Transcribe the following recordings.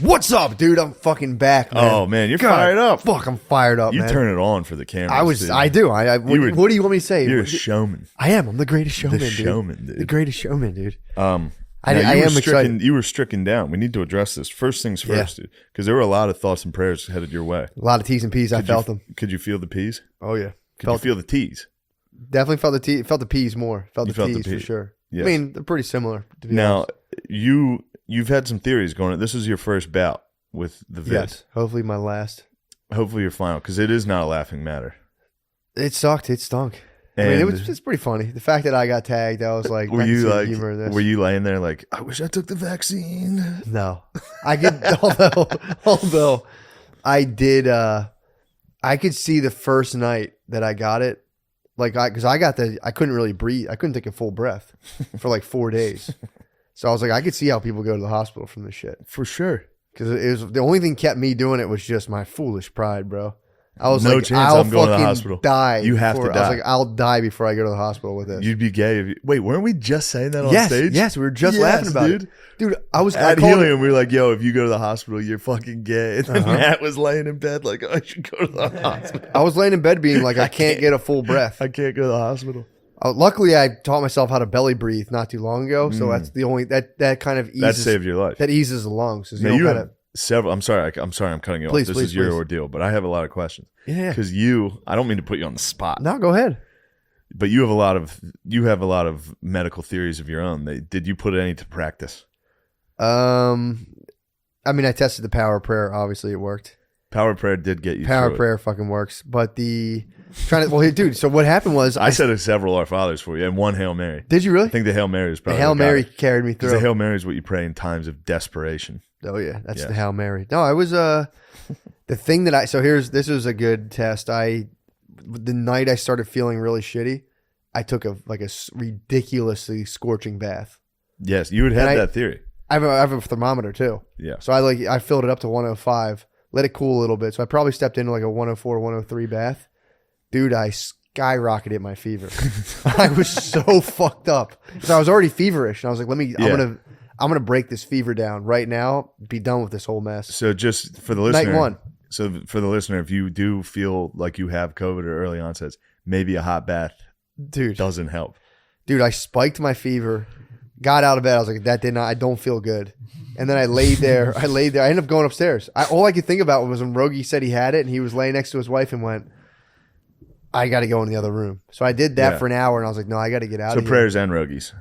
What's up, dude? I'm fucking back, man. Oh man, you're fired up. Fuck, I'm fired up, You man. turn it on for the camera. I do. What do you want me to say? You're a showman. I am. I'm the greatest showman, The dude. showman, dude. The greatest showman, dude. I am excited. You were stricken down. We need to address this. First things first, dude. Because there were a lot of thoughts and prayers headed your way. A lot of T's and P's. I felt them. Could you feel the P's? Oh yeah. Could you feel the T's? Definitely felt the T. Felt the P's more. Felt the T's for sure. Yes. I mean, they're pretty similar. To be now, honest. you've had some theories going on. This is your first bout with the vid. Yes. Hopefully my last. Hopefully your final, because it is not a laughing matter. It sucked. It stunk. And I mean, it's pretty funny. The fact that I got tagged, I was like, were you laying there like, I wish I took the vaccine? No, I could. although I did. I could see the first night that I got it, because I couldn't really breathe. I couldn't take a full breath for like 4 days. So I was like, I could see how people go to the hospital from this shit For sure. because it was the only thing kept me doing it was just my foolish pride, bro. I was No like, chance I'll I'm going to the fucking hospital. Die. You have to die. I was like, I'll die before I go to the hospital with this. You'd be gay if you... Wait, weren't we just saying that on Yes, stage? yes, we were just laughing about it. Dude, I At called Helium, we were like, yo, if you go to the hospital, you're fucking gay. And then Matt was laying in bed like, I should go to the hospital. I was laying in bed being like, I can't get a full breath. I can't go to the hospital. Luckily, I taught myself how to belly breathe not too long ago. So that's the only, that kind of eases. That saved your life. That eases the lungs. Now, you have several, I'm sorry, I'm cutting you Please, off. This please, is your please. ordeal, but I have a lot of questions. Yeah. Because I don't mean to put you on the spot. No, go ahead. But you have a lot of medical theories of your own. Did you put any to practice? I mean, I tested the power of prayer. Obviously, it worked. Power of prayer did get you Power through of prayer fucking works. But dude, so what happened was I said several Our Fathers for you and one Hail Mary. Did you really? I think the Hail Mary is probably the Hail Mary carried me through. The Hail Mary is what you pray in times of desperation. Oh yeah, that's the Hail Mary. No, I was the thing that this was a good test. The night I started feeling really shitty, I took a ridiculously scorching bath. Yes, you would have that theory. I have a thermometer too. Yeah. So I filled it up to 105, let it cool a little bit. So I probably stepped into like a 104, 103 bath. Dude, I skyrocketed my fever. I was so fucked up because I was already feverish, and I was like, I'm gonna break this fever down right now. Be done with this whole mess. So just for the listener, Night one. So for the listener, if you do feel like you have COVID or early onsets, maybe a hot bath, doesn't help. Dude, I spiked my fever, got out of bed. I was like, I don't feel good. And then I laid there. I ended up going upstairs. All I could think about was when Rogie said he had it, and he was laying next to his wife and went, I got to go in the other room. So I did that for an hour, and I was like, no, I got to get out of here. So prayers and Rogies.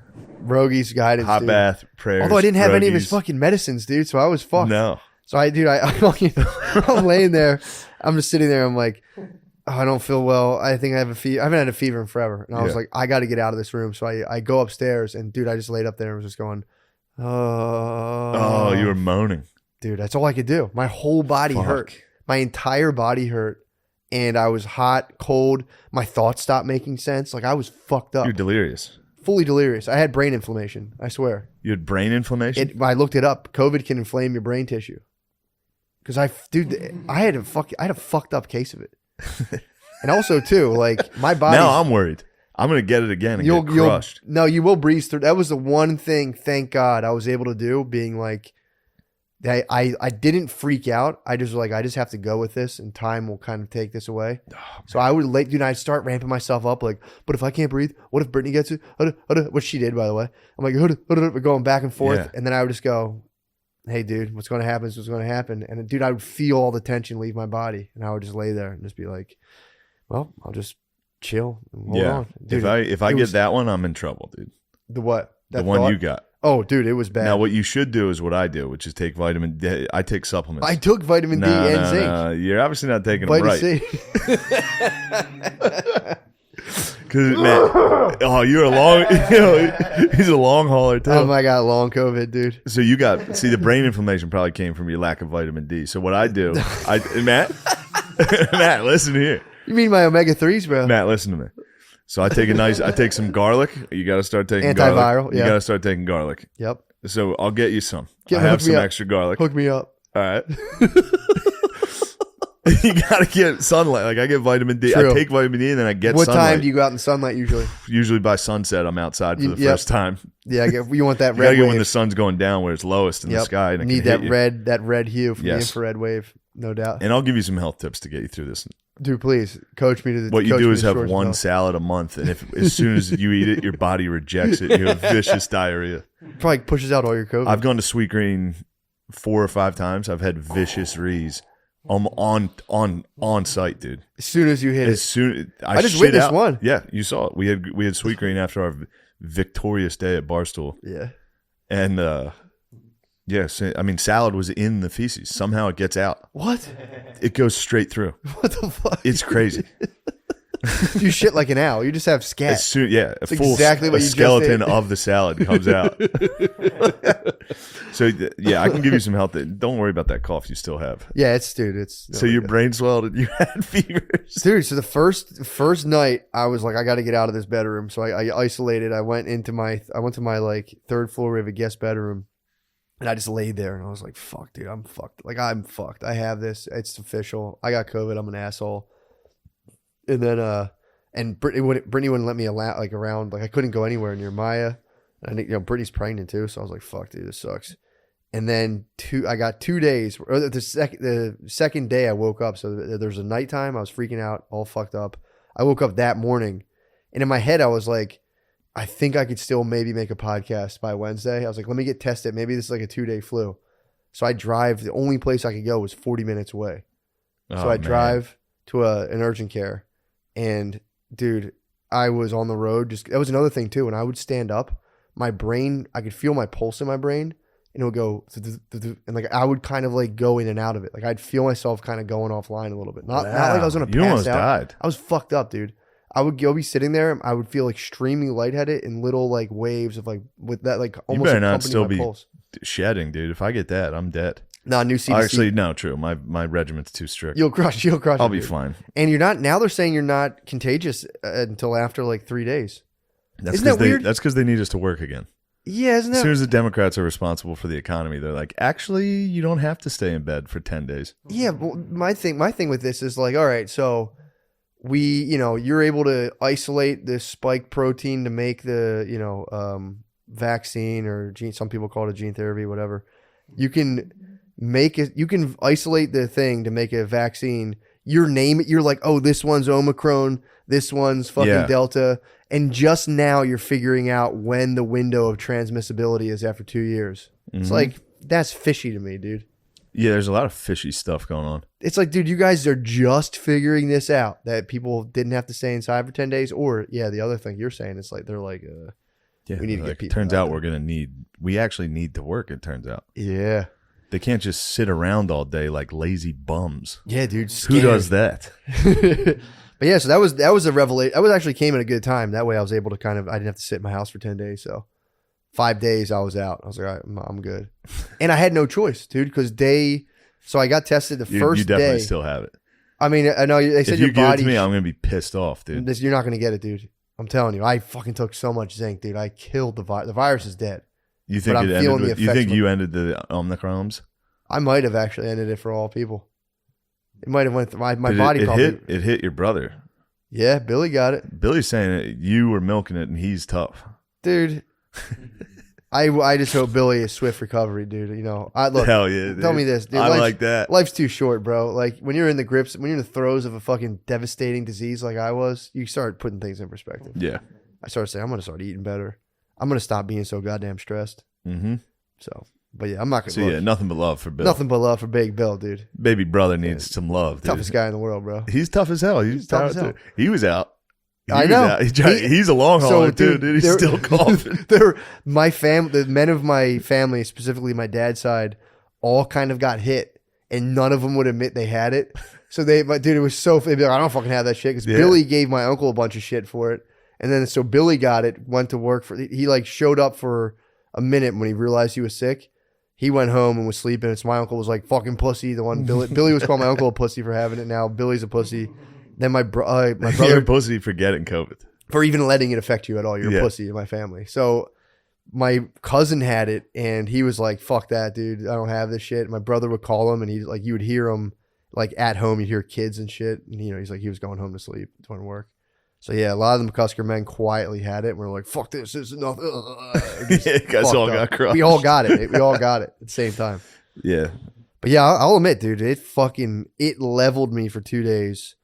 Rogie's guidance, hot bath, prayers. Although I didn't have any of his fucking medicines, dude, so I was fucked. No. So I'm laying there. I'm just sitting there. I'm like, oh, I don't feel well. I think I have a fever. I haven't had a fever in forever. And I was like, I got to get out of this room. So I go upstairs, and dude, I just laid up there and was just going, oh, you were moaning. Dude, that's all I could do. My whole body hurt. My entire body hurt. And I was hot, cold. My thoughts stopped making sense. Like I was fucked up. You're delirious. Fully delirious. I had brain inflammation. I swear. You had brain inflammation? I looked it up. COVID can inflame your brain tissue. Because I had a fucked up case of it. And also too, like my body. Now I'm worried. I'm gonna get it again and get crushed. No, you will breeze through. That was the one thing, thank God, I was able to do. Being like, I didn't freak out. I just was like, I just have to go with this, and time will kind of take this away. Oh, so I would I'd start ramping myself up, like, but if I can't breathe, what if Brittany gets it? What she did, by the way. I'm like, we're going back and forth, and then I would just go, hey, dude, what's going to happen is what's going to happen. And dude, I would feel all the tension leave my body, and I would just lay there and just be like, well, I'll just chill and hold on. Dude, if I get that one, I'm in trouble, dude. The what? The one you got. Oh, dude, it was bad. Now, what you should do is what I do, which is take vitamin D. I take supplements. I took vitamin D and zinc. No, you're obviously not taking them right. Because man, you're a long. He's a long hauler too. Oh my god, long COVID, dude. So the brain inflammation probably came from your lack of vitamin D. So what I do, Matt, listen here. You mean my omega 3s, bro? Matt, listen to me. So I take some garlic. You got to start taking antiviral. Garlic. You got to start taking garlic. Yep. So I'll get you some. I have some extra garlic. Hook me up. All right. You gotta get sunlight. Like I get vitamin D. True. I take vitamin D and then I get What sunlight. time do you go out in the sunlight usually? Usually by sunset, I'm outside for the Yep. first time. Yeah, you want that You red gotta get wave. when the sun's going down where it's lowest in the sky. And it Need can hit that you. red hue from Yes. the infrared wave, no doubt. And I'll give you some health tips to get you through this. Dude, please coach me to the. What you coach do me is to have shorts one milk. salad a month, and if as soon as you eat it, your body rejects it. You have vicious diarrhea. Probably pushes out all your COVID. I've gone to Sweet Green 4 or 5 times. I've had vicious rees. On site, dude. As soon as you hit As it. soon I just shit witnessed out. one. Yeah, you saw it. We had Sweet Green after our victorious day at Barstool, Yeah. and I mean salad was in the feces. Somehow it gets out. What? It goes straight through. What the fuck? It's crazy. You shit like an owl. You just have scat. As soon, yeah, a full exactly what a you just skeleton ate. of the salad comes out. So yeah, I can give you some health. Don't worry about that cough you still have. Yeah, it's. So your brain swelled and you had fevers. Dude, so the first night I was like, I got to get out of this bedroom. So I isolated. I went to my like third floor. We have a guest bedroom, and I just laid there and I was like, fuck, dude, I'm fucked. Like I'm fucked. I have this. It's official. I got COVID. I'm an asshole. And then and Brittany wouldn't let me around. Like I couldn't go anywhere near Maya. And I think Brittany's pregnant too. So I was like, fuck, dude, this sucks. And then I got 2 days. Or the second day I woke up. So there's a nighttime. I was freaking out, all fucked up. I woke up that morning, and in my head I was like, I think I could still maybe make a podcast by Wednesday. I was like, let me get tested. Maybe this is like a 2-day flu. So I drive. The only place I could go was 40 minutes away. So I drive to an urgent care, and dude, I was on the road. That was another thing too. When I would stand up, my brain, I could feel my pulse in my brain. And it would go, and like I would kind of like go in and out of it. Like I'd feel myself kind of going offline a little bit. Not like I was gonna pass You almost out. died. I was fucked up, dude. I would go be sitting there. I would feel extremely lightheaded in little like waves of like with that like almost You better not accompanying still my be pulse. shedding, dude. If I get that, I'm dead. Nah, new CDC. Actually, no, true. My regiment's too strict. You'll crush. I'll it, be dude. fine. And you're not. Now they're saying you're not contagious until after like 3 days. That's Isn't that weird? That's because they need us to work again. Yeah, isn't that? As soon as the Democrats are responsible for the economy, they're like, actually, you don't have to stay in bed for 10 days. Yeah, well, my thing with this is like, all right, so you're able to isolate the spike protein to make the, vaccine or gene. Some people call it a gene therapy, whatever. You can make it. You can isolate the thing to make a vaccine. You're like, oh, this one's Omicron, this one's fucking Delta, and just now you're figuring out when the window of transmissibility is after 2 years. It's like, that's fishy to me, dude. Yeah, there's a lot of fishy stuff going on. It's like, dude, you guys are just figuring this out, that people didn't have to stay inside for 10 days. Or, the other thing you're saying, it's like, they're like, we need to get people. Turns out we actually need to work, it turns out. Yeah. They can't just sit around all day like lazy bums. Yeah, dude. Who does that? But yeah, so that was a revelation. I actually came at a good time. That way I was able to I didn't have to sit in my house for 10 days. So 5 days I was out. I was like, all right, I'm good. And I had no choice, dude, because so I got tested the first You definitely day. still have it. I mean, I know they said if you your give body. it to me, I'm going to be pissed off, dude. You're not going to get it, dude. I'm telling you. I fucking took so much zinc, dude. I killed the virus. The virus is dead. You think But I'm feeling the you effects think of you ended the Omicrons? I might have actually ended it for all people. It might have went through my body. It hit your brother. Yeah, Billy got it. Billy's saying that you were milking it and he's tough. Dude. I just hope Billy is swift recovery, dude. Look. Hell yeah, dude. Tell me this, dude. I like that. Life's too short, bro. Like when you're in the throes of a fucking devastating disease like I was, you start putting things in perspective. Yeah. I started saying, I'm gonna start eating better. I'm gonna stop being so goddamn stressed. Mm-hmm. So, but yeah, I'm not gonna. So yeah, nothing but love for Bill. Nothing but love for Big Bill, dude. Baby brother needs some love, dude. Toughest guy in the world, bro. He's tough as hell. He's tough as hell. He was out. I know. He's a long hauler too, dude. He's still coughing. The men of my family, specifically my dad's side, all kind of got hit, and none of them would admit they had it. So dude, it was so. They'd be like, I don't fucking have that shit, because Billy gave my uncle a bunch of shit for it, and then so Billy got it, went to work he like showed up for a minute when he realized he was sick. He went home and was sleeping. And so my uncle was like, fucking pussy. The one Billy was calling my uncle a pussy for having it. Now Billy's a pussy. Then my brother, You're a pussy for getting COVID. For even letting it affect you at all. You're a pussy in my family. So my cousin had it, and he was like, fuck that, dude. I don't have this shit. My brother would call him, and you would hear him, like at home you hear kids and shit. And, he's like he was going home to sleep, doing work. So yeah, a lot of the McCusker men quietly had it. And we're like, fuck this is nothing. Yeah, you guys all got crushed. We all got it. We all got it at the same time. Yeah. But yeah, I'll admit, dude, it leveled me for 2 days.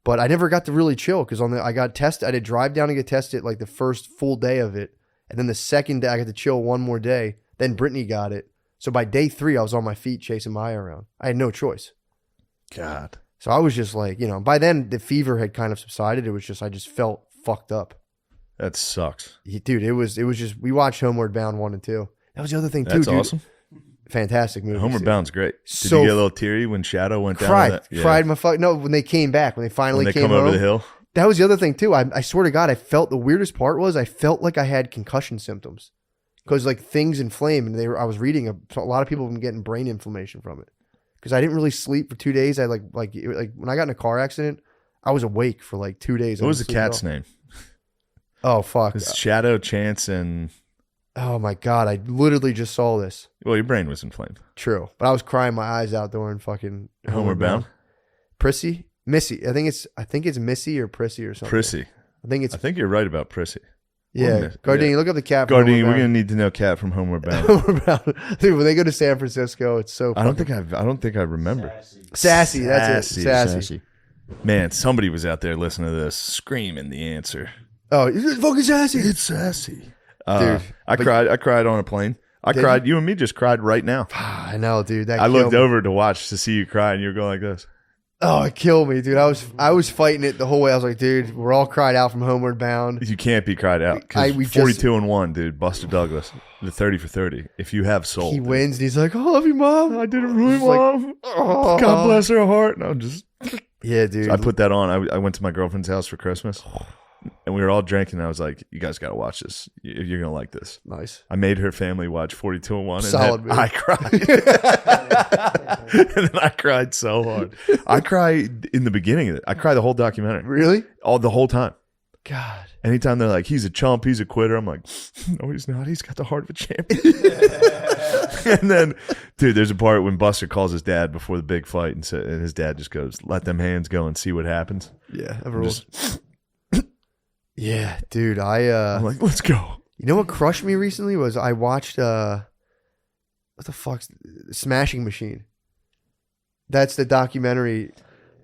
But I never got to really chill because I got tested. I had to drive down and get tested like the first full day of it. And then the second day I got to chill one more day. Then Brittany got it. So by day 3, I was on my feet chasing Maya around. I had no choice. God. So I was just like, by then the fever had kind of subsided. It was just, I just felt fucked up. That sucks. Dude, it was just, we watched Homeward Bound 1 and 2. That was the other thing too, That's dude. awesome. Fantastic movie. Homeward Bound's great. Did So you get a little teary when Shadow went down? Cried my fuck. No, when they came back, when they finally came over home, the hill. That was the other thing too. I swear to God, I felt the weirdest part was I felt like I had concussion symptoms because like things inflame, and I was reading a lot of people have been getting brain inflammation from it because I didn't really sleep for 2 days. I like when I got in a car accident, I was awake for like 2 days. What was the cat's name? Oh fuck, it's Shadow, Chance, and oh my God, I literally just saw this. Well, your brain was inflamed. True, but I was crying my eyes out during fucking Homeward Bound. Prissy. Missy. I think it's Missy or Prissy or something. Prissy. I think you're right about Prissy. Yeah. Gardini, look up the cat from Gardini, Homeward we're Bound. gonna need to know cat from Homeward Bound. Homeward Bound. Dude, when they go to San Francisco, it's so I don't think I remember. Sassy, that's it. Sassy. Man, somebody was out there listening to this screaming the answer. Oh, it's fucking sassy. It's sassy. Dude. I cried on a plane. I cried. You and me just cried right now. I know, dude. I looked over to see you cry, and you were going like this. Oh, it killed me, dude. I was fighting it the whole way. I was like, dude, we're all cried out from Homeward Bound. You can't be cried out. 42-1, dude. Buster Douglas, the 30 for 30. If you have soul, he wins. And he's like, oh, I love you, Mom. I did it really, Mom. Like, oh. God bless her heart. And I'm just, yeah, dude. So I put that on. I went to my girlfriend's house for Christmas. And we were all drinking. And I was like, you guys got to watch this. You're going to like this. Nice. I made her family watch 42-1. Solid, and I cried. And then I cried so hard. I cried in the beginning of it. I cried the whole documentary. Really? The whole time. God. Anytime they're like, he's a chump, he's a quitter. I'm like, no, he's not. He's got the heart of a champion. And then, dude, there's a part when Buster calls his dad before the big fight. And his dad just goes, let them hands go and see what happens. Yeah. Yeah, dude, I'm like, let's go. You know what crushed me recently was I watched what the fuck's Smashing Machine. That's the documentary.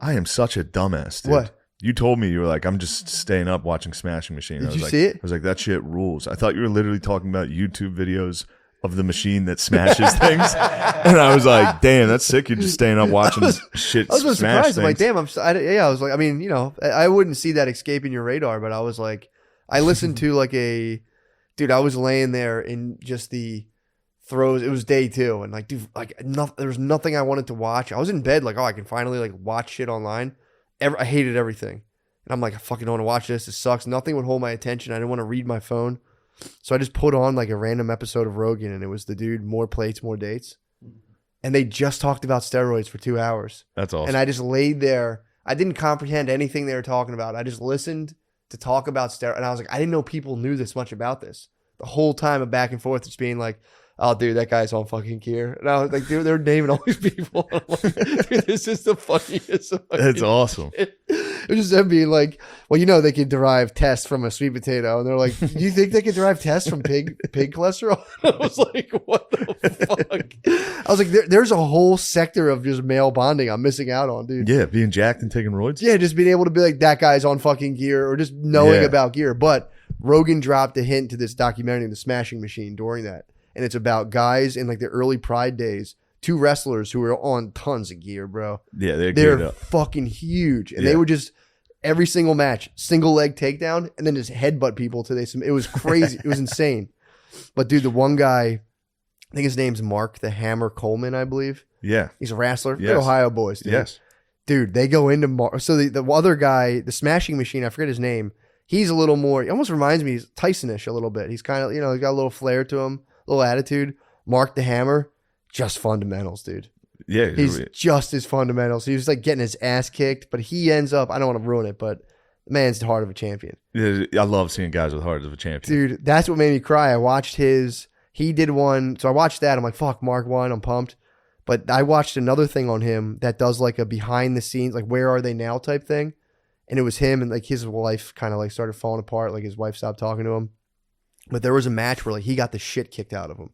I am such a dumbass, dude. What? You told me you were like, I'm just staying up watching Smashing Machine. Did you see it? I was like, that shit rules. I thought you were literally talking about YouTube videos of the machine that smashes things. And I was like, damn, that's sick. You're just staying up watching shit. I was surprised. Things. I'm like, damn, I was like, I mean, I wouldn't see that escaping your radar, but I was like, I listened to like dude, I was laying there in just the throes. It was day 2. And like, dude, like there was nothing I wanted to watch. I was in bed like, oh, I can finally like watch shit online. I hated everything. And I'm like, I fucking don't want to watch this. This sucks. Nothing would hold my attention. I didn't want to read my phone. So I just put on like a random episode of Rogan, and it was the dude, more plates, more dates. And they just talked about steroids for 2 hours. That's awesome. And I just laid there. I didn't comprehend anything they were talking about. I just listened to talk about steroids. And I was like, I didn't know people knew this much about this. The whole time of back and forth, just being like, oh, dude, that guy's on fucking gear. And I was like, dude, they're naming all these people. I'm like, dude, this is the funniest. That's awesome. It was just them being like, well, they can derive tests from a sweet potato. And they're like, do you think they can derive tests from pig cholesterol? I was like, what the fuck? I was like, there's a whole sector of just male bonding I'm missing out on, dude. Yeah, being jacked and taking roids. Yeah, just being able to be like, that guy's on fucking gear, or just knowing about gear. But Rogan dropped a hint to this documentary, The Smashing Machine, during that. And it's about guys in like the early Pride days, 2 wrestlers who were on tons of gear, bro. Yeah, they're fucking huge. And they would just, every single match, single leg takedown, and then just headbutt people till it was crazy. It was insane. But dude, the one guy, I think his name's Mark the Hammer Coleman, I believe. Yeah. He's a wrestler. Yes. They're Ohio boys, dude. Yes. Dude, they go into Mark. So the other guy, the Smashing Machine, I forget his name. He's a little more, he almost reminds me, he's Tyson-ish a little bit. He's kind of, he's got a little flair to him. Little attitude. Mark the Hammer, just fundamentals, dude. Yeah, he's just his fundamentals. He was like getting his ass kicked, but he ends up, I don't want to ruin it, but the man's the heart of a champion. Yeah, I love seeing guys with hearts of a champion. Dude, that's what made me cry. I watched he did one, so I watched that. I'm like, fuck, Mark won. I'm pumped. But I watched another thing on him that does like a behind the scenes, like where are they now type thing. And it was him and like his wife kind of like started falling apart. Like his wife stopped talking to him. But there was a match where like he got the shit kicked out of him.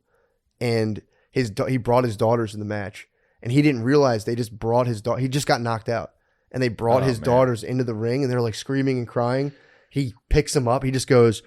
And he brought his daughters in the match. And he didn't realize they just brought his daughter. He just got knocked out. And they brought his daughters into the ring and they're like screaming and crying. He picks them up. He just goes,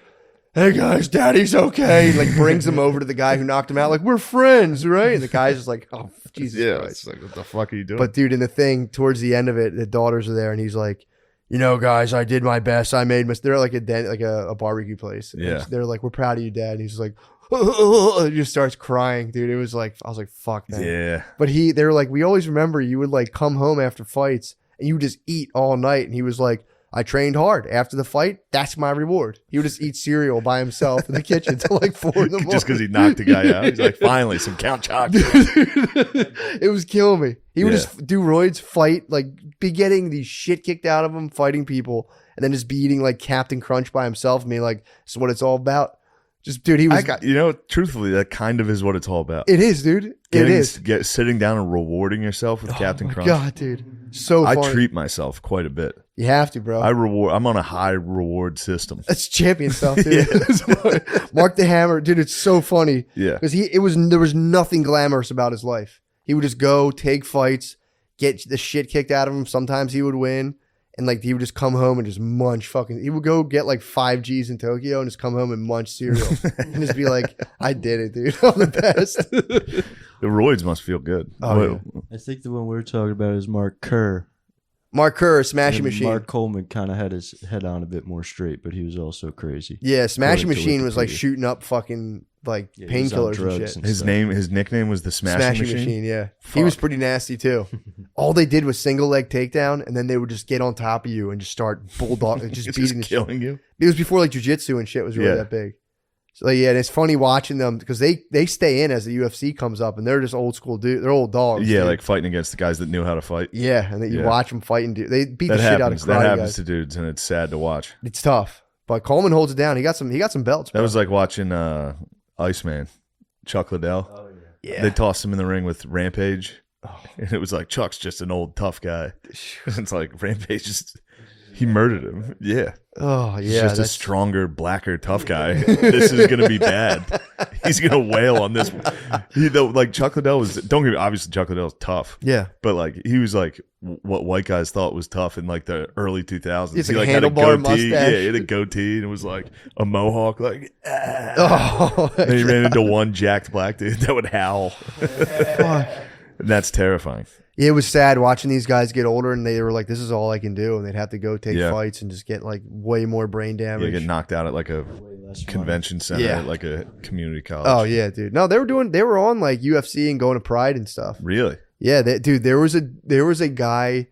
"Hey guys, daddy's okay." He like brings them over to the guy who knocked him out. Like, we're friends, right? And the guy's just like, "Oh, Jesus Christ." It's like, what the fuck are you doing? But dude, in the thing, towards the end of it, the daughters are there and he's like, "You know, guys, I did my best. I made mistakes." They're like a barbecue place. And Yeah. they're like, "We're proud of you, Dad." And he's just like, he just starts crying, dude. It was like, I was like, fuck, man. Yeah. But they were like, "We always remember you would like come home after fights and you would just eat all night." And he was like, "I trained hard. After the fight, that's my reward." He would just eat cereal by himself in the kitchen till like 4 in the morning. Just because he knocked the guy out. He's like, finally, some Count Chocula. It was killing me. He would just do roids, fight, like be getting the shit kicked out of him, fighting people, and then just be eating like Captain Crunch by himself and being like, "This is what it's all about." Just, dude, he was. Truthfully, that kind of is what it's all about. It is, dude. It is. Sitting down and rewarding yourself with Captain Crunch. God, dude. So funny. I treat myself quite a bit. You have to, bro. I'm on a high reward system. That's champion stuff, dude. Mark the Hammer, dude. It's so funny. Yeah. Because there was nothing glamorous about his life. He would just go take fights, get the shit kicked out of him. Sometimes he would win. And like he would just come home and just munch fucking. He would go get like 5 G's in Tokyo and just come home and munch cereal and just be like, "I did it, dude. I'm the best." The roids must feel good. Oh, yeah. I think the one we're talking about is Mark Kerr. Mark Kerr, Smashing Machine. Mark Coleman kind of had his head on a bit more straight, but he was also crazy. Yeah, Smashing According to Machine was like Wikipedia. shooting up fucking like Yeah, he was on painkillers and drugs shit. and His nickname was the Smashing Machine. Yeah. He was Fuck. pretty nasty too. All they did was single leg takedown, and then they would just get on top of you and just start bulldog, just It's beating the shit. killing you. It was before like jiu-jitsu and shit was really Yeah. that big. So like, yeah, and it's funny watching them because they stay in as the UFC comes up, and they're just old school dude. They're old dogs. Yeah, dude. like fighting against the guys that knew how to fight. Yeah, and then you Yeah. watch them fight and do. They beat That the shit out of happens. That karate happens guys. to dudes, and it's sad to watch. It's tough, but Coleman holds it down. He got some belts. That Bro. was like watching Iceman, Chuck Liddell. yeah. They tossed him in the ring with Rampage, Oh. and it was like Chuck's just an old tough guy. It's like Rampage he murdered him. Yeah. Oh He's yeah, just a stronger, blacker, tough guy. This is going to be bad. He's going to wail on this. Like Chuck Liddell was, don't get me, obviously Chuck Liddell's tough, yeah. but like he was like what white guys thought was tough in like the early 2000s. It's He like had a handlebar goatee. mustache. Yeah, he had a goatee and it was like a mohawk. Like, Oh, then he ran into one jacked black dude that would howl. fuck. And that's terrifying. Yeah, it was sad watching these guys get older, and they were like, "This is all I can do," and they'd have to go take Yeah. fights and just get like way more brain Yeah, damage. get knocked out at like a Way less money. convention center, Yeah. at like a community college. Oh yeah, dude. No, they were on like UFC and going to Pride and stuff. Really? Yeah, dude. There was a guy,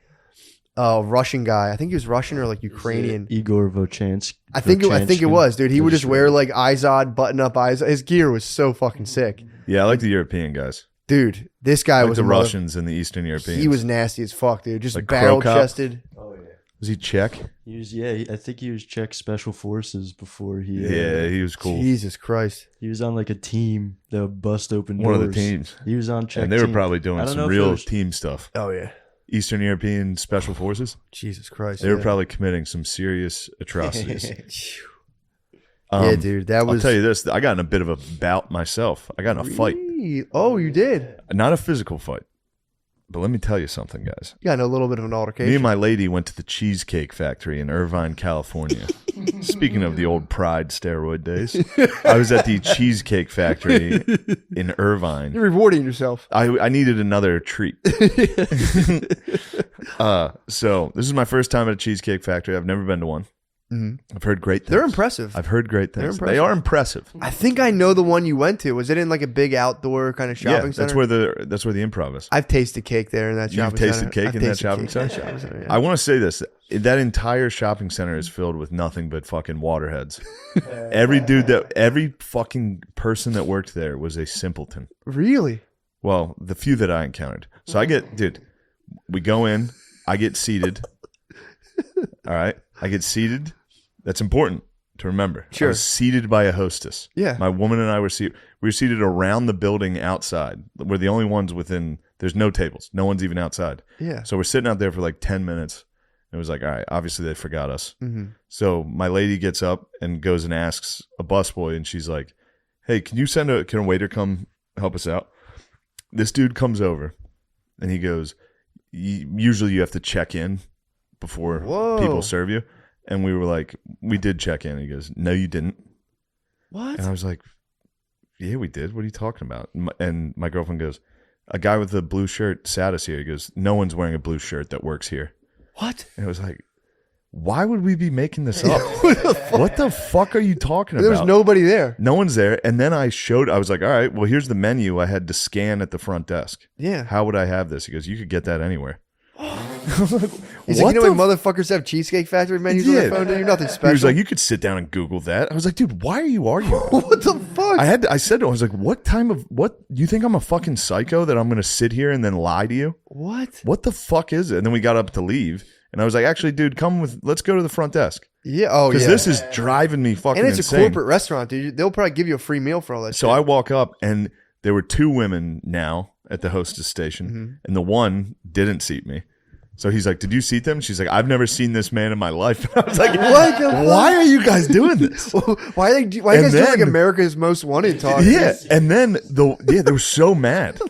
Russian guy. I think he was Russian or like Ukrainian. Igor Vochansky. I think it was, dude. He would just wear like Izod, button up Izod. His gear was so fucking sick, Yeah, I like the European guys. dude. This guy I like was the a mother- Russians and the Eastern Europeans. He was nasty as fuck, dude. Just Like barrel Krokop? chested. Oh yeah. Was he Czech? He was I think he was Czech Special Forces before he. Yeah, he was cool. Jesus Christ. He was on like a team that would bust open One doors. of the teams. He was on Czech. And they were team. probably I doing don't some know if real it was- team stuff. Oh yeah. Eastern European Special Forces. Jesus Christ. They were yeah. probably committing some serious atrocities. Yeah, dude. That was. I'll tell you this. I got in a bit of a bout myself. I got in a fight. Oh, you did. Not a physical fight. But let me tell you something, guys. You got in a little bit of an altercation. Me and my lady went to the Cheesecake Factory in Irvine, California. Speaking of the old Pride steroid days, I was at the Cheesecake Factory in Irvine. You're rewarding yourself. I needed another treat. So this is my first time at a Cheesecake Factory. I've never been to one. Mhm. I've heard great things. They're impressive. I've heard great They're things. impressive. They are impressive. I think I know the one you went to. Was it in like a big outdoor kind of shopping center? That's where the improv is. I've tasted cake there in that You've shopping tasted center. cake I've in that tasted shopping cake in center? that shopping center, yeah. I want to say this. That entire shopping center is filled with nothing but fucking waterheads. Every fucking person that worked there was a simpleton. Really? Well, the few that I encountered. So we go in, I get seated. All right. I get seated. That's important to remember. Sure. I was seated by a hostess. Yeah. My woman and I were seated. We were seated around the building outside. We're the only ones within There's no tables. No one's even outside. Yeah. So we're sitting out there for like 10 minutes. It was like, all right, obviously they forgot us. Mm-hmm. So my lady gets up and goes and asks a busboy, and she's like, hey, can a waiter come help us out? This dude comes over, and he goes, usually you have to check in before people serve you. And we were like, we did check in. He goes, no, you didn't. What? And I was like, yeah, we did. What are you talking about? And my girlfriend goes, a guy with a blue shirt sat us here. He goes, no one's wearing a blue shirt that works here. What? And it was like, why would we be making this up? What the fuck are you talking about? There was nobody there. No one's there. And then I was like, all right, well, here's the menu I had to scan at the front desk. Yeah. How would I have this? He goes, you could get that anywhere. He's like, you know when motherfuckers have Cheesecake Factory menus on their phone? You're nothing special. He was like, you could sit down and Google that. I was like, dude, why are you arguing? What the fuck? I said to him, I was like, what? You think I'm a fucking psycho that I'm going to sit here and then lie to you? What? What the fuck is it? And then we got up to leave. And I was like, actually, dude, let's go to the front desk. Yeah. Oh, yeah. Because this is driving me fucking insane. And it's a corporate restaurant, dude. They'll probably give you a free meal for all that shit. So I walk up, and there were 2 women now at the hostess station. And the one didn't seat me. So he's like, did you seat them? She's like, I've never seen this man in my life. I was like, why are you guys doing this? Why are you guys doing like America's Most Wanted talk? Yeah. And then they were so mad.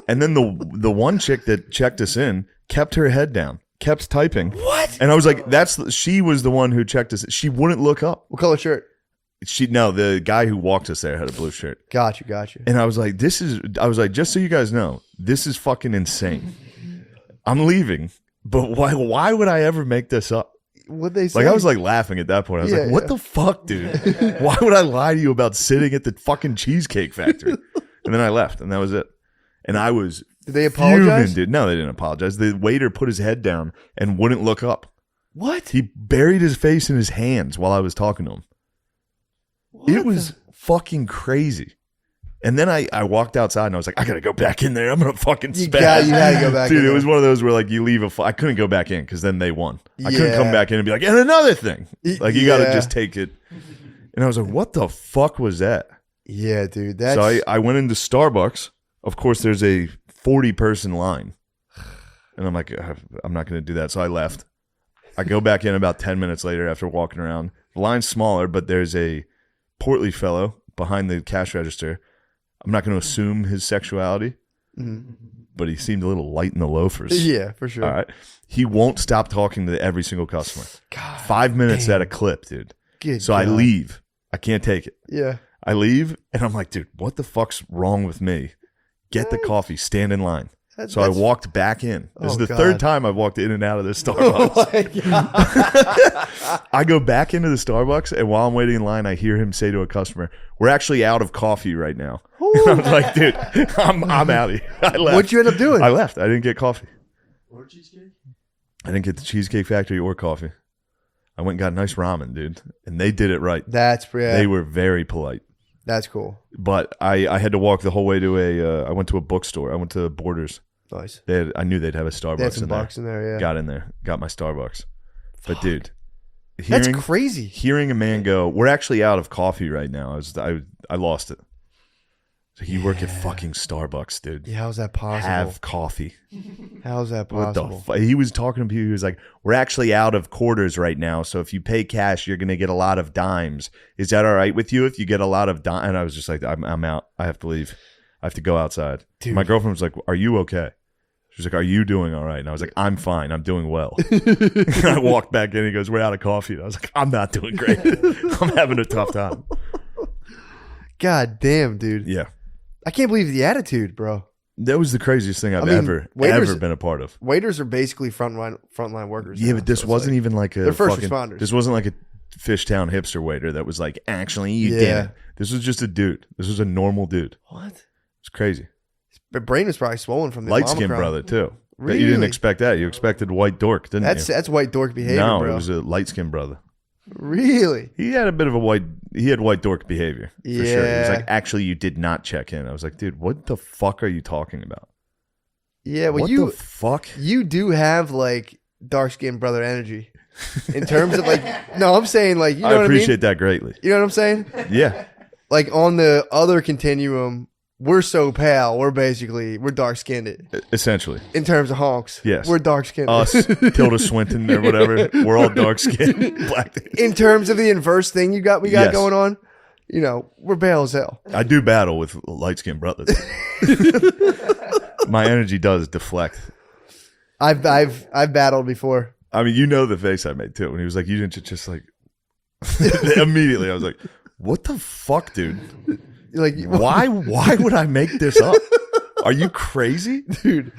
And then the one chick that checked us in kept her head down, kept typing. What? And I was like, she was the one who checked us. She wouldn't look up. What color shirt? The guy who walked us there had a blue shirt. Got you. And I was like, just so you guys know, this is fucking insane. I'm leaving. But why would I ever make this up? What'd they say? Like, I was like laughing at that point. I was like, what the fuck, dude? Why would I lie to you about sitting at the fucking Cheesecake Factory? And then I left, and that was it. And I was Did they apologize? dude. No, they didn't apologize. The waiter put his head down and wouldn't look up. What? He buried his face in his hands while I was talking to him. It was fucking crazy. And then I walked outside and I was like, I gotta go back in there. I'm gonna fucking spaz. You had to go back in Dude, there. it was one of those where like you leave I couldn't go back in because then they won. I couldn't come back in and be like, and another thing. Like you gotta just take it. And I was like, what the fuck was that? Yeah, dude. So I went into Starbucks. Of course, there's a 40-person line. And I'm like, I'm not gonna do that. So I left. I go back in about 10 minutes later after walking around. The line's smaller, but there's a portly fellow behind the cash register. I'm not going to assume his sexuality, but he seemed a little light in the loafers. Yeah, for sure. All right. He won't stop talking to every single customer. God, 5 minutes at a clip, dude. So I leave. I can't take it. Yeah. I leave, and I'm like, dude, what the fuck's wrong with me? Get the coffee. Stand in line. So I walked back in. This is the third time I've walked in and out of this Starbucks. Oh my God. I go back into the Starbucks, and while I'm waiting in line, I hear him say to a customer, we're actually out of coffee right now. And I was like, dude, I'm out of here. I left. What'd you end up doing? I left. I didn't get coffee. Or cheesecake? I didn't get the Cheesecake Factory or coffee. I went and got nice ramen, dude. And they did it right. They were very polite. That's cool. But I had to walk the whole way to I went to a bookstore. I went to Borders. Nice. I knew they'd have a Starbucks They had some in there. bucks in there, yeah. Got in there. Got my Starbucks. But dude, that's crazy. Hearing a man go, we're actually out of coffee right now. I lost it. So you work at fucking Starbucks, dude. Yeah, how's that possible? Have coffee. How's that possible? What the he was talking to people. He was like, we're actually out of quarters right now. So if you pay cash, you're going to get a lot of dimes. Is that all right with you if you get a lot of dimes? And I was just like, I'm out. I have to leave. I have to go outside. Dude. My girlfriend was like, are you okay? She was like, are you doing all right? And I was like, I'm fine. I'm doing well. And I walked back in. He goes, we're out of coffee. And I was like, I'm not doing great. I'm having a tough time. God damn, dude. Yeah. I can't believe the attitude, bro. That was the craziest thing I've ever been a part of. Waiters are basically frontline workers. Yeah, but this wasn't even like a they're first responders. This wasn't like a Fishtown hipster waiter that was like, actually, you did it. This was just a dude. This was a normal dude. What? It's crazy. His brain was probably swollen from the light-skinned brother, too. Really? You didn't expect that. You expected white dork, didn't you? That's white dork behavior, no, bro. it was a light-skinned brother. Really? He had a bit of white dork behavior, for sure. He was like, Yeah. actually, you did not check in. I was like, dude, what the fuck are you talking about? Yeah, well, what the fuck? You do have, like, dark-skinned brother energy. In terms of, like, no, I'm saying, like, you know what I mean? I appreciate that greatly. You know what I'm saying? Yeah. Like, on the other continuum we're so pale. We're dark skinned Essentially. in terms of honks. Yes. We're dark skinned. Us, Tilda Swinton or whatever, we're all dark skinned black dudes. In terms of the inverse thing we got Yes. going on, we're pale as hell. I do battle with light skinned brothers. My energy does deflect. I've battled before. I mean, you know the face I made too when he was like, "You didn't just like." Immediately, I was like, "What the fuck, dude? Like, Why would I make this up? Are you crazy, dude?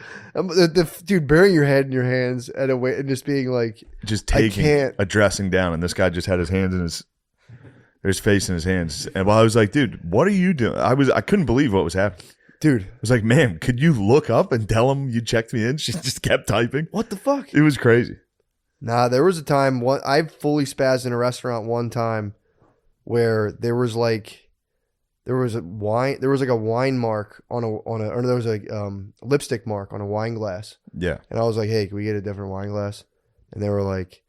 Dude, burying your head in your hands at a way and just being like, just I taking can't. a dressing down, and this guy just had his hands in his face in his hands, and while I was like, "Dude, what are you doing?" I couldn't believe what was happening. Dude, I was like, "Man, could you look up and tell him you checked me in?" She just kept typing. what the fuck? It was crazy. Nah, there was a time I fully spazzed in a restaurant one time where there was a wine mark or there was a lipstick mark on a wine glass. Yeah. And I was like, "Hey, can we get a different wine glass?" And they were like,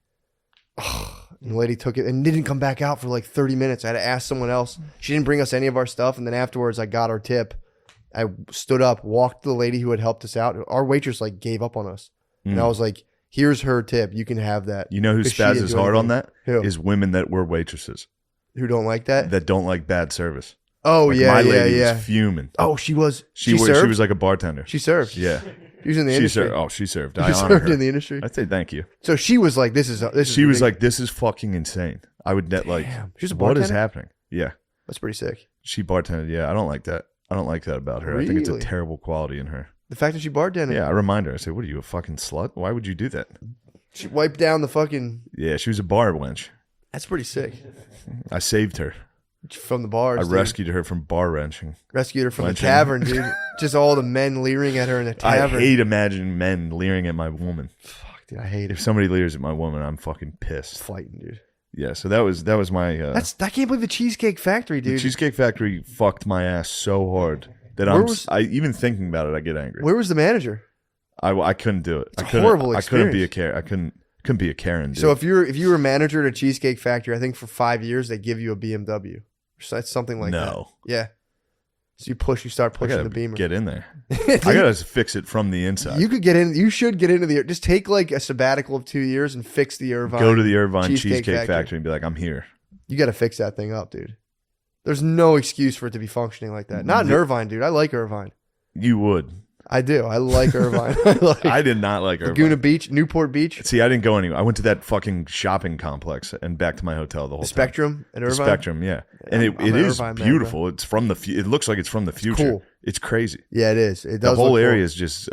"Oh." And the lady took it and didn't come back out for like 30 minutes. I had to ask someone else. She didn't bring us any of our stuff. And then afterwards I got our tip. I stood up, walked to the lady who had helped us out. Our waitress like gave up on us. And I was like, "Here's her tip. You can have that." You know who 'Cause she didn't spazzes do hard on anything. that? Who? Is women that were waitresses Who don't like that? that don't like bad service. Oh, Like, yeah, my yeah, lady yeah. was fuming. Oh, she was. She served? was like a bartender. She served. Yeah. She was in the She industry. served. Oh, she served. She I honor served her. in the industry. I'd say thank you. So she was like, "This is." She was ridiculous. like, "This is fucking insane." I would net like, Damn. She's a what is bartender? happening? Yeah. "That's pretty sick." She bartended. Yeah. I don't like that. I don't like that about her. I think it's a Really? terrible quality in her. The fact that she bartended. Yeah. I remind her. I say, "What are you, a fucking slut? Why would you do that?" She wiped down the fucking. Yeah. She was a bar wench. That's pretty sick. I saved her. From the bars. I dude. rescued her from bar wrenching. Rescued her from the Wenching. tavern, dude. Just all the men leering at her in the I tavern. hate imagining men leering at my woman. Fuck, dude, I hate If it. somebody leers at my woman, I'm fucking pissed. Fighting, dude. Yeah, so that was my I can't believe the Cheesecake Factory, the dude. Cheesecake Factory fucked my ass so hard that I even thinking about it, I get angry. Where was the manager? I couldn't do it. It's I a couldn't, horrible I couldn't be a experience. Karen. Couldn't be a Karen, dude. So if you were a manager at a Cheesecake Factory, I think for 5 years they give you a BMW. So that's something like that. No. Yeah. So you start I pushing gotta the Beamer. get in there. I gotta fix it from the inside. You could get in. You should get into the. Just take like a sabbatical of 2 years and fix the Irvine. Go to the Irvine Cheesecake Cheesecake Factory. Factory and be like, I'm here. You got to fix that thing up, dude. There's no excuse for it to be functioning like that. Not in Irvine, dude. I like Irvine. You would. I do. I like Irvine. I did not like Irvine. Laguna Beach, Newport Beach, See, I didn't go anywhere. I went to that fucking shopping complex and back to my hotel the whole the time. Spectrum at The Irvine. Spectrum, yeah. And I'm it an is Irvine man, beautiful. It's from the. It looks like it's from the future. cool. It's crazy. Yeah, it is. It The does. whole look area cool. is just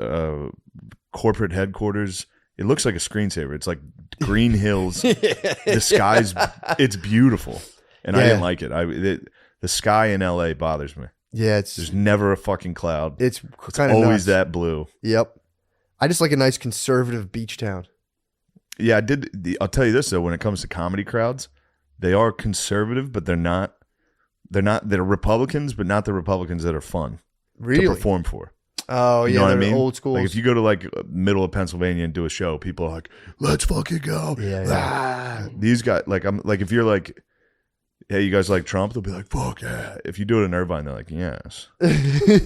corporate headquarters. It looks like a screensaver. It's like green hills. The sky's. It's beautiful, and I Yeah. didn't like it. The sky in LA bothers me. Yeah, There's never a fucking cloud. it's It's kind of always that blue. Yep. I just like a nice conservative beach town. Yeah, I did. I'll tell you this though: when it comes to comedy crowds, they are conservative, but they're not. They're Republicans, but not the Republicans that are fun to Really? perform for. Oh, You yeah. know what I they're mean? Old school. Like if you go to like middle of Pennsylvania and do a show, people are like, "Let's fucking go!" Yeah, Ah. These guys, like I'm like, if you're like, "Hey, you guys like Trump?" They'll be like, "Fuck yeah!" If you do it in Irvine, they're like, "Yes,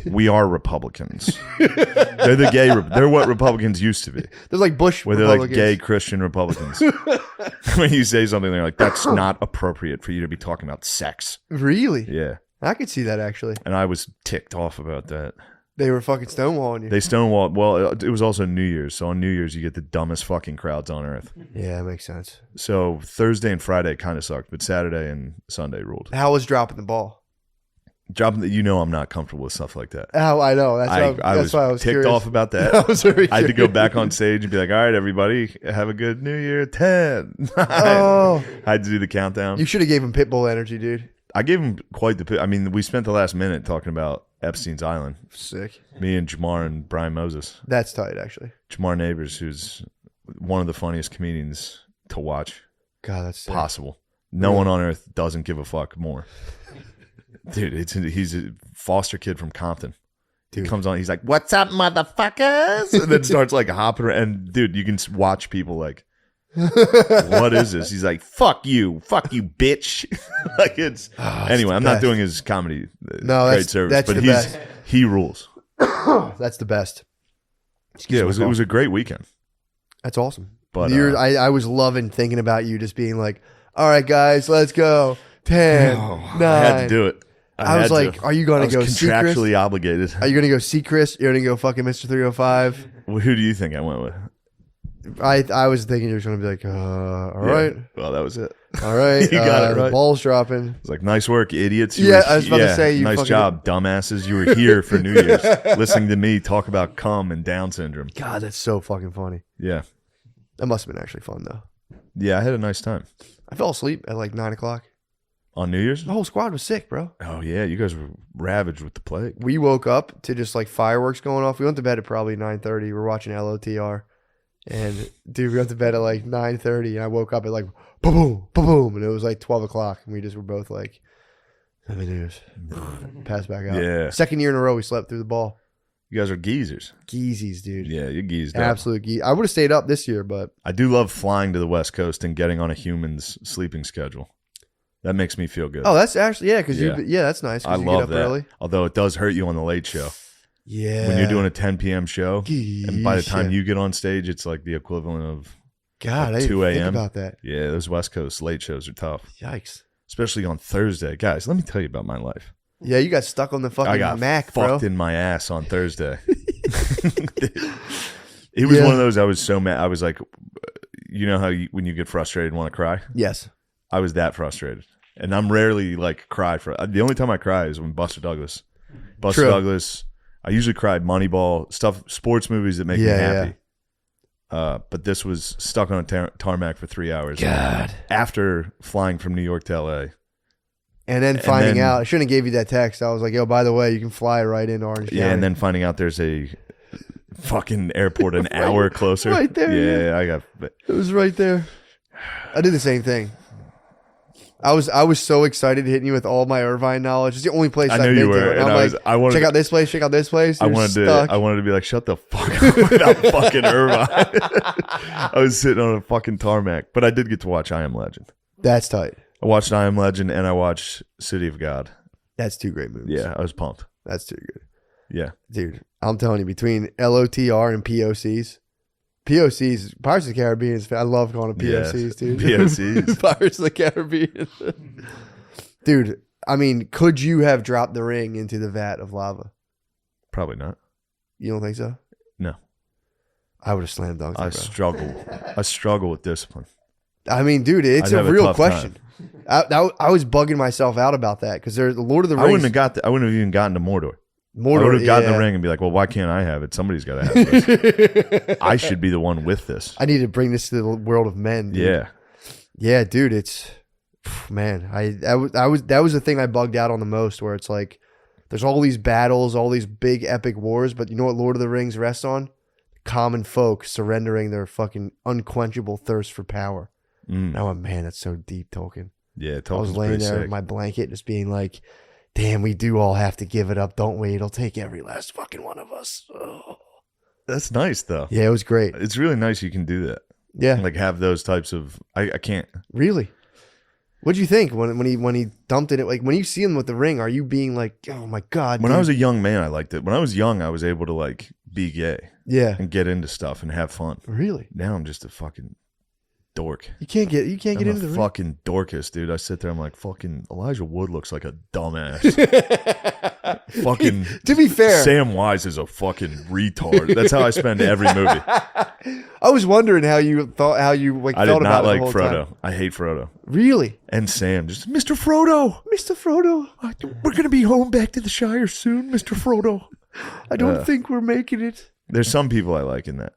we are Republicans." They're the gay. They're what Republicans used to be, They're like Bush where they're like Republicans. gay Christian Republicans. When you say something, they're like, "That's not appropriate for you to be talking about sex." Really? Yeah, I could see that actually. and I was ticked off about that. They were fucking stonewalling you. They stonewalled. Well, it was also New Year's. So on New Year's, you get the dumbest fucking crowds on earth. Yeah, that makes sense. So Thursday and Friday kind of sucked, but Saturday and Sunday ruled. How was dropping the ball? Dropping that, I'm not comfortable with stuff like that. Oh, I know. That's That's why I was was ticked curious. off about that. I was very I had to go curious. back on stage and be like, all right, everybody, have a good New Year. 10. Oh, I had to do the countdown. you should have gave him Pitbull energy, dude. I gave him quite the. I mean, we spent the last minute talking about Epstein's Island. Sick. Me and Jamar and Brian Moses. That's tight, actually. Jamar Neighbors, who's one of the funniest comedians to watch God, that's sick. possible. No one on earth doesn't give a fuck more. Dude, he's a foster kid from Compton. He Dude. comes on, he's like, "What's up, motherfuckers?" And then starts like hopping around. And dude, you can watch people like, "What is this?" He's like, fuck you, bitch." Like it's anyway. I'm not best. doing his comedy No, great that's service, that's but the he's best. He rules. That's the best. Yeah, it was a great weekend. That's awesome. But I was loving thinking about you just being like, all right, guys, let's go. 10, 9. I had to do it. I was like, are you going to go see Chris? Contractually obligated. Are you going to go see Chris? You're going to go fucking Mr. 305? Well, who do you think I went with? I was thinking you were going to be like, all right. Well, that was it. All right. You got it right. The ball's dropping. It's like, nice work, idiots. I was about to say, you nice job, dumbasses. You were here for New Year's listening to me talk about cum and Down syndrome. God, that's so fucking funny. Yeah. That must have been actually fun, though. Yeah, I had a nice time. I fell asleep at like 9 o'clock. On New Year's? The whole squad was sick, bro. Oh, yeah. You guys were ravaged with the plague. We woke up to just like fireworks going off. We went to bed at probably 9:30. We were watching LOTR. And, dude, we went to bed at like 9:30. And I woke up at like, boom, boom, boom. And it was like 12 o'clock. And we just were both like, Happy New Year's. Passed back out. Yeah. Second year in a row, we slept through the ball. You guys are geezers. Geezies, dude. Yeah, you're geezed up. Absolute geez. I would have stayed up this year, but. I do love flying to the West Coast and getting on a human's sleeping schedule. That makes me feel good. Oh, that's actually, yeah, because Yeah. that's nice. 'Cause I you love get up that. early. Although it does hurt you on the late show. Yeah. When you're doing a 10 p.m. show, and by the time Geesh. you get on stage, it's like the equivalent of God, like I 2 didn't think a.m. about that. Yeah, those West Coast late shows are tough, Yikes. especially on Thursday. Guys, let me tell you about my life. Yeah, you got stuck on the I fucking got Mac, bro. fucked in my ass on Thursday. It was one of those. I was so mad. I was like, you know how when you get frustrated and want to cry? Yes. I was that frustrated, and I'm rarely like cry for. The only time I cry is when Buster Douglas. Douglas. I usually cried Moneyball stuff, sports movies that make me happy. But this was stuck on a tarmac for 3 hours. God. After flying from New York to LA. And then finding out, I shouldn't have gave you that text. I was like, yo, by the way, you can fly right into Orange County. Yeah, and then finding out there's a fucking airport an hour closer. Right there. Yeah, it was right there. I did the same thing. I was so excited hitting you with all my Irvine knowledge. It's the only place I've knew been you were, to. And and I'm like, I wanted check out this place, check out this place. I wanted to be like, shut the fuck up about fucking Irvine. I was sitting on a fucking tarmac, but I did get to watch I Am Legend. That's tight. I watched I Am Legend and I watched City of God. That's two great movies. Yeah, I was pumped. That's too good. Yeah. Dude, I'm telling you, between LOTR and POCs, Pirates of the Caribbean, I love calling them POCs, dude. POCs. Pirates of the Caribbean. Dude, I mean, could you have dropped the ring into the vat of lava? Probably not. You don't think so? No. I would have slammed dunked it, I struggle with discipline. I mean, dude, it's a real question. I was bugging myself out about that because there's the Lord of the Rings. I wouldn't have even gotten to Mordor. I would have gotten the ring and be like, well, why can't I have it? Somebody's got to have this. I should be the one with this. I need to bring this to the world of men. Dude. Yeah. Yeah, dude, it's man. That was the thing I bugged out on the most, where it's like there's all these battles, all these big epic wars, but you know what Lord of the Rings rests on? Common folk surrendering their fucking unquenchable thirst for power. Oh man, that's so deep, Tolkien. Yeah, Tolkien's I was laying there in my blanket, just being like, damn, we do all have to give it up, don't we? It'll take every last fucking one of us. Oh. That's nice, though. Yeah, it was great. It's really nice you can do that. Yeah. Like have those types of... I can't... Really? What'd you think when he dumped it? Like when you see him with the ring, are you being like, oh my God? When I was a young man, I liked it. When I was young, I was able to like be gay. Yeah. And get into stuff and have fun. Really? Now I'm just a fucking dork. You can't get into the ring. Fucking dorcas, dude. I sit there, I'm like, fucking Elijah Wood looks like a dumbass. Fucking to be fair, Sam Wise is a fucking retard. That's how I spend every movie. I was wondering how you felt I did about not it like the whole Frodo. time. I hate Frodo. Really? And Sam, just Mr. Frodo. Mr. Frodo. We're gonna be home back to the Shire soon, Mr. Frodo. I don't think we're making it. There's some people I like in that.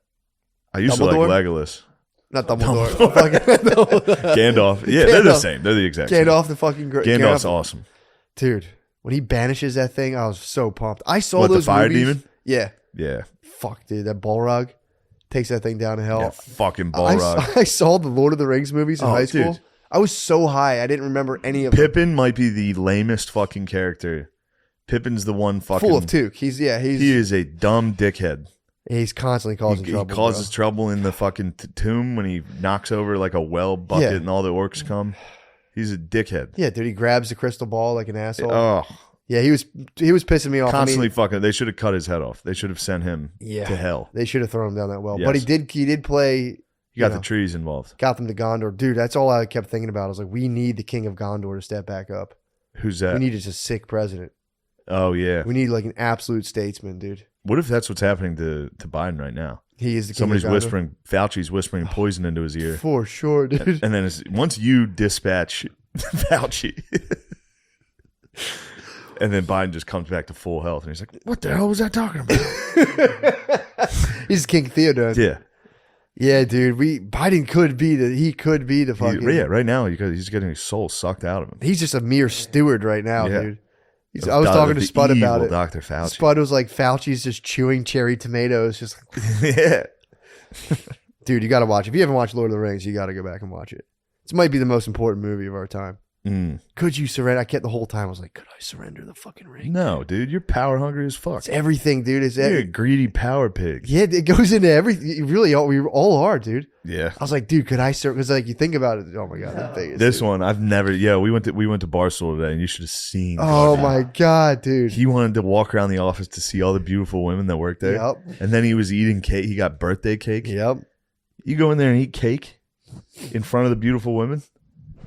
I used to Dumbledore? like Legolas. Not Dumbledore. Dumbledore. Gandalf. Yeah, they're the same. They're the exact same. Gandalf, the fucking great. Gandalf's awesome. Dude, when he banishes that thing, I was so pumped. I saw What, the those fire movies. demon? Yeah. Yeah. Fuck, dude. That Balrog takes that thing down to hell. Yeah, fucking Balrog. I saw the Lord of the Rings movies in high school. Dude. I was so high, I didn't remember any of them. Pippin might be the lamest fucking character. Pippin's the one fucking... Full of toque. He is a dumb dickhead. He's constantly causing trouble. He causes trouble in the fucking tomb when he knocks over like a well bucket and all the orcs come. He's a dickhead. Yeah, dude, he grabs the crystal ball like an asshole. Oh. Yeah, he was pissing me off. Constantly fucking. They should have cut his head off. They should have sent him to hell. They should have thrown him down that well. Yes. But he did play. You got the trees involved. Got them to Gondor. Dude, that's all I kept thinking about. I was like, we need the king of Gondor to step back up. Who's that? We need just a sick president. Oh, yeah. We need like an absolute statesman, dude. What if that's what's happening to Biden right now? He is the king Somebody's of Gondor. whispering, Fauci's whispering poison into his ear. For sure, dude. And then once you dispatch Fauci, and then Biden just comes back to full health, and he's like, what the hell was I talking about? He's King Theodore. Yeah. Yeah, dude. Biden could be the fucking. Right now, he's getting his soul sucked out of him. He's just a mere steward right now, Yeah. dude. I was talking to Spud about it. Dr. Fauci. Spud was like, Fauci's just chewing cherry tomatoes. Just like, Yeah. dude, you got to watch. If you haven't watched Lord of the Rings, you got to go back and watch it. This might be the most important movie of our time. Could you surrender? I kept the whole time. I was like, could I surrender the fucking ring? No, dude. You're power hungry as fuck. It's everything, dude. You're a greedy power pig. Yeah, it goes into everything. We all are, dude. Yeah. I was like, dude, could I serve? Because like you think about it. Oh my god, that thing is. This dude. one, I've never. Yeah, we went to Barstool today, and you should have seen. Oh my god, dude. He wanted to walk around the office to see all the beautiful women that work there. Yep. And then he was eating cake. He got birthday cake. Yep. You go in there and eat cake in front of the beautiful women.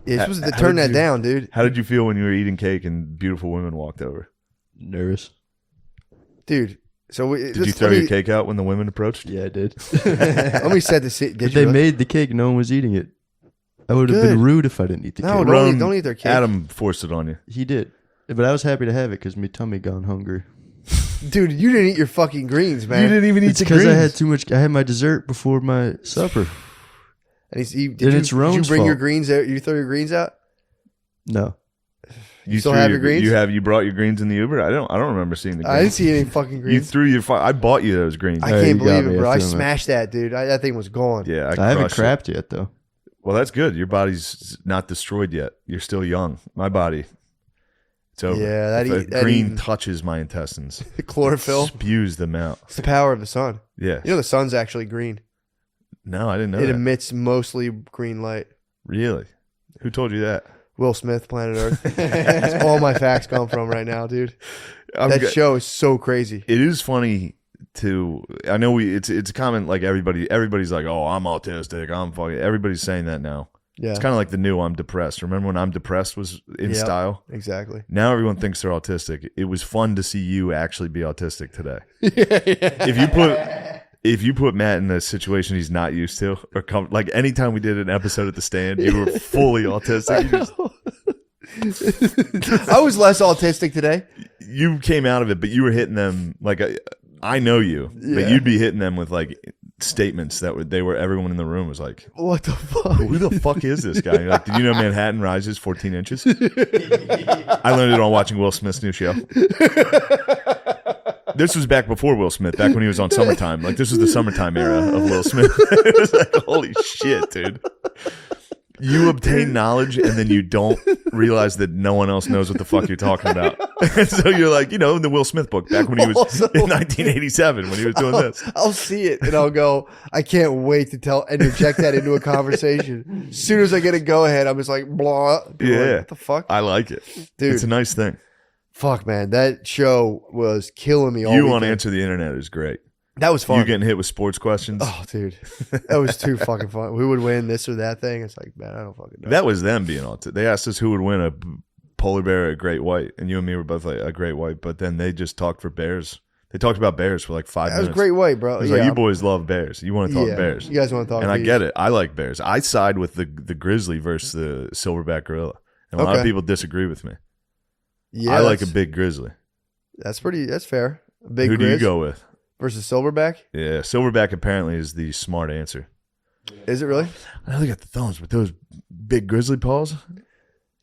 You're supposed to turn that down, dude. How did you feel when you were eating cake and beautiful women walked over? Nervous. Dude, so Did you throw your cake out when the women approached? Yeah, I did. Let me set the scene. But they made the cake. No one was eating it. I would have Good. been rude if I didn't eat the No, cake. don't eat their cake. Adam forced it on you. He did. But I was happy to have it because my tummy gone hungry. Dude, you didn't eat your fucking greens, man. You didn't even eat It's the because greens. I had too much. I had my dessert before my supper. And it's did Rome's you bring your fault. greens out? You throw your greens out? No. You still threw have your greens? You brought your greens in the Uber? I don't remember seeing the greens. I didn't see any fucking You greens. threw your. I bought you those greens. I Hey, can't you got believe me. it, bro. I I feel it. smashed that, dude. That thing was gone. Yeah, I haven't crushed it. crapped yet, though. Well, that's good. Your body's not destroyed yet. You're still young. My body, it's over. Yeah, If a green touches my intestines, chlorophyll. spews them out. It's the power of the sun. Yeah. You know the sun's actually green. No, I didn't know It that. emits mostly green light. Really? Who told you that? Will Smith, Planet Earth. That's all my facts come from right now, dude. That show is so crazy. It is funny to. I know it's a comment like everybody's like, oh, I'm autistic. I'm fucking. Everybody's saying that now. Yeah, It's kind of like the new I'm depressed. Remember when I'm depressed was in Yep. style? exactly. Now everyone thinks they're autistic. It was fun to see you actually be autistic today. Yeah. If you put Matt in a situation he's not used to, or like anytime we did an episode at the stand, you were fully autistic. I was less autistic today. You came out of it, but you were hitting them like I know you, but Yeah. you'd be hitting them with like statements that everyone in the room was like, What the fuck? who the fuck is this guy? You're like, did you know Manhattan rises 14 inches? I learned it on watching Will Smith's new show. This was back before Will Smith, back when he was on Summertime. Like, this was the Summertime era of Will Smith. It was like, holy shit, dude. You obtain knowledge and then you don't realize that no one else knows what the fuck you're talking about. And so you're like, in the Will Smith book, back when he was Also- in 1987, when he was doing this. I'll see it and I'll go, I can't wait to interject that into a conversation. As soon as I get a go ahead, I'm just like, blah. People are like, Yeah. what the fuck? I like it. Dude. It's a nice thing. Fuck, man. That show was killing me all You weekend. on Answer the Internet is great. That was fun. You getting hit with sports questions. Oh, dude. That was too fucking fun. Who would win this or that thing? It's like, man, I don't fucking know. That was them being autistic. They asked us who would win a polar bear or a great white, and you and me were both like a great white, but then they just talked for bears. They talked about bears for like 5 That minutes. was great white, bro. It was like, you boys love bears. You want to talk bears. You guys want to talk And I bees. get it. I like bears. I side with the grizzly versus the silverback gorilla. And a lot of Okay. people disagree with me. Yeah, I like a that's- big grizzly. That's fair. A big Who do you grizz go with? versus silverback? Yeah, silverback apparently is the smart answer. Is it really? I know they got the thumbs, but those big grizzly paws,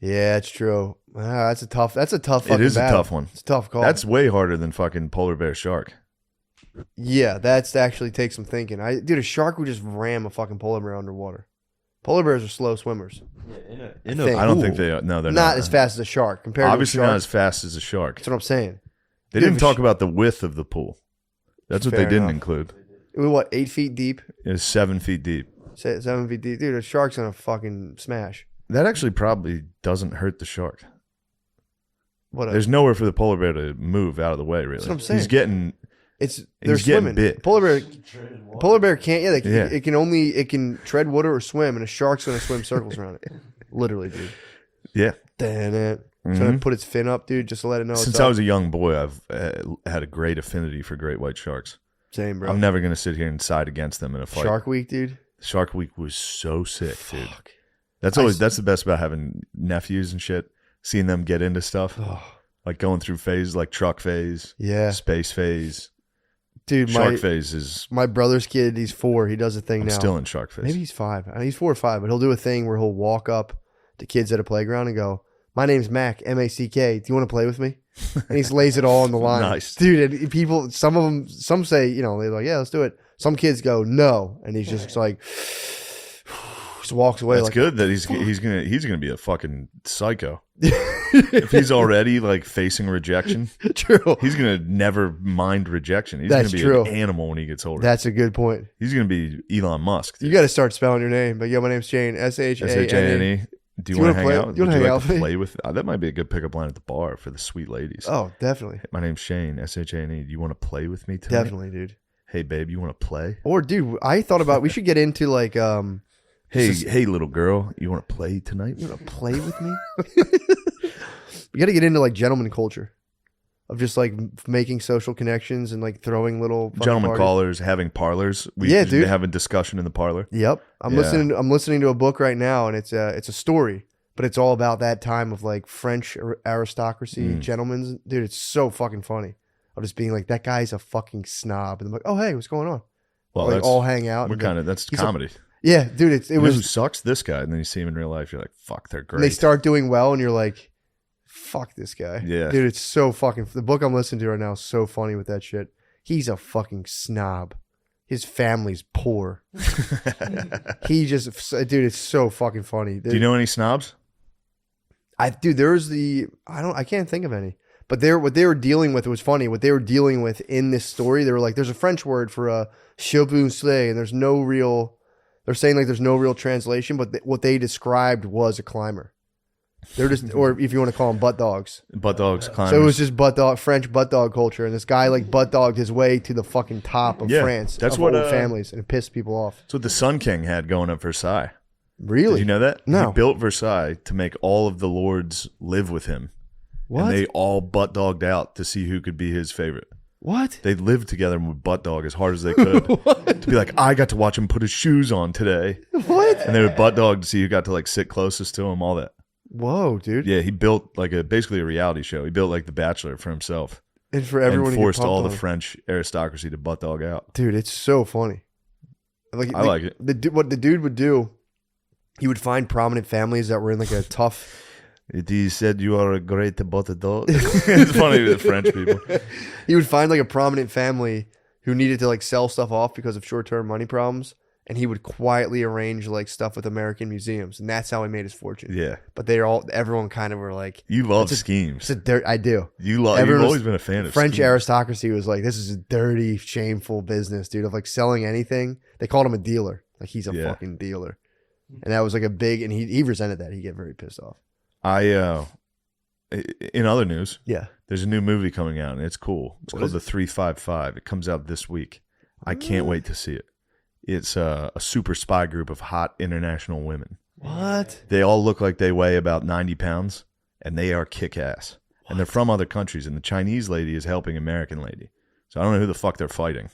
Yeah, it's true. That's a tough fucking it is a battle. tough one. It's a tough call. That's way harder than fucking polar bear shark. Yeah, that's actually takes some thinking. Dude, a shark would just ram a fucking polar bear underwater. Polar bears are slow swimmers. In Think. I don't think they are. No, they're Not not. as fast as a shark compared Obviously to a not shark. as fast as a shark. That's what I'm saying. They Dude, didn't if talk about the width of the pool. That's what Fair they didn't enough. include. It was what, 8 feet deep? It is 7 feet deep. 7 feet deep. Dude, a shark's gonna fucking smash. That actually probably doesn't hurt the shark. Whatever. There's nowhere for the polar bear to move out of the way. Really, That's what I'm saying. He's getting. They're He's getting swimming. bit. Polar bear can't. Yeah, Yeah. it can tread water or swim, and a shark's gonna swim circles around it. Literally, dude. Yeah. Damn it. It's gonna put its fin up, dude, just to let it know. Since I was a young boy, I've had a great affinity for great white sharks. Same, bro. I'm never gonna sit here and side against them in a fight. Shark Week, dude. Shark Week was so sick, dude. Fuck. That's the best about having nephews and shit. Seeing them get into stuff, like going through phases, like truck phase, Yeah, space phase. dude. Shark phase is. My brother's kid. He's 4. He does a thing I'm now. still in shark phase. Maybe he's 5. He's 4 or 5, but he'll do a thing where he'll walk up to kids at a playground and go, "My name's Mac, M-A-C-K. Do you want to play with me?" And he lays it all on the line. Nice, dude. And people, some say, they're like, "Yeah, let's do it." Some kids go, "No," and he's just like, just walks away. That's like, good that he's gonna be a fucking psycho. If he's already like facing rejection, True. he's gonna never mind rejection. He's That's gonna be true. an animal when he gets older. That's a good point. He's gonna be Elon Musk. You got to start spelling your name. But yeah, my name's Shane. S-H-A-N-E. S-H-A-N-E. Do you want to hang out? Do you want to hang out with me? Play with? That might be a good pickup line at the bar for the sweet ladies. Oh, definitely. My name's Shane. S-H-A-N-E. Do you want to play with me tonight? Definitely, dude. Hey, babe, you want to play? Or, dude, I thought about we should get into like Hey, little girl, you want to play tonight? You want to play with me? We got to get into like gentleman culture of just like making social connections and like throwing little fucking Gentlemen parties. callers, having parlors. Yeah, dude. Have a discussion in the parlor. Yep. I'm listening to a book right now, and it's a story, but it's all about that time of like French aristocracy, gentlemen's. Dude, it's so fucking funny. Of just being like, that guy's a fucking snob, and I'm like, oh hey, what's going on? Well, like all hang out. That's comedy. Yeah, dude. It You know was. who sucks? This guy, and then you see him in real life. You're like, fuck, they're great. And they start doing well, and you're like, fuck this guy. Yeah. Dude, it's so fucking. The book I'm listening to right now is so funny with that shit. He's a fucking snob. His family's poor. He just, dude, it's so fucking funny. Do you know any snobs? I can't think of any. But what they were dealing with, it was funny. What they were dealing with in this story, they were like, there's a French word for a chauve-souffle, and there's no real. They're saying like there's no real translation, but what they described was a climber. They're just, or if you want to call them butt dogs. Butt dogs, climbers. So it was just French butt dog culture, and this guy like butt dogged his way to the fucking top of France. That's of what old families, and it pissed people off. That's what the Sun King had going at Versailles. Really? Did you know that? No. He built Versailles to make all of the lords live with him. What? And they all butt dogged out to see who could be his favorite. What? They lived together and would butt dog as hard as they could. To be like, I got to watch him put his shoes on today. What? And they would butt dog to see who got to like sit closest to him, all that. Whoa, dude. Yeah, he built like basically a reality show. He built like The Bachelor for himself. And for everyone and to get forced pumped all the on. French aristocracy to butt dog out. Dude, it's so funny. Like I like it. What the dude would do, he would find prominent families that were in like a tough. He said you are a great butt dog. It's funny with the French people. He would find like a prominent family who needed to like sell stuff off because of short-term money problems, and he would quietly arrange like stuff with American museums, and that's how he made his fortune. Yeah, but everyone kind of were like, you love schemes. I do. You've always been a fan of French schemes. aristocracy was like, this is a dirty, shameful business, dude. Of like selling anything. They called him a dealer. Like he's a fucking dealer, and that was like a big. And he resented that. He'd get very pissed off. In other news, there's a new movie coming out, and it's cool. It's called The 355. It comes out this week. I can't wait to see it. It's a super spy group of hot international women. What? They all look like they weigh about 90 pounds, and they are kick-ass. And they're from other countries, and the Chinese lady is helping American lady. So I don't know who the fuck they're fighting.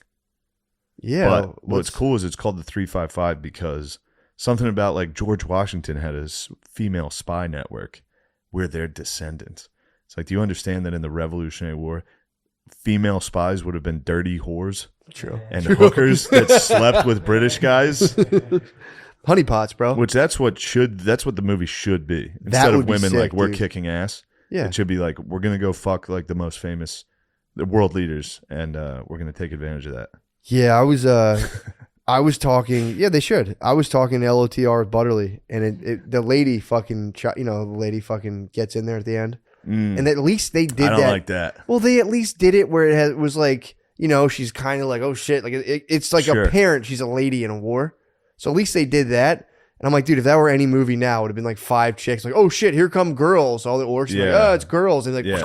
Yeah. But what's cool is it's called The 355 because something about like George Washington had his female spy network. We're their descendants. It's like, do you understand that in the Revolutionary War, female spies would have been dirty whores? True. And hookers that slept with British guys? Honeypots, bro. Which that's what the movie should be. Instead of women sick, like, we're dude. kicking ass. Yeah. It should be like, we're going to go fuck like the most famous, the world leaders, and we're going to take advantage of that. Yeah, I was talking. Yeah, they should. I was talking to LOTR with Butterly, and the lady fucking, the lady fucking gets in there at the end. And at least they did that. I don't like that. Well, they at least did it where it was like, she's kind of like, oh shit, like it's like Sure. a parent. She's a lady in a war, so at least they did that. And I'm like, dude, if that were any movie now, it would have been like 5 chicks. Like, oh shit, here come girls. All the orcs are like, Yeah. oh, it's girls. And like, Yeah.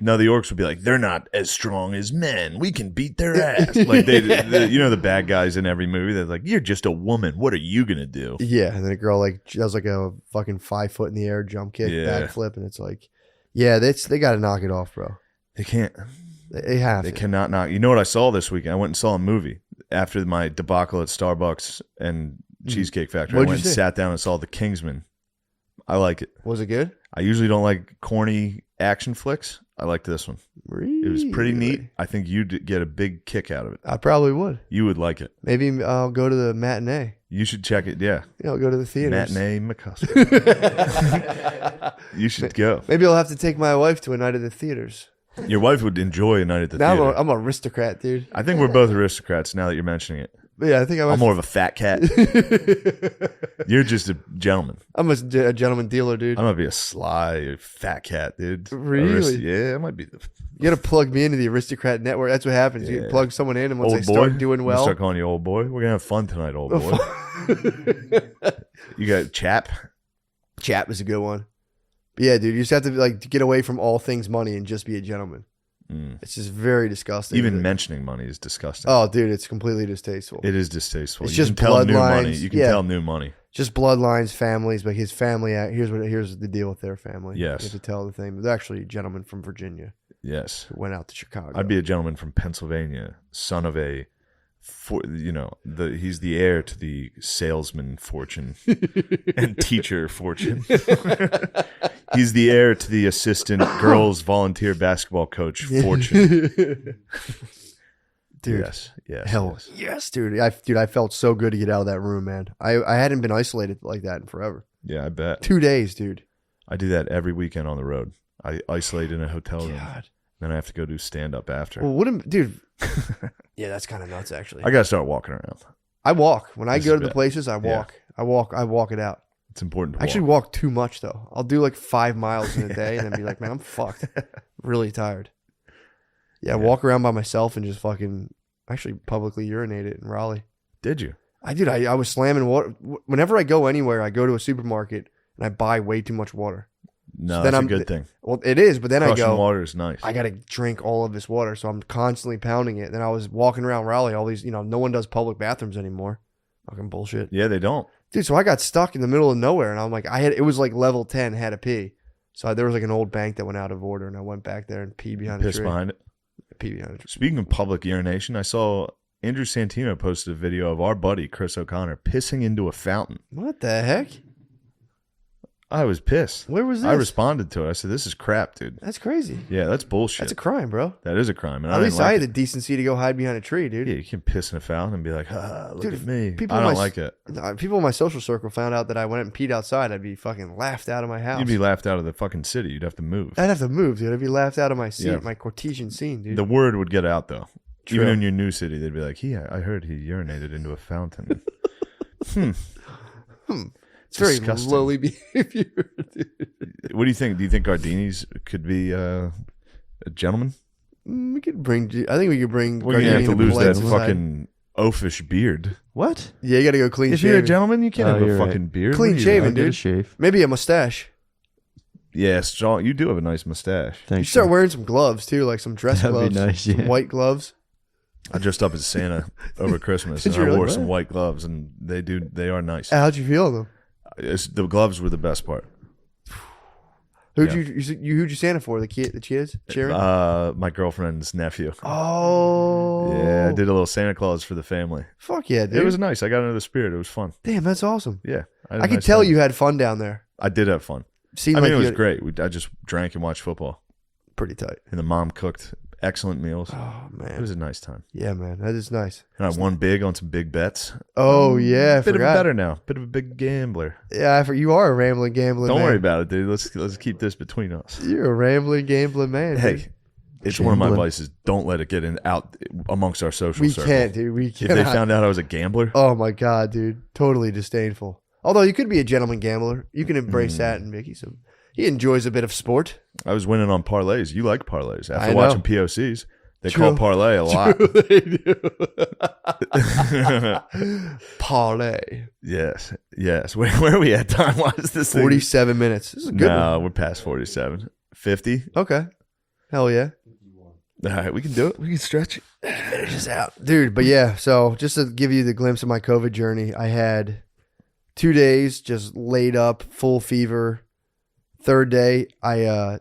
No, the orcs would be like, they're not as strong as men. We can beat their ass. Like the bad guys in every movie. They're like, you're just a woman. What are you gonna do? yeah. And then a girl like does like a fucking 5 foot in the air jump kick, Yeah. backflip, and it's like, yeah, they got to knock it off, bro. They can't. They have They to. cannot knock. You know what I saw this weekend? I went and saw a movie after my debacle at Starbucks and Cheesecake Factory. What'd I went you and see? sat down and saw The Kingsman. I like it. Was it good? I usually don't like corny action flicks. I liked this one. Really? It was pretty neat. I think you'd get a big kick out of it. I probably would. You would like it. Maybe I'll go to the matinee. You should check it. Yeah. I'll go to the theaters. Matinee McCusker. You should go. Maybe I'll have to take my wife to a night at the theaters. Your wife would enjoy a night at the Now theater. I'm an aristocrat, dude. I think we're both aristocrats now that you're mentioning it. But yeah, I think I'm more of a fat cat. You're just a gentleman. I'm a gentleman dealer, dude. I might be a sly fat cat, dude. Really? Yeah, I might be the You got to plug me into the aristocrat network. That's what happens. You Yeah. plug someone in, and once old they boy. start doing I'm gonna well, start calling you old boy. We're gonna have fun tonight, old boy. You got chap. Chap is a good one. But yeah, dude, you just have to like get away from all things money and just be a gentleman. It's just very disgusting. Even mentioning money is disgusting. Oh, dude, it's completely distasteful. It is distasteful. It's You just can tell new money. bloodlines. You can Yeah. tell new money. Just bloodlines, families, but his family. Here's the deal with their family. Yes. You have to tell the thing. They're actually gentlemen from Virginia Yes. who went out to Chicago. I'd be a gentleman from Pennsylvania, son of a, he's the heir to the salesman fortune and teacher fortune. He's the heir to the assistant girls volunteer basketball coach fortune. Dude. Yes. Hell yes, dude. I felt so good to get out of that room, man. I hadn't been isolated like that in forever. Yeah, I bet. 2 days, dude. I do that every weekend on the road. I isolate in a hotel room. God. Then I have to go do stand up after. Well, dude. Yeah, that's kind of nuts, actually. I gotta start walking around. I walk when I This go is to the bad. places. I walk. I walk it out. It's important to I actually walk too much though. I'll do like 5 miles in a day and then be like, man, I'm fucked. Really tired. Yeah, walk around by myself and just fucking actually publicly urinate it in Raleigh. Did you? I was slamming water. Whenever I go anywhere, I go to a supermarket and I buy way too much water. No, So that's then a good thing. Well, it is, but then Crushing I go, water is nice. I got to drink all of this water. So I'm constantly pounding it. Then I was walking around Raleigh, all these, no one does public bathrooms anymore. Fucking bullshit. Yeah, they don't. Dude, so I got stuck in the middle of nowhere and I'm like, it was like level 10, had to pee. So there was like an old bank that went out of order and I went back there and peed behind a Piss tree. behind it. Pee behind a tree. Speaking of public urination, I saw Andrew Santino posted a video of our buddy Chris O'Connor pissing into a fountain. What the heck? I was pissed. Where was this? I responded to it. I said, "This is crap, dude." That's crazy. Yeah, that's bullshit. That's a crime, bro. That is a crime. And At I least didn't I like had the decency to go hide behind a tree, dude. Yeah, you can piss in a fountain and be like, look Dude, at me. people I in don't my- like it. People in my social circle found out that I went and peed outside. I'd be fucking laughed out of my house. You'd be laughed out of the fucking city. You'd have to move. I'd have to move, dude. I'd be laughed out of my seat, Yeah. my Cartesian scene, dude. The word would get out, though. True. Even in your new city, they'd be like, I heard he urinated into a fountain. it's very disgusting. lowly behavior, dude. What do you think? Do you think Gardini's could be a gentleman? We could bring. I think we could bring. Well, you're going to have to Gardini lose polite that society. fucking oafish beard. What? Yeah, you got to go clean If shaven. you're a gentleman, you can't Oh, have a you're fucking right. beard. Clean What are you shaven, I doing? get a dude. shave. Maybe a mustache. Yes, John, you do have a nice mustache. You Thanks. start wearing some gloves too, like some dress That'd be gloves, nice, some yeah. white gloves. I dressed up as Santa over Christmas, Did and you I really? wore some white gloves, and they are nice. How'd you feel in them? The gloves were the best part. Who'd Yeah. who'd you Santa for? The kids cheering? My girlfriend's nephew. Oh, Yeah, I did a little Santa Claus for the family. Fuck yeah, dude! It was nice. I got into the spirit. It was fun. Damn, that's awesome. Yeah, had a I could nice tell time. you had fun down there. I did have fun. Seemed I like mean, it you was had- great. I just drank and watched football, Pretty tight. and the mom cooked excellent meals. Oh It man, was a nice time. yeah, man, that is nice. And I won big on some big bets. Oh yeah, I Bit of a forgot. better now. Bit of a big gambler. Yeah, you are a rambling gambling. Don't man. worry about it, dude. Let's keep this between us. You're a rambling gambling man. Hey, dude. it's one of my Gambling. vices. Don't let it get out amongst our social we circle. can't, dude. We If can't. they found out I was a gambler, Oh my god, dude, totally disdainful. Although you could be a gentleman gambler, you can embrace that. And Mickey, he enjoys a bit of sport. I was winning on parlays. You like parlays. I After know. watching POCs, They call parlay a lot. They do. Parlay. Yes. Where are we at time-wise? This thing? 47 minutes. This is a good No, one. we're past 47. 50? Okay. Hell yeah. All right, we can do it. We can stretch it. Finish this out. Dude, but yeah, so just to give you the glimpse of my COVID journey, I had 2 days just laid up, full fever. Third day, I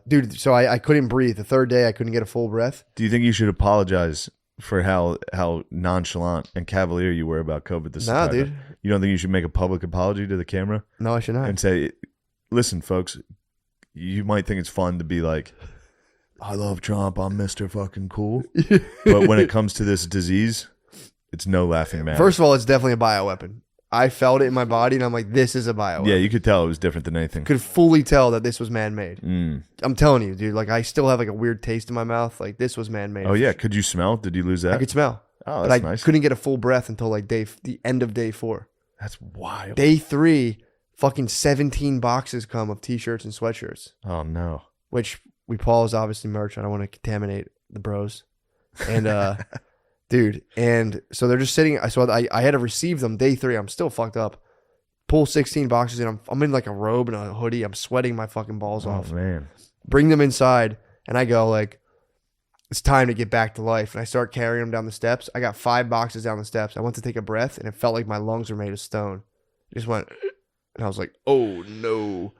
couldn't breathe. The third day, I couldn't get a full breath. Do you think you should apologize for how nonchalant and cavalier you were about COVID this Nah, time? dude. You don't think you should make a public apology to the camera No, I should not. and say, listen, folks, you might think it's fun to be like, I love Trump, I'm Mr. fucking cool. But when it comes to this disease, it's no laughing matter. First of all, it's definitely a bioweapon. I felt it in my body, and I'm like, this is a bioweapon. Yeah, you could tell it was different than anything. Could fully tell that this was man-made. Mm. I'm telling you, dude. Like, I still have like a weird taste in my mouth. Like, this was man-made. Oh, yeah. Could you smell? Did you lose that? I could smell. Oh, But that's I nice. couldn't get a full breath until like the end of day 4. That's wild. Day 3, fucking 17 boxes come of t-shirts and sweatshirts, Oh, no. which we paused obviously merch. I don't want to contaminate the bros. And dude, and so they're just sitting. So I had to receive them day 3. I'm still fucked up. Pull 16 boxes and I'm in like a robe and a hoodie. I'm sweating my fucking balls off. Oh, man. Bring them inside, and I go like, it's time to get back to life. And I start carrying them down the steps. I got 5 boxes down the steps. I went to take a breath, and it felt like my lungs were made of stone. It just went, and I was like, oh no.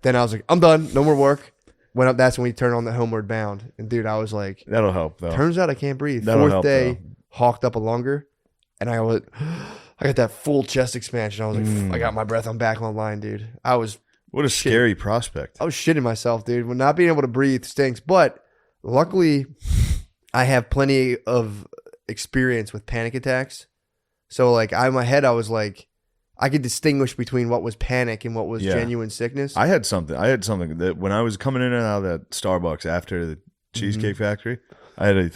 Then I was like, I'm done. No more work. Went up. That's when we turned on the Homeward Bound. And dude, I was like, That'll help, though. turns out I can't breathe. That'll 4th help, day, though. hawked up a longer, and I got that full chest expansion. I was like, I got my breath. I'm back online, dude. What a scary prospect. I was shitting myself, dude. When not being able to breathe stinks. But luckily, I have plenty of experience with panic attacks. So, like, in my head, I was like, I could distinguish between what was panic and what was genuine sickness. I had something that when I was coming in and out of that Starbucks after the Cheesecake Factory, I had a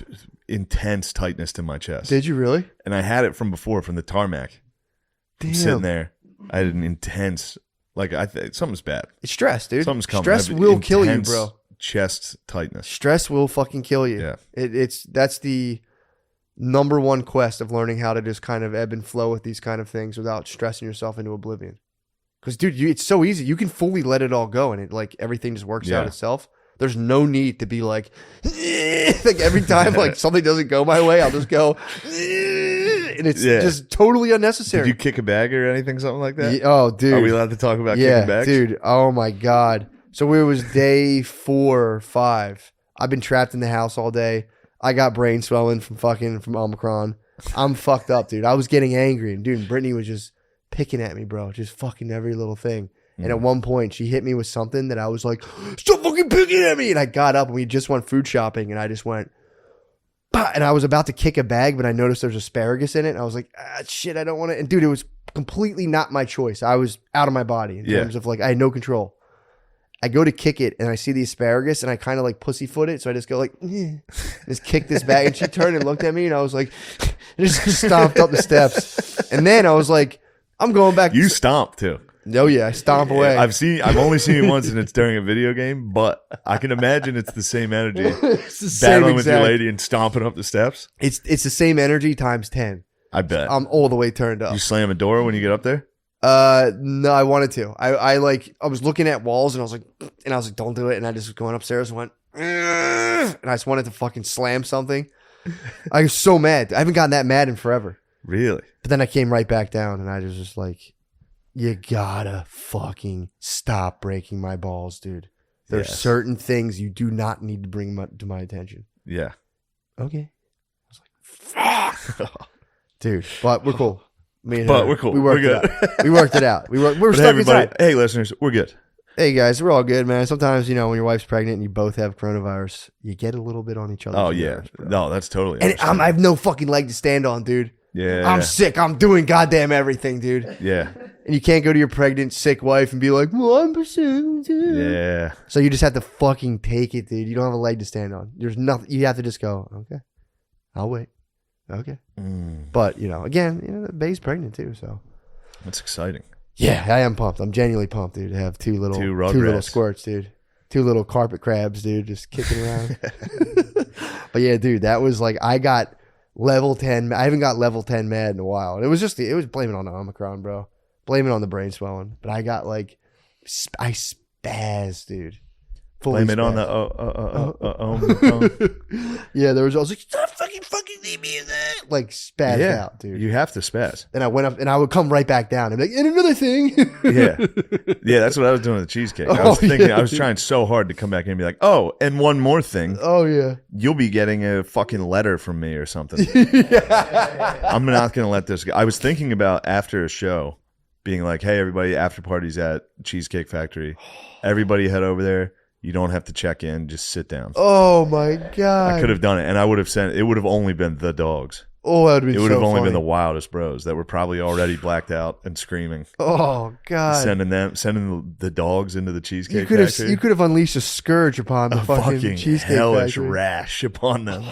intense tightness to my chest. Did you really? And I had it from before, from the tarmac. Damn. Sitting there, I had an intense, like, something's bad. It's stress, dude. Something's coming. Stress I have will kill you, intense bro. Chest tightness. Stress will fucking kill you. Yeah. That's the number one quest of learning how to just kind of ebb and flow with these kind of things without stressing yourself into oblivion. Because, dude, it's so easy. You can fully let it all go, and it like everything just works out itself. There's no need to be like every time like something doesn't go my way, I'll just go, and it's just totally unnecessary. Did you kick a bag or anything, something like that? Yeah, oh, dude. Are we allowed to talk about kicking bags? Dude. Oh my God. So it was day 4 or 5. I've been trapped in the house all day. I got brain swelling from Omicron. I'm fucked up, dude. I was getting angry, and dude, Brittany was just picking at me, bro. Just fucking every little thing. And at one point, she hit me with something that I was like, stop fucking picking at me. And I got up, and we just went food shopping, and I just went, bah! And I was about to kick a bag, but I noticed there's asparagus in it. And I was like, shit, I don't want to. And dude, it was completely not my choice. I was out of my body in terms of like, I had no control. I go to kick it, and I see the asparagus, and I kind of like pussyfoot it. So I just go like, just kick this bag. And she turned and looked at me, and I was like, and just stomped up the steps. And then I was like, I'm going back. You stomped too. Oh yeah, I stomp away. I've only seen it once, and it's during a video game. But I can imagine it's the same energy. It's the same Battling with your exact. lady and stomping up the steps. It's the same energy times 10. I bet. I'm all the way turned up. You slam a door when you get up there? No, I wanted to. I was looking at walls, and I was like, don't do it. And I just was going upstairs and went, and I just wanted to fucking slam something. I was so mad. I haven't gotten that mad in forever. Really? But then I came right back down, and I was just like, you gotta fucking stop breaking my balls, dude. There's certain things you do not need to bring to my attention. Yeah. Okay. I was like, fuck. Dude, but we're cool. We're cool. We worked We're it out. We worked it out. We're But stuck hey, everybody. inside. Hey, listeners, we're good. Hey, guys, we're all good, man. Sometimes, when your wife's pregnant and you both have coronavirus, you get a little bit on each other. Oh, yeah. No, that's totally And understandable. I have no fucking leg to stand on, dude. Yeah. I'm sick. I'm doing goddamn everything, dude. Yeah. And you can't go to your pregnant, sick wife and be like, well, I'm pursuing too. Yeah. So you just have to fucking take it, dude. You don't have a leg to stand on. There's nothing. You have to just go, okay, I'll wait. Okay. But, again, the babe's pregnant too, so. That's exciting. Yeah, I am pumped. I'm genuinely pumped, dude, to have two little Rugrats. squirts, dude. 2 little carpet crabs, dude, just kicking around. But yeah, dude, that was like I got level 10. I haven't got level 10 mad in a while. And it was blaming on the Omicron, bro. Blaming on the brain swelling. But I got like I spazzed, dude. Blame it on the Omicron. Yeah, there was also like, stop fucking leave me in that. Like spazzed out, dude. You have to spaz. And I went up and I would come right back down and be like, and another thing. Yeah, that's what I was doing with the cheesecake. I was thinking, I was trying so hard to come back and be like, oh, and one more thing. Oh yeah, you'll be getting a fucking letter from me or something. I'm not gonna let this go. I was thinking about after a show being like, hey, everybody, after party's at Cheesecake Factory. Everybody head over there. You don't have to check in. Just sit down. Oh my god! I could have done it, and I would have sent. It would have only been the dogs. Oh, that would be. It would so have only funny. been the wildest bros that were probably already blacked out and screaming. Oh god! Sending the dogs into the Cheesecake Factory. You could have unleashed a scourge upon the fucking Cheesecake hellish Factory. rash upon them.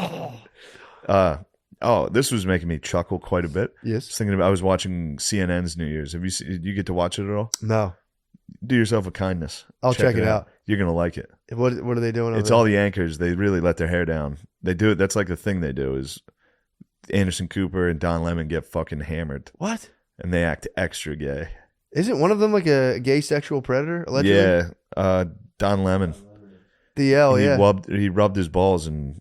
This was making me chuckle quite a bit. Yes. I was watching CNN's New Year's. Did you get to watch it at all? No. Do yourself a kindness. I'll check it out. You're gonna like it. What are they doing? It's all the anchors. They really let their hair down. They do it. That's like the thing they do is Anderson Cooper and Don Lemon get fucking hammered. What? And they act extra gay. Isn't one of them like a gay sexual predator? Allegedly? Yeah. Don Lemon. He rubbed his balls and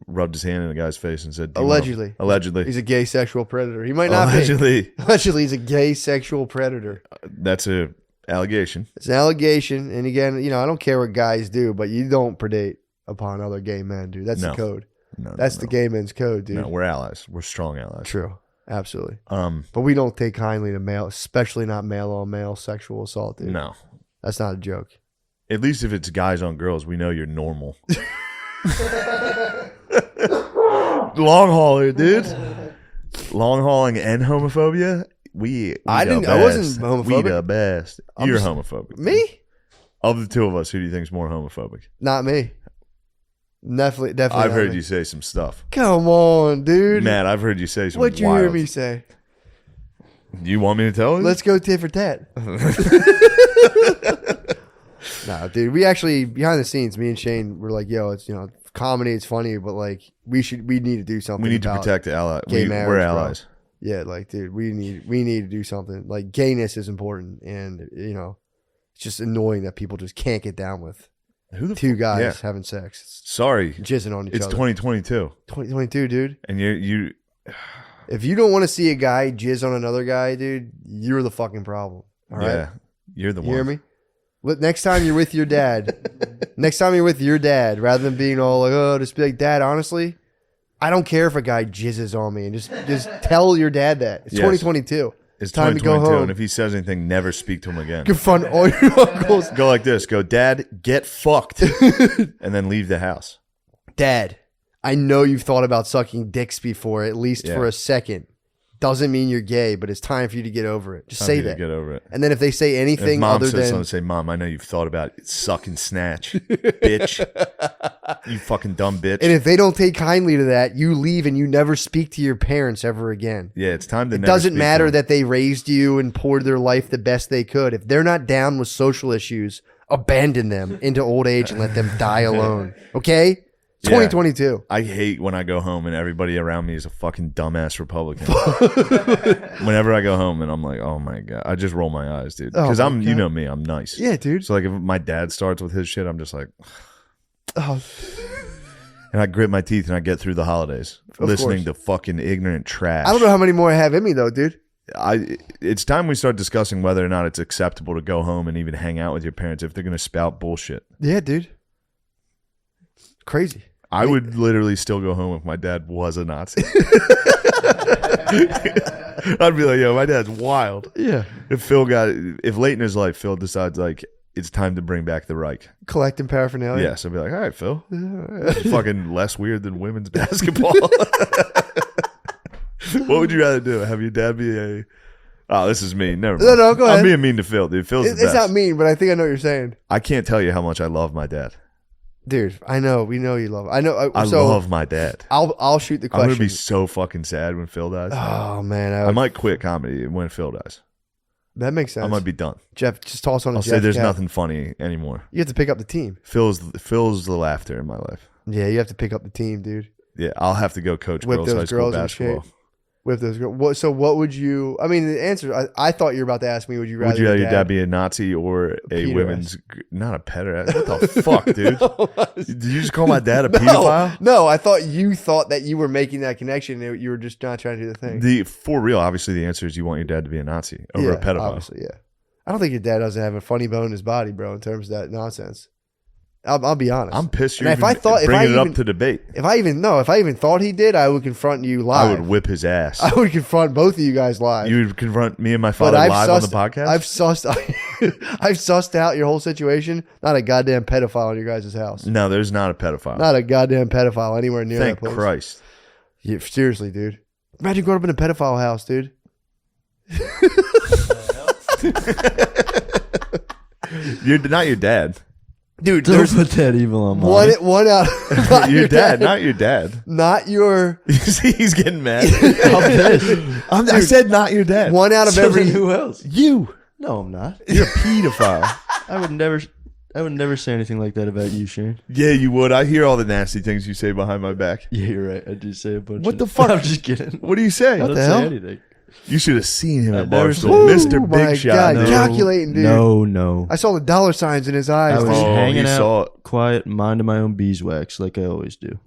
rubbed his hand in the guy's face and said, allegedly. He's a gay sexual predator. He might not be. Allegedly, he's a gay sexual predator. That's a allegation. It's an allegation. And again, I don't care what guys do, but you don't predate upon other gay men, dude. That's the code. That's the gay men's code, dude. No, we're allies. We're strong allies. True. Absolutely. But we don't take kindly to male, especially not male on male sexual assault, dude. No. That's not a joke. At least if it's guys on girls, we know you're normal. Long hauler, dude. Long hauling and homophobia. I wasn't homophobic. We the best. You're homophobic. Me? Of the two of us, who do you think is more homophobic? Not me. Definitely. I've heard you say some stuff. Come on, dude. Matt, I've heard you say some. What'd you hear me say? You want me to tell you? Let's go tit for tat. No, dude. We actually behind the scenes, me and Shane were like, "Yo, it's comedy. It's funny, but like we need to do something. We need to protect the ally. We're allies. Bro. Yeah, like, dude, we need to do something. Like, gayness is important, and it's just annoying that people just can't get down with two guys having sex. Sorry, jizzing on each other. It's 2022. 2022, dude. And you. If you don't want to see a guy jizz on another guy, dude, you're the fucking problem. All right, yeah, you're the one. You hear me? Next time you're with your dad, rather than being all like, just be like, Dad, honestly, I don't care if a guy jizzes on me, and just tell your dad that. It's 2022. It's time to go home. And if he says anything, never speak to him again. Confront all your uncles. Go like this. Go, Dad, get fucked. And then leave the house. Dad, I know you've thought about sucking dicks before, at least for a second. Doesn't mean you're gay, but it's time for you to get over it. Just say that. Get over it. And then if they say anything other than something, say, Mom, I know you've thought about it. Suck and snatch, bitch. You fucking dumb bitch. And if they don't take kindly to that, you leave and you never speak to your parents ever again. Yeah, it's time to. It doesn't matter that they raised you and poured their life the best they could. If they're not down with social issues, abandon them into old age and let them die alone. Okay? 2022. I hate when I go home and everybody around me is a fucking dumbass Republican. Whenever I go home and I'm like, oh my God, I just roll my eyes, dude. Because you know me, I'm nice. Yeah, dude. So like if my dad starts with his shit, I'm just like, oh. And I grit my teeth and I get through the holidays listening to fucking ignorant trash. I don't know how many more I have in me though, dude. It's time we start discussing whether or not it's acceptable to go home and even hang out with your parents if they're going to spout bullshit. Yeah, dude. Crazy. I would literally still go home if my dad was a Nazi. I'd be like, yo, my dad's wild. Yeah. If late in his life, Phil decides like it's time to bring back the Reich. Collecting paraphernalia. Yes. I'd be like, all right, Phil. It's fucking less weird than women's basketball. What would you rather do? Have your dad be a... Oh, this is mean. Never mind. No, go ahead. I'm being mean to Phil, dude. Phil's the best. It's not mean, but I think I know what you're saying. I can't tell you how much I love my dad. Dude, I know. We know you love. I know. I love my dad. I'll shoot the question. I'm gonna be so fucking sad when Phil dies. Oh man, I might quit comedy when Phil dies. That makes sense. I might be done. Jeff, just toss on. I'll say there's nothing funny anymore. You have to pick up the team. Phil's the laughter in my life. Yeah, you have to pick up the team, dude. Yeah, I'll have to go coach Whip girls high those school girls in basketball. shape. With those girls. So what would you? I mean, the answer. I thought you were about to ask me. Would you rather? Would you rather your dad be a Nazi or a Pederast. women's? Not a pederast. What the fuck, dude? Did you just call my dad a pedophile? No, I thought you thought that you were making that connection. You were just not trying to do the thing. For real, obviously the answer is you want your dad to be a Nazi over a pedophile. Obviously, yeah. I don't think your dad doesn't have a funny bone in his body, bro. In terms of that nonsense. I'll be honest. I'm pissed you're And bringing it up to debate. If I even thought he did, I would confront you live. I would whip his ass. I would confront both of you guys live. You would confront me and my father live on the podcast? I've sussed out your whole situation. Not a goddamn pedophile in your guys' house. No, there's not a pedophile. Not a goddamn pedophile anywhere near Thank that place. Christ. Yeah, seriously, dude. Imagine growing up in a pedophile house, dude. You're not your dad. Dude, Don't there's put that evil on mine. one out. Not Your dad, not your dad. Not your You see, he's getting mad. I'm pissed. I said not your dad. one out of So every. then who else? You. No, I'm not. You're a pedophile. I would never say anything like that about you, Shane. Yeah, you would. I hear all the nasty things you say behind my back. Yeah, you're right. I do say a bunch. What of the fuck? I'm just kidding. What do you say? I don't the say hell? anything. You should have seen him I at never Barstool. said- Mr. Oh my Big Shot. God, dude. calculating, dude. No. I saw the dollar signs in his eyes. I was dude. Oh, hanging he out, saw it. quiet, minding my own beeswax, like I always do.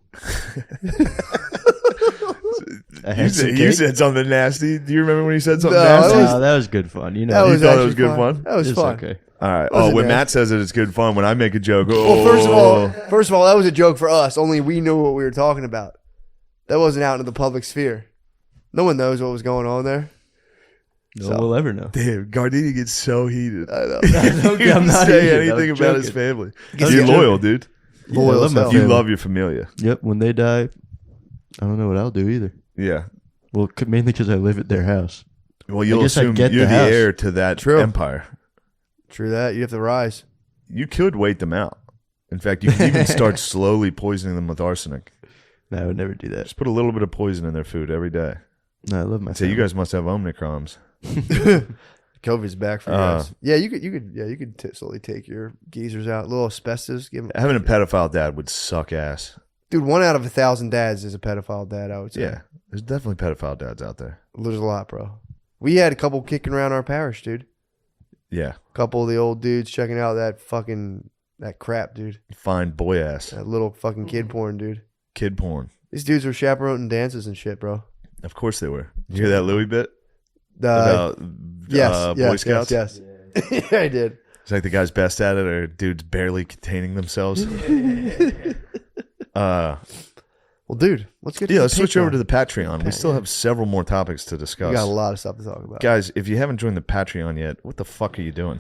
I You had some said, cake. something nasty. Do you remember when he said something No, nasty? That was good fun. You know, That You was thought it actually was good fun? That was it's fun. okay. All right. Wasn't Oh, when nasty. Matt says it, it's good fun. When I make a joke, Well, first of all, that was a joke for us. Only we knew what we were talking about. That wasn't out in the public sphere. No one knows what was going on there. No one will ever know. damn, Gardini gets so heated. I know. He I'm didn't not say heated. anything I'm about his joking. family. Guess You're you're loyal, dude. Yeah, Loyal I love as my hell. You family. love your familia. Yep. When they die, I don't know what I'll do either. Yeah. Well, mainly because I live at their house. Well, you'll guess I assume get you're the the house. heir to that True. empire. True that. You have to rise. You could wait them out. In fact, you can even start slowly poisoning them with arsenic. No, I would never do that. Just put a little bit of poison in their food every day. No, I love my So you family. guys must have Omicrons. COVID's back for you guys. Yeah, you could slowly take your geezers out. A little asbestos. Give them, Having a pedophile dad would suck ass. dude. 1 out of 1,000 dads is a pedophile dad. I would say. Yeah. There's definitely pedophile dads out there. There's a lot, bro. We had a couple kicking around our parish, dude. Yeah. A couple of the old dudes checking out that crap, dude. Fine boy ass. That little fucking kid porn, dude. Kid porn. These dudes were chaperoning dances and shit, bro. Of course they were. Did you hear that Louis bit? Yes, About Boy yes, Scouts? yes. Yeah, I did. It's like the guys best at it are dudes barely containing themselves. Well, dude, let's get. Yeah, to let's the switch over Patreon. to the Patreon. We still have several more topics to discuss. We got a lot of stuff to talk about. Guys, if you haven't joined the Patreon yet, what the fuck are you doing?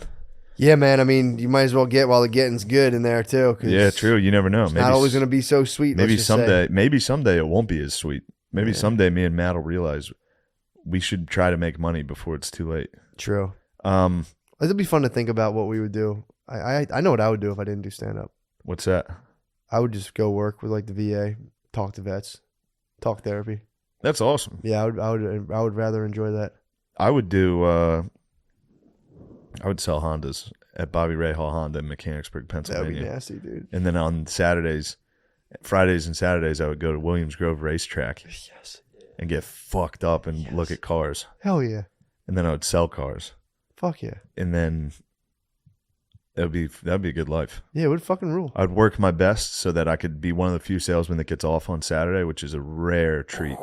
Yeah, man. I mean, you might as well get while the getting's good in there too. 'Cause Yeah, true. You never know. It's not always going to be so sweet. maybe let's just say. someday it won't be as sweet. Maybe someday me and Matt will realize we should try to make money before it's too late. True. It'd be fun to think about what we would do. I know what I would do if I didn't do stand up. What's that? I would just go work with like the VA, talk to vets, talk therapy. That's awesome. Yeah, I would rather enjoy that. I would do. I would sell Hondas at Bobby Ray Hall Honda in Mechanicsburg, That would be Pennsylvania. nasty, dude. And then on Fridays and Saturdays, I would go to Williams Grove Racetrack Yes. and get fucked up and look at cars. Hell yeah. And then I would sell cars. Fuck yeah. And then that'd be a good life. Yeah, it would fucking rule. I'd work my best so that I could be one of the few salesmen that gets off on Saturday, which is a rare treat.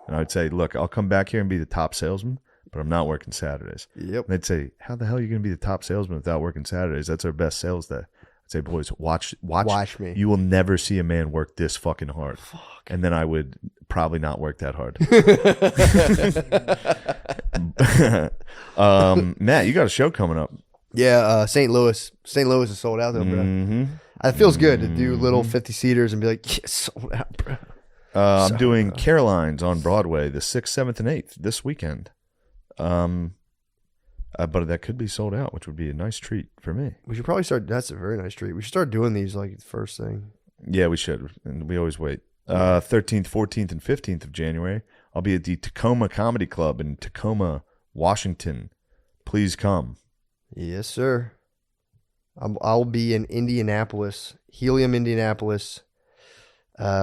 And I'd say, look, I'll come back here and be the top salesman, but I'm not working Saturdays. Yep. And they'd say, how the hell are you going to be the top salesman without working Saturdays? That's our best sales day. I'd say, boys, watch me. You will never see a man work this fucking hard. Fuck. And then I would probably not work that hard. Matt, you got a show coming up. Yeah, St. Louis. St. Louis is sold out though, bro. Mm-hmm. It feels good to do little 50-seaters and be like, yeah, sold out, bro. I'm doing Caroline's on Broadway the 6th, 7th, and 8th this weekend. But that could be sold out, which would be a nice treat for me. We should probably start. That's a very nice treat. We should start doing these like first thing. Yeah, we should. And we always wait. 13th, 14th, and 15th of January, I'll be at the Tacoma Comedy Club in Tacoma, Washington. Please come. Yes, sir. I'll be in Indianapolis, Helium, Indianapolis,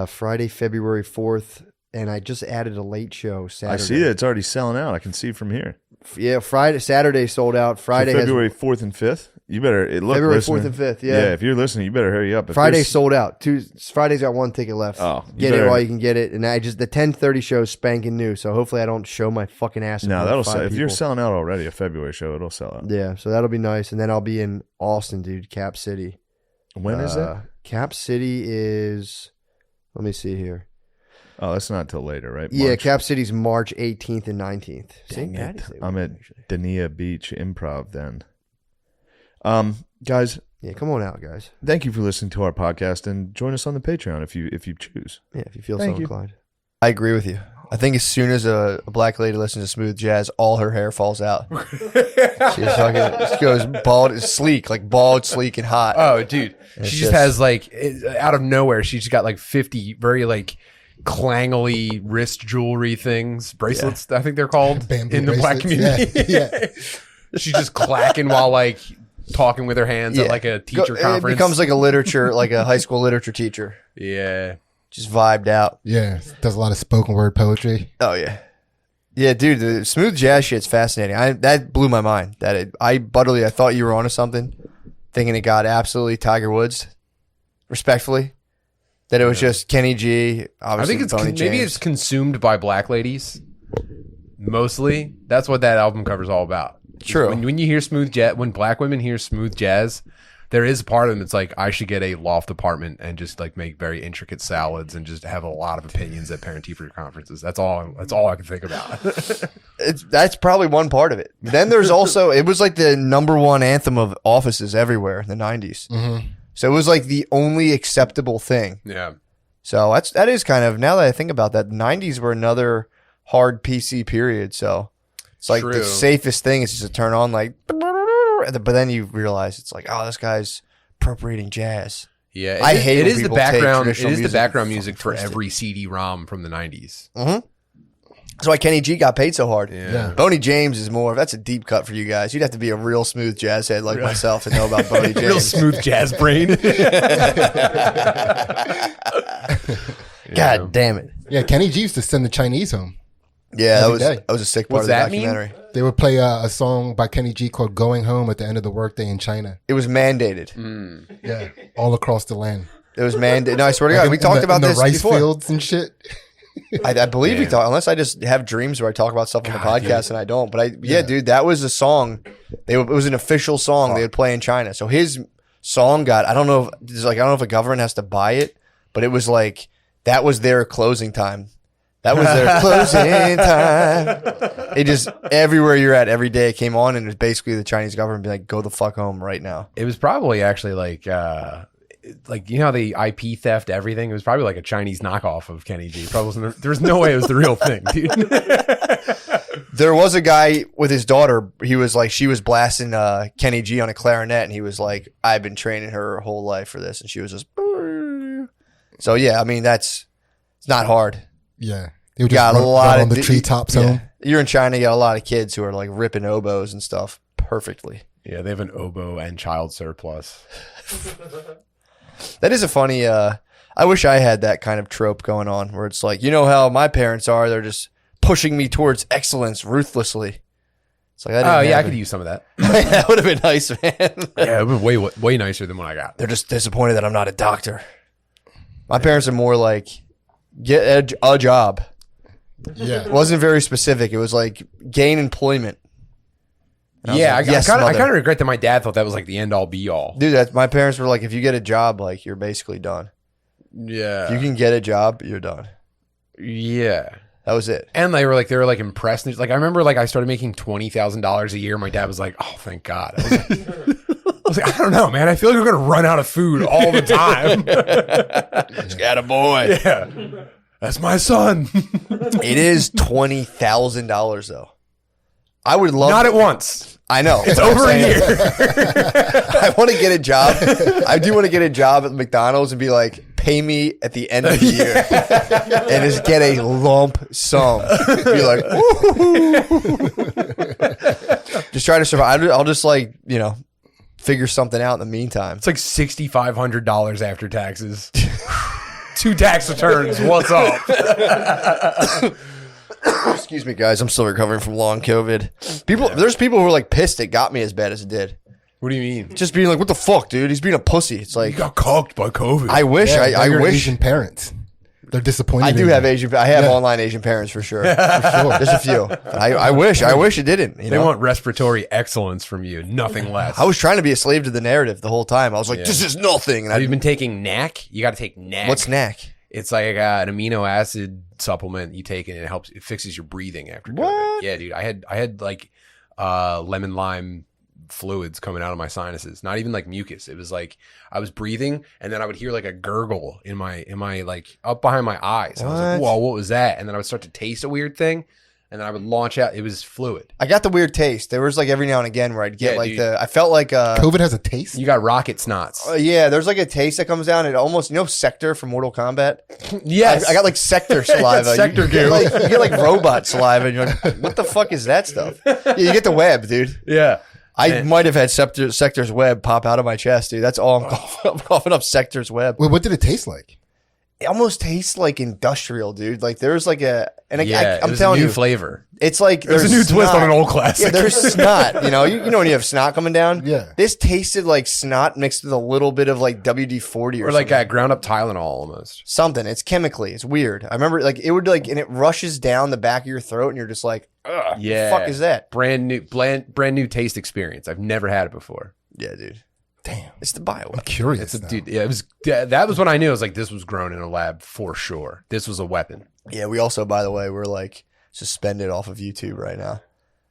Friday, February 4th. And I just added a late show Saturday. I see that it's already selling out. I can see from here. Yeah, Saturday sold out. Friday So February 4th and 5th. You better look. February listener. 4th and 5th. Yeah, if you're listening, you better hurry up. If Friday there's- sold out. Friday's got one ticket left. Oh, get it while you can get it. And the 10:30 show is spanking new. So hopefully I don't show my fucking ass. in No, front of that'll 5 sell. If you're people. selling out already, a February show, it'll sell out. Yeah, so that'll be nice. And then I'll be in Austin, dude. Cap City. When is that? Cap City is. Let me see here. Oh, that's not till later, right? Yeah, March. Cap City's March 18th and 19th. Dang St. it. Patty's Day I'm weekend, at actually. Dania Beach Improv then. Guys, Yeah, come on out, guys. thank you for listening to our podcast and join us on the Patreon if you choose. Yeah, if you feel Thank so you. inclined. I agree with you. I think as soon as a black lady listens to smooth jazz, all her hair falls out. She goes bald, sleek, like bald, sleek, and hot. Oh, dude. It's She just just- has like, out of nowhere, she's got like 50 very like clangly wrist jewelry things, bracelets, I think they're called Bamboo in the black bracelets, community. yeah. She's just clacking while like talking with her hands at like a teacher It conference. becomes like a literature, like a high school literature teacher. yeah. Just vibed out. Yeah, does a lot of spoken word poetry. Oh yeah, yeah, dude. The smooth jazz shit's fascinating. That blew my mind. Butterly, I thought you were onto something, thinking it got absolutely Tiger Woods. Respectfully, that it was just Kenny G. I Obviously, think it's Boney maybe James. it's consumed by black ladies. Mostly, that's what that album cover is all about. True. When you hear smooth jazz, when black women hear smooth jazz, there is a part of them that's like, I should get a loft apartment and just like make very intricate salads and just have a lot of opinions at parent teacher conferences. That's all I can think about. That's probably one part of it. Then there's also it was like the number one anthem of offices everywhere in the 90s. Mm-hmm. So it was like the only acceptable thing. Yeah. So that is kind of, now that I think about that, the 90s were another hard PC period. So it's like the True. safest thing is just to turn on like, but then you realize it's like, oh, this guy's appropriating jazz. Yeah. I hate it when is the people take background. It traditional is the music background and music fucking for twist it. every CD-ROM from the 90s. Mm-hmm. That's why Kenny G got paid so hard. Yeah. Boney James is more, that's a deep cut for you guys. You'd have to be a real smooth jazz head like myself to know about Boney James. Real smooth jazz brain. God damn it. Yeah, Kenny G used to send the Chinese home. Yeah, Every day. that was a sick What's part of the that mean? documentary. They would play a song by Kenny G called "Going Home" at the end of the workday in China. It was mandated. Yeah, all across the land. It was mandated. No, I swear to God, Like we in talked the- about in the this rice before. fields and shit. I believe we Yeah. talk, unless I just have dreams where I talk about stuff on the God, podcast and I don't. But dude, that was a song. It was an official song they would play in China. So his song got, I don't know if a government has to buy it, but it was like, that was their closing time. That was their closing time. It just, everywhere you're at, every day it came on, and it was basically the Chinese government being like, go the fuck home right now. It was probably actually like you know how they IP theft everything? It was probably like a Chinese knockoff of Kenny G. Probably wasn't there was no way it was the real thing, dude. There was a guy with his daughter. He was like, she was blasting Kenny G on a clarinet, and he was like, I've been training her whole life for this, and she was just. So yeah, I mean it's not hard. Yeah, they would Got just a lot run of on the treetops home. You're in China, you got a lot of kids who are like ripping oboes and stuff perfectly. Yeah, they have an oboe and child surplus. That is a funny. I wish I had that kind of trope going on, where it's like, you know how my parents are. They're just pushing me towards excellence ruthlessly. It's like, Oh yeah, I could use some of that. That would have been nice, man. Yeah, it would be way nicer than what I got. They're just disappointed that I'm not a doctor. My parents are more like, get a job. Yeah, It wasn't very specific. It was like, gain employment. And Yeah, was I like, kind mother." of regret that my dad thought that was like the end all be all. Dude, my parents were like, if you get a job, like, you're basically done. Yeah, If you can get a job, you're done. yeah. That was it. And they were like impressed. Like I remember, like I started making $20,000 a year. My dad was like, "Oh, thank God." I was like, I don't know, man. I feel like we're gonna run out of food all the time. Got a boy. Yeah, that's my son. It is $20,000 though. I would love. Not at once. I know. It's over a year. I want to get a job. I do want to get a job at McDonald's and be like, pay me at the end of the year, and just get a lump sum. Be like, woo. Just try to survive. I'll just like, figure something out in the meantime. It's like $6,500 after taxes. 2 tax returns. What's up? Excuse me, guys. I'm still recovering from long COVID. There's people who are like pissed it got me as bad as it did. What do you mean? Just being like, what the fuck, dude? He's being a pussy. It's like, You got cooked by COVID. I wish, Yeah, I your wish. Asian parents. They're disappointed. I do in have you. I have online Asian parents for sure. For sure. There's a few. I wish it didn't. You They know? want respiratory excellence from you, nothing less. I was trying to be a slave to the narrative the whole time. I was like, this is nothing. And Have you been taking NAC? You got to take NAC. what's NAC? It's like an amino acid supplement you take, and it fixes your breathing after COVID. What? Yeah, dude. I had like lemon lime fluids coming out of my sinuses. Not even like mucus. It was like I was breathing, and then I would hear like a gurgle in my like up behind my eyes. I was like, What? whoa, what was that? And then I would start to taste a weird thing, and then I would launch out. It was fluid. I got the weird taste. There was like every now and again where I'd get Yeah, like dude. I felt like COVID has a taste. You got rocket snots. yeah, there's like a taste that comes down. It almost, Sector from Mortal Kombat. Yes, I got like Sector saliva. Sector you get like robot saliva, and you're like, what the fuck is that stuff? Yeah, you get the web, dude. yeah. I might have had Sector's web pop out of my chest, dude. That's all I'm coughing up Sector's web. Wait, what did it taste like? It almost tastes like industrial, dude. Like there's like I'm It was telling a new you, flavor. it's like There's a new twist on an old classic. Yeah, there's snot. You know when you have snot coming down. Yeah. This tasted like snot mixed with a little bit of like WD-40 Or like something. ground up Tylenol almost. Something. It's chemically. It's weird. I remember like it would like, and it rushes down the back of your throat, and you're just like, ugh, Yeah. the fuck is that? Brand new taste experience. I've never had it before. Yeah, dude. Damn. It's the bioweapon. I'm curious. It's a now. dude. Yeah, it was. That was when I knew. I was like, this was grown in a lab for sure. This was a weapon. Yeah, we also, by the way, we're like suspended off of YouTube right now.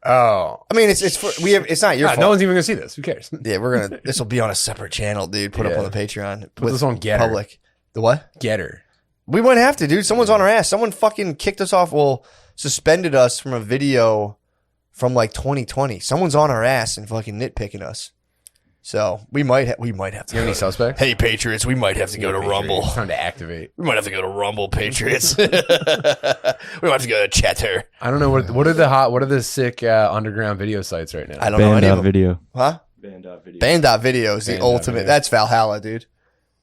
Oh, I mean, it's not your fault. no one's even gonna see this. Who cares? Yeah, this will be on a separate channel, dude. Put up Yeah. on the Patreon. Put this on Getter. public. The what? Getter. We wouldn't have to, dude. Someone's on our ass. Someone fucking kicked us off. Well, suspended us from a video from like 2020. Someone's on our ass and fucking nitpicking us. So we might have to. You have any suspects? Hey, Patriots, we might have to go to Rumble. It's time to activate. We might have to go to Rumble, Patriots. we might have to go to Chatter. I don't know what are the sick underground video sites right now. I don't know any of them. Video. Huh? Band.video. Band.video is the Band.video. ultimate. That's Valhalla, dude.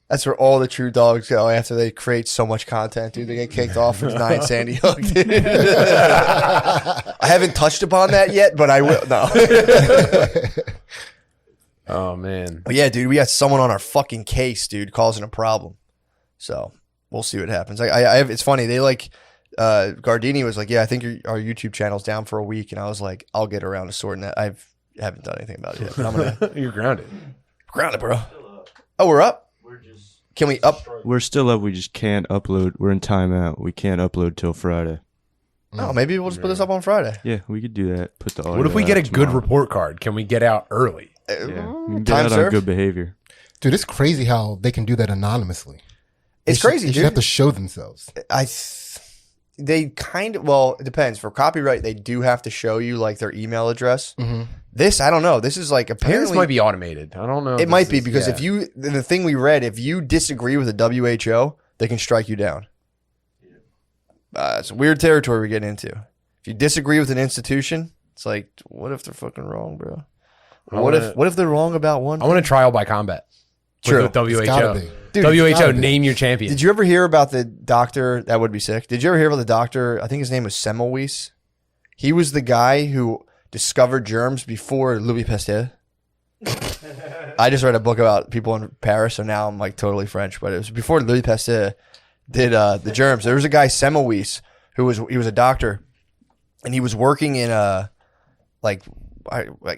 That's where all the true dogs go after they create so much content, dude. They get kicked off for 9 Sandy Hook, dude. I haven't touched upon that yet, but I will. No. Oh man. But yeah, dude, we got someone on our fucking case, dude, causing a problem. So we'll see what happens. I have, it's funny. They like, Gardini was like, yeah, I think our YouTube channel's down for a week. And I was like, I'll get around to sorting that. I haven't done anything about it yet. But I'm going to You're grounded. ground it, bro. Oh, we're up? Can we up? We're still up. We just can't upload. We're in timeout. We can't upload till Friday. Oh, maybe we'll just put this up on Friday. Yeah, we could do that. Put the audio What if we get a out good tomorrow. report card? Can we get out early? Yeah, we can get Time out on served? good behavior. Dude, it's crazy how they can do that anonymously. It's crazy, They dude. should have to show themselves. They kind of, well, it depends. For copyright, they do have to show you like their email address. Mm-hmm. This, I don't know. This is like I think apparently this might be automated. I don't know. it might be because if you, the thing we read, if you disagree with the WHO, they can strike you down. It's weird territory we're getting into. If you disagree with an institution, it's like, what if they're fucking wrong, bro? What if they're wrong about one? I want a trial by combat. True. With the It's gotta WHO. be. Dude, it's WHO, gotta be. name your champion. Did you ever hear about the doctor? That would be sick. Did you ever hear about the doctor? I think his name was Semmelweis. He was the guy who discovered germs before Louis Pasteur. I just read a book about people in Paris, so now I'm like totally French. But it was before Louis Pasteur did the germs. There was a guy Semmelweis who was a doctor, and he was working in a like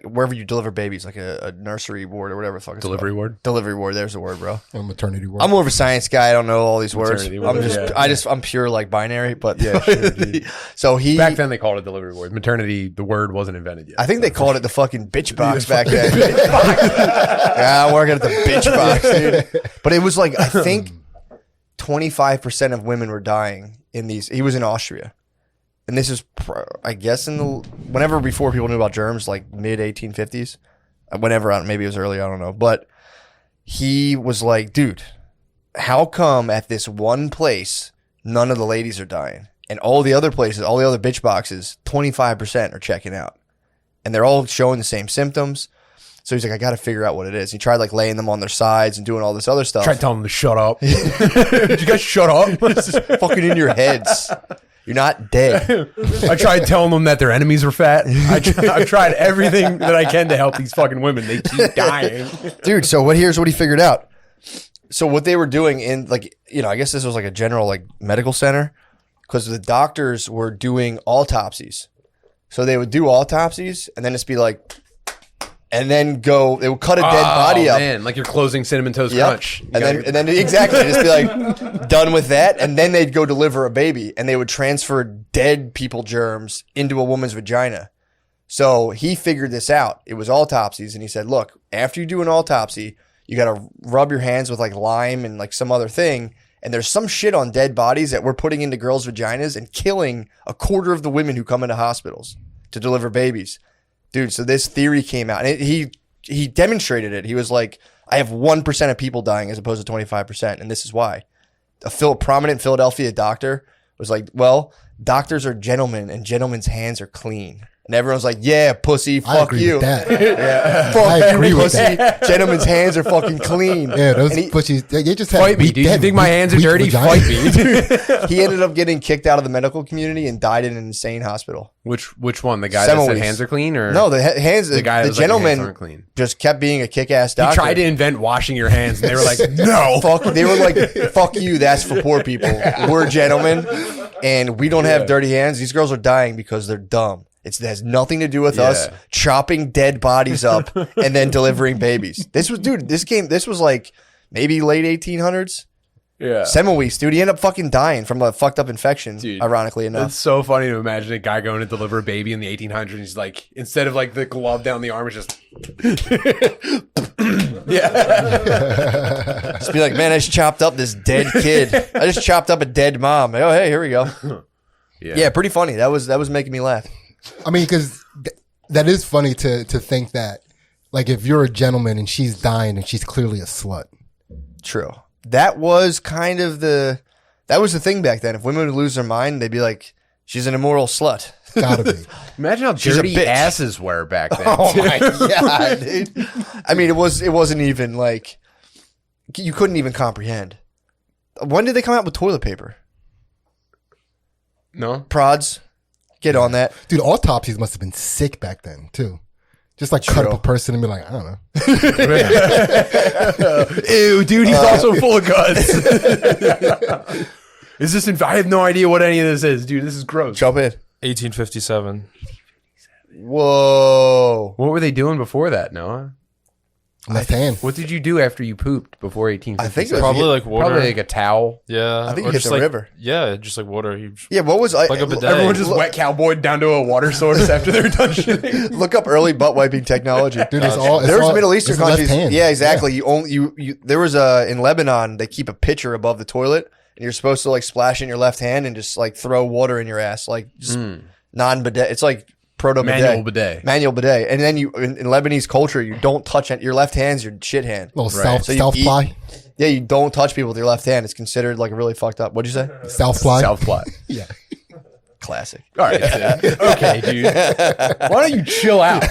wherever you deliver babies, like a nursery ward or whatever the fuck. It's Delivery called. ward? Delivery ward. There's the word, bro. A maternity ward. I'm more of a science guy. I don't know all these words. Maternity ward, yeah. I'm pure like binary, but Yeah, sure, dude. so he, Back then they called it delivery ward. Maternity, the word wasn't invented yet. I think they called it the fucking bitch box back then. Yeah, I'm working at the bitch box, dude. But it was like, I think 25% of women were dying in these. He was in Austria. And this is, I guess, whenever before people knew about germs, like mid 1850s. Whenever, maybe it was early, I don't know. But he was like, dude, how come at this one place, none of the ladies are dying? And all the other places, all the other bitch boxes, 25% are checking out. And they're all showing the same symptoms. So he's like, I got to figure out what it is. He tried like laying them on their sides and doing all this other stuff. Tried telling them to shut up. Did you guys shut up? This is fucking in your heads. You're not dead. I tried telling them that their enemies were fat. I've tried everything that I can to help these fucking women. They keep dying. Dude, so here's what he figured out. So what they were doing in like, you know, I guess this was like a general like medical center because the doctors were doing autopsies. So they would do autopsies and then just be like, and then they would cut a dead body up. Man, like you're closing Cinnamon Toast Yep. Crunch. And then exactly, just be like done with that, and then they'd go deliver a baby, and they would transfer dead people germs into a woman's vagina. So he figured this out. It was autopsies, and he said, "Look, after you do an autopsy, you got to rub your hands with like lime and like some other thing, and there's some shit on dead bodies that we're putting into girls' vaginas and killing a quarter of the women who come into hospitals to deliver babies." Dude, so this theory came out, and he demonstrated it. He was like, I have 1% of people dying as opposed to 25%, and this is why. A prominent Philadelphia doctor was like, well, doctors are gentlemen, and gentlemen's hands are clean. And everyone's like, yeah, pussy, I fuck agree you. with that. Yeah. I Fuck agree you, with pussy. Gentlemen's hands are fucking clean. Yeah, those And he- pussies, they just have Fight me, weak dude. You dead- think my weak- hands are weak dirty? vaginas. Fight me. He ended up getting kicked out of the medical community and died in an insane hospital. Which one? The guy that Semmelweis. said hands are clean, or No, the hands, the guy that the was like, your hands gentleman aren't clean? just kept being a kick-ass He doctor. tried to invent washing your hands, and they were like, no. They were like, fuck you, that's for poor people. We're gentlemen, and we don't have dirty hands. These girls are dying because they're dumb. It has nothing to do with us chopping dead bodies up and then delivering babies. This was like maybe late 1800s. Yeah. Semmelweis, dude, he ended up fucking dying from a fucked up infection, Dude, ironically enough. It's so funny to imagine a guy going to deliver a baby in the 1800s. He's like, instead of like the glove down the arm, it's just, yeah. Just be like, man, I just chopped up this dead kid. I just chopped up a dead mom. Oh, hey, here we go. Yeah, pretty funny. That was making me laugh. I mean, because that is funny to think that, like, if you're a gentleman and she's dying and she's clearly a slut. True. That was kind of the thing back then. If women would lose their mind, they'd be like, she's an immoral slut. Gotta be. Imagine how She's a dirty bitch. asses were back then. Oh my god, dude. I mean, it wasn't even like you couldn't even comprehend. When did they come out with toilet paper? No? Prods, get on that. Dude, autopsies must have been sick back then, too. Just like cut True. up a person and be like, I don't know. Ew, dude, he's also full of guts. Is this? I have no idea what any of this is, dude. This is gross. Jump in. 1857. Whoa. What were they doing before that, Noah? Left hand. What did you do after you pooped before 1857? I think it was Probably like water. Probably like a towel. Yeah. I think or you hit just the river. Yeah, just like water. You Yeah, what was Like a bidet. Everyone just wet cowboyed down to a water source after they're done shitting. Look up early butt wiping technology. Dude, it's all. It's There was all, Middle Eastern it's left countries. hand. Yeah, exactly. You there was in Lebanon, they keep a pitcher above the toilet and you're supposed to like splash in your left hand and just like throw water in your ass, like just non-bidet. It's like proto bidet. Manual bidet. And then in Lebanese culture, you don't touch it. Your left hand's your shit hand. Little Right. So you south eat- ply. Yeah, you don't touch people with your left hand. It's considered like a really fucked up. What'd you say? South ply. South plot. Yeah. Classic. All right. Okay, dude. Why don't you chill out?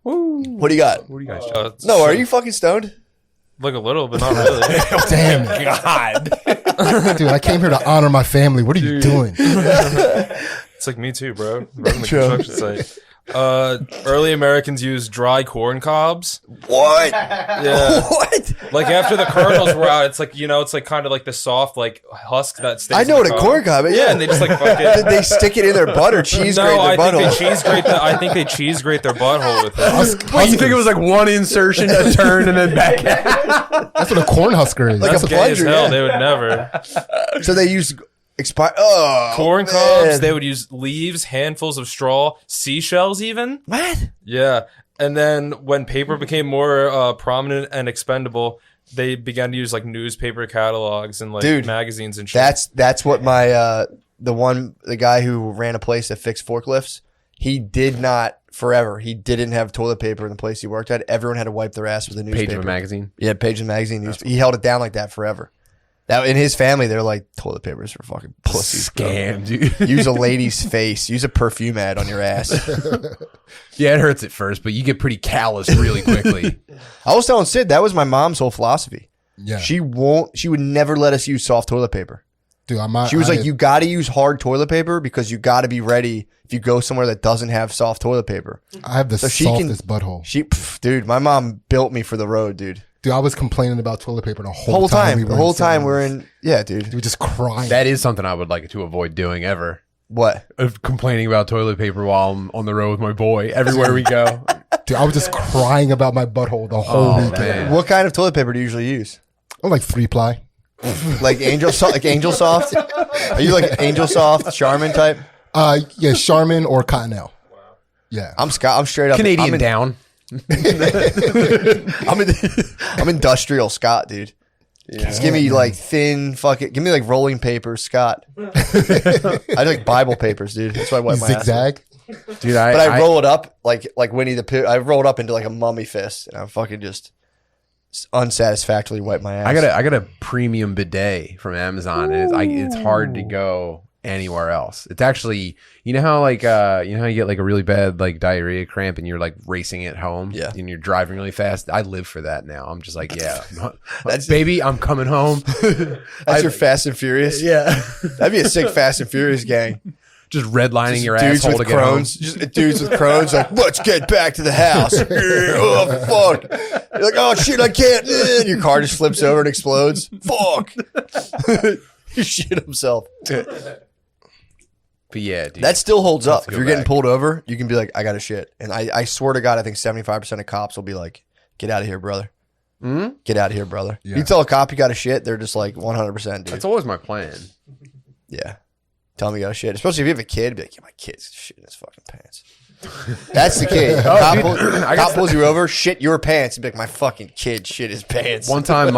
What do you got? What do you guys? No, are you fucking stoned? Like a little, but not really. Damn it. God. Dude, I came here to honor my family. What are you doing? It's like me too, bro. Running the construction site. Early Americans used dry corn cobs. What? Yeah. What? Like after the kernels were out, it's like, it's like kind of like the soft like husk that stays. I know in what the a corn cob is. Yeah, and they just like fucking. Did they stick it in their butt or cheese grate No, their I think they butthole? cheese grate. I think they cheese grate their butthole with it. Wait, you think it was like one insertion, a turn, and then back out? That's what a corn husker is. Like That's a gay as plunger, hell. yeah. They would never. So they used Corn man. cobs. They would use leaves, handfuls of straw, seashells, even. What? Yeah. And then when paper became more prominent and expendable, they began to use like newspaper catalogs and like Dude, magazines and shit. That's what my the guy who ran a place that fixed forklifts. He did not forever. He didn't have toilet paper in the place he worked at. Everyone had to wipe their ass with a newspaper. Page of a magazine. Yeah, page of the magazine. He held it down like that forever. That in his family, they're like, toilet papers for fucking pussies. bro. Scam, dude. Use a lady's face. Use a perfume ad on your ass. Yeah, it hurts at first, but you get pretty callous really quickly. I was telling Sid that was my mom's whole philosophy. Yeah. She would never let us use soft toilet paper. Dude, She was like, you got to use hard toilet paper because you got to be ready if you go somewhere that doesn't have soft toilet paper. I have the So she can- softest butthole. Dude, my mom built me for the road, dude. Dude, I was complaining about toilet paper the The whole whole time. we The were whole in time St. we're Louis. in. Yeah, dude. We were just crying. That is something I would like to avoid doing ever. What? Of complaining about toilet paper while I'm on the road with my boy everywhere we go. Dude, I was just crying about my butthole the whole Oh, weekend. man. What kind of toilet paper do you usually use? I'm like 3-ply. Like Angel Soft? Are you like Angel Soft, Charmin type? Yeah, Charmin or Cottonelle. Yeah. I'm straight up Canadian I'm down. I'm industrial Scott, dude. Just give me like thin fucking. Give me like rolling papers, Scott. I like Bible papers, dude. That's why I wipe my ass. Zigzag. Dude, But I roll it up like Winnie the Pooh. I roll it up into like a mummy fist, and I'm fucking just unsatisfactorily wipe my ass. I got a premium bidet from Amazon, and it's hard to go anywhere else. It's actually, you know how you get like a really bad like diarrhea cramp and you're like racing it home, Yeah. and you're driving really fast. I live for that now. I'm just like, yeah, That's- baby, I'm coming home. That's your Fast and Furious. Yeah, That'd be a sick Fast and Furious gang. just redlining your Dudes asshole with to get home. Crohn's, just dudes with Crohn's, like, let's get back to the house. Oh fuck! You're like, oh shit, I can't. And your car just flips over and explodes. Fuck! He shit himself. But yeah, dude, That still holds up. to If go you're getting back. pulled over, you can be like, I got a shit. And I swear to God, I think 75% of cops will be like, get out of here, brother. Hmm? Get out of here, brother. Yeah. You tell a cop you got a shit, they're just like 100%, dude. that's always my plan. Yeah. Tell me you got a shit. Especially if you have a kid, be like, yeah, my kid's shit in his fucking pants. That's the kid. Cop, cop pulls you over, shit your pants. You'd be like, my fucking kid shit his pants. One time,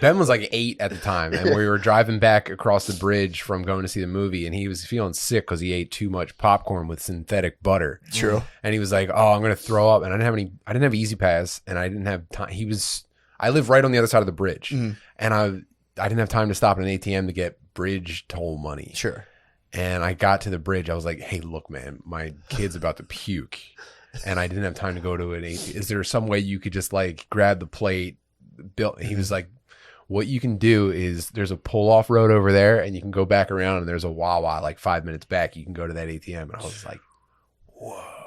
Ben was like 8 at the time, and we were driving back across the bridge from going to see the movie, and he was feeling sick because he ate too much popcorn with synthetic butter. True. And he was like, "Oh, I'm gonna throw up," and I didn't have Easy Pass, and I didn't have time. I live right on the other side of the bridge, and I didn't have time to stop at an ATM to get bridge toll money. Sure. And I got to the bridge. I was like, hey, look, man, my kid's about to puke. And I didn't have time to go to an ATM. Is there some way you could just like grab the plate? He was like, what you can do is there's a pull off road over there and you can go back around and there's a Wawa like 5 minutes back. You can go to that ATM. And I was like,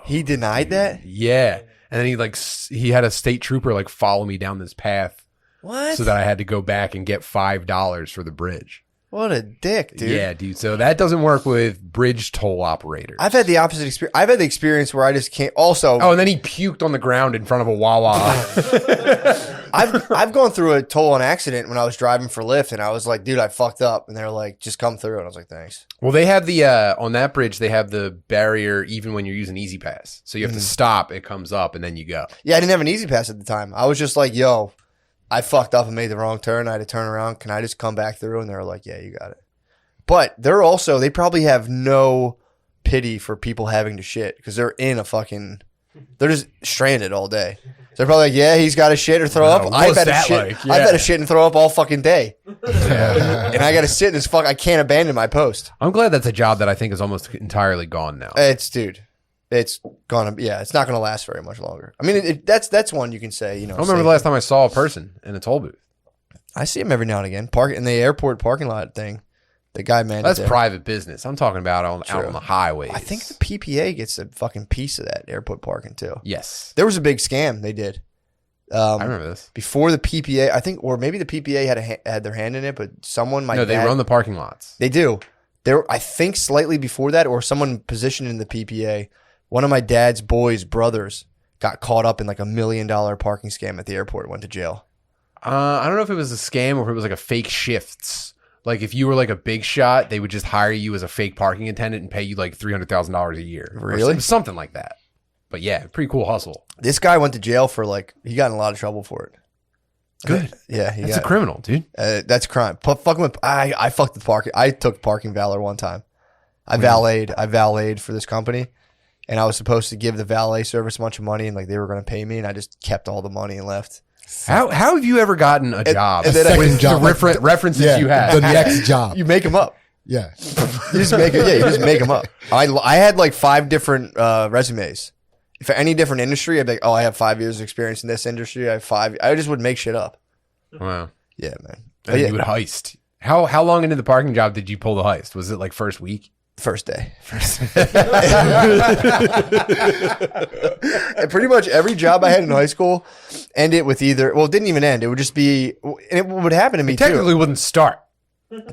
He denied that? yeah. And then he had a state trooper like follow me down this path What? so that I had to go back and get $5 for the bridge. What a dick, dude. Yeah, dude. So that doesn't work with bridge toll operators. I've had the opposite experience. I've had the experience where I just can't. Also, Oh, and then he puked on the ground in front of a Wawa. I've gone through a toll on accident when I was driving for Lyft, and I was like, dude, I fucked up. And they're like, just come through. And I was like, thanks. Well, they have the on that bridge. They have the barrier even when you're using Easy Pass. So you have to stop. It comes up, and then you go. Yeah, I didn't have an Easy Pass at the time. I was just like, yo, I fucked up and made the wrong turn. I had to turn around. Can I just come back through? And they were like, yeah, you got it. But they probably have no pity for people having to shit because they're they're just stranded all day. So they're probably like, yeah, he's got to shit or throw up. What's I've had to that shit. like? I've Yeah. had to shit and throw up all fucking day. And I got to sit in this I can't abandon my post. I'm glad that's a job that I think is almost entirely gone now. It's not going to last very much longer. I mean, that's one you can say, I don't remember the last time I saw a person in a toll booth. I see him every now and again. Park in the airport parking lot thing. The guy man. That's private business. I'm talking about out True. on the highways. I think the PPA gets a fucking piece of that airport parking too. Yes, There was a big scam they did. I remember this. Before the PPA, I think, or maybe the PPA had their hand in it, but someone They run the parking lots. They do. I think slightly before that, or someone positioned in the PPA. One of my dad's boys' brothers got caught up in like $1 million parking scam at the airport. Went to jail. I don't know if it was a scam or if it was like a fake shifts. Like if you were like a big shot, they would just hire you as a fake parking attendant and pay you like $300,000 a year. Or Really? something like that. But yeah, pretty cool hustle. This guy went to jail for he got in a lot of trouble for it. Good. Yeah, That's a criminal, dude. That's a crime. Fucking with, I fucked with parking. I took parking valor one time. I valeted for this company, and I was supposed to give the valet service a bunch of money, and like they were going to pay me, and I just kept all the money and left. How have you ever gotten a job and then Second with job, the like references Yeah, you had? the next job. You make them up. Yeah. You just make it. Yeah, you just make them up. I had like 5 different resumes. For any different industry, I'd be like, oh, I have 5 years of experience in this industry. I have 5. I just would make shit up. Wow. Yeah, man. But And yeah, you would heist. How long into the parking job did you pull the heist? Was it like first week? first day. And pretty much every job I had in high school ended with either. Well, it didn't even end. It would just be. And it would happen to me It technically too. wouldn't start.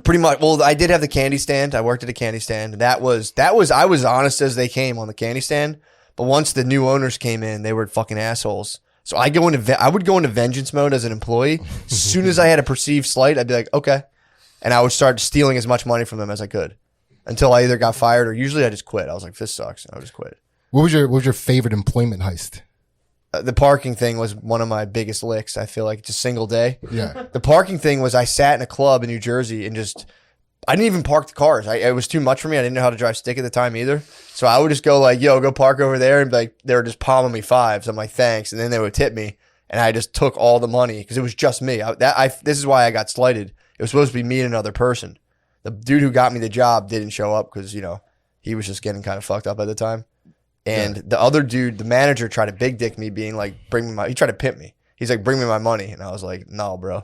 Pretty much. Well, I did have the candy stand. I worked at a candy stand. That was. I was honest as they came on the candy stand. But once the new owners came in, they were fucking assholes. So I would go into vengeance mode as an employee. As soon as I had a perceived slight, I'd be like, okay, and I would start stealing as much money from them as I could, until I either got fired or usually I just quit. I was like, this sucks. And I would just quit. What was your favorite employment heist? The parking thing was one of my biggest licks. I feel like just single day. Yeah. The parking thing was I sat in a club in New Jersey and I didn't even park the cars. It was too much for me. I didn't know how to drive stick at the time either. So I would just go like, yo, go park over there. And be like, they were just palming me fives. I'm like, thanks. And then they would tip me. And I just took all the money because it was just me. This is why I got slighted. It was supposed to be me and another person. The dude who got me the job didn't show up because, he was just getting kind of fucked up at the time. And the other dude, the manager, tried to big dick me, being like, he tried to pimp me. He's like, bring me my money. And I was like, no, bro.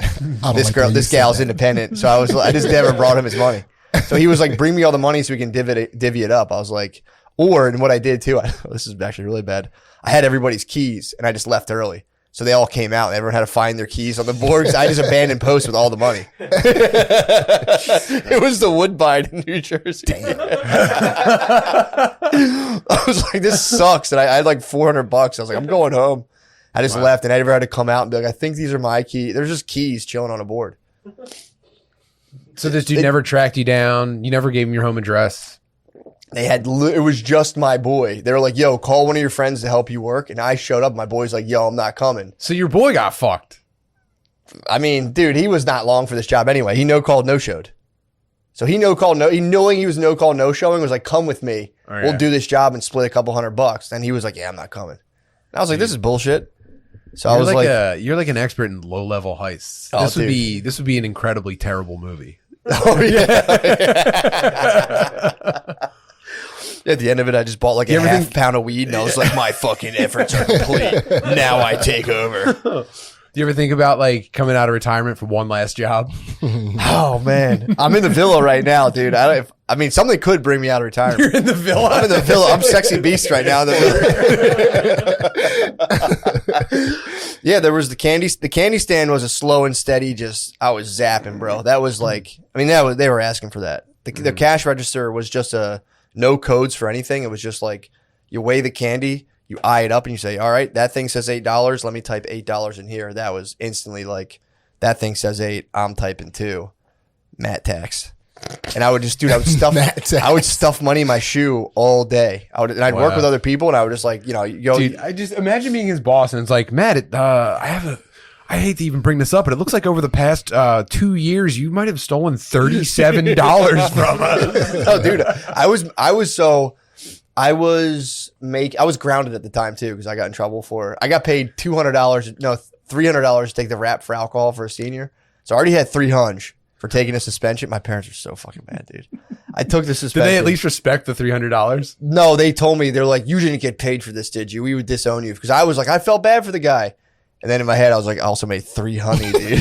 This gal's independent. So I just never brought him his money. So he was like, bring me all the money so we can divvy it up. I was like, and what I did too, this is actually really bad. I had everybody's keys and I just left early. So they all came out and everyone had to find their keys on the board because I just abandoned post with all the money. It was the Woodbine in New Jersey. I was like, this sucks. And I had like $400. I was like, I'm going home. I just left and I never had to come out and be like, I think these are my keys. There's just keys chilling on a board. So this dude never tracked you down. You never gave him your home address. It was just my boy. They were like, yo, call one of your friends to help you work. And I showed up. My boy's like, yo, I'm not coming. So your boy got fucked. I mean, dude, he was not long for this job anyway. He no-called, no-showed. So he knowing he was no-call, no-showing, was like, come with me. Oh, We'll do this job and split a couple $100. And he was like, yeah, I'm not coming. And I was like, this is bullshit. So I was like, you're like an expert in low-level heists. Oh, This would be an incredibly terrible movie. oh, yeah. At the end of it, I just bought like a half pound of weed, and I was like, my fucking efforts are complete. Now I take over. Do you ever think about like coming out of retirement for one last job? Oh, man. I'm in the villa right now, dude. I mean, something could bring me out of retirement. You're in the villa. I'm in the villa. I'm sexy beast right now. Yeah, there was the candy. The candy stand was a slow and steady. I was zapping, bro. That was like, they were asking for that. The cash register was just no codes for anything. It was just like you weigh the candy, you eye it up, and you say, all right, that thing says $8. Let me type $8 in here. That was instantly like, that thing says 8. I'm typing 2. Matt tax. And I would stuff money in my shoe all day. I'd work with other people, and I would just like, Dude, I just imagine being his boss, and it's like, Matt, I hate to even bring this up, but it looks like over the past 2 years, you might have stolen $37 from us. Oh, dude, I was grounded at the time too because I got in trouble I got paid $300 to take the rap for alcohol for a senior. So I already had $300 for taking a suspension. My parents are so fucking mad, dude. I took the suspension. Did they at least respect the $300? No, they told me, they're like, you didn't get paid for this, did you? We would disown you. Because I was like, I felt bad for the guy. And then in my head, I was like, I also made $300, dude.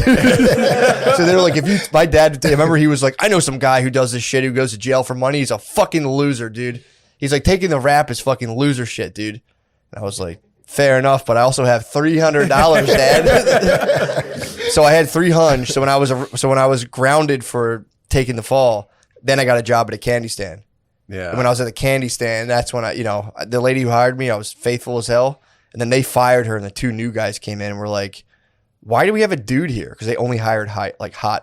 So they were like, my dad, I remember he was like, I know some guy who does this shit, who goes to jail for money. He's a fucking loser, dude. He's like, taking the rap is fucking loser shit, dude. And I was like, fair enough, but I also have $300, Dad. So I had $300. So when I was grounded for taking the fall, then I got a job at a candy stand. Yeah. And when I was at the candy stand, that's when the lady who hired me, I was faithful as hell. And then they fired her, and the 2 new guys came in and were like, why do we have a dude here? Because they only hired hot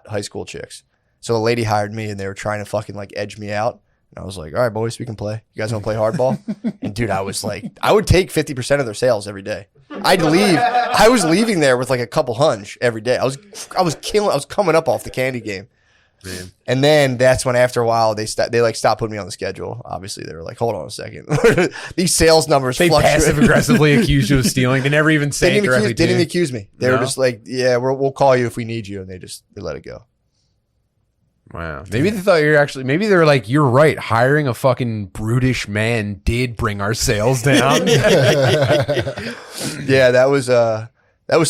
high school chicks. So the lady hired me, and they were trying to fucking like edge me out. And I was like, all right, boys, we can play. You guys want to play hardball? And dude, I was like, I would take 50% of their sales every day. I'd leave. I was leaving there with like a couple $100 every day. I was coming up off the candy game. And then that's when after a while they like stopped putting me on the schedule. Obviously, they were like, hold on a second. These sales numbers They fluctuate. passive aggressively accused you of stealing. They never even say it directly to didn't you. accuse me. They were No? just like, yeah, we'll call you if we need you. And they let it go. Wow. Maybe they thought maybe they were like, you're right. Hiring a fucking brutish man did bring our sales down. Yeah, that was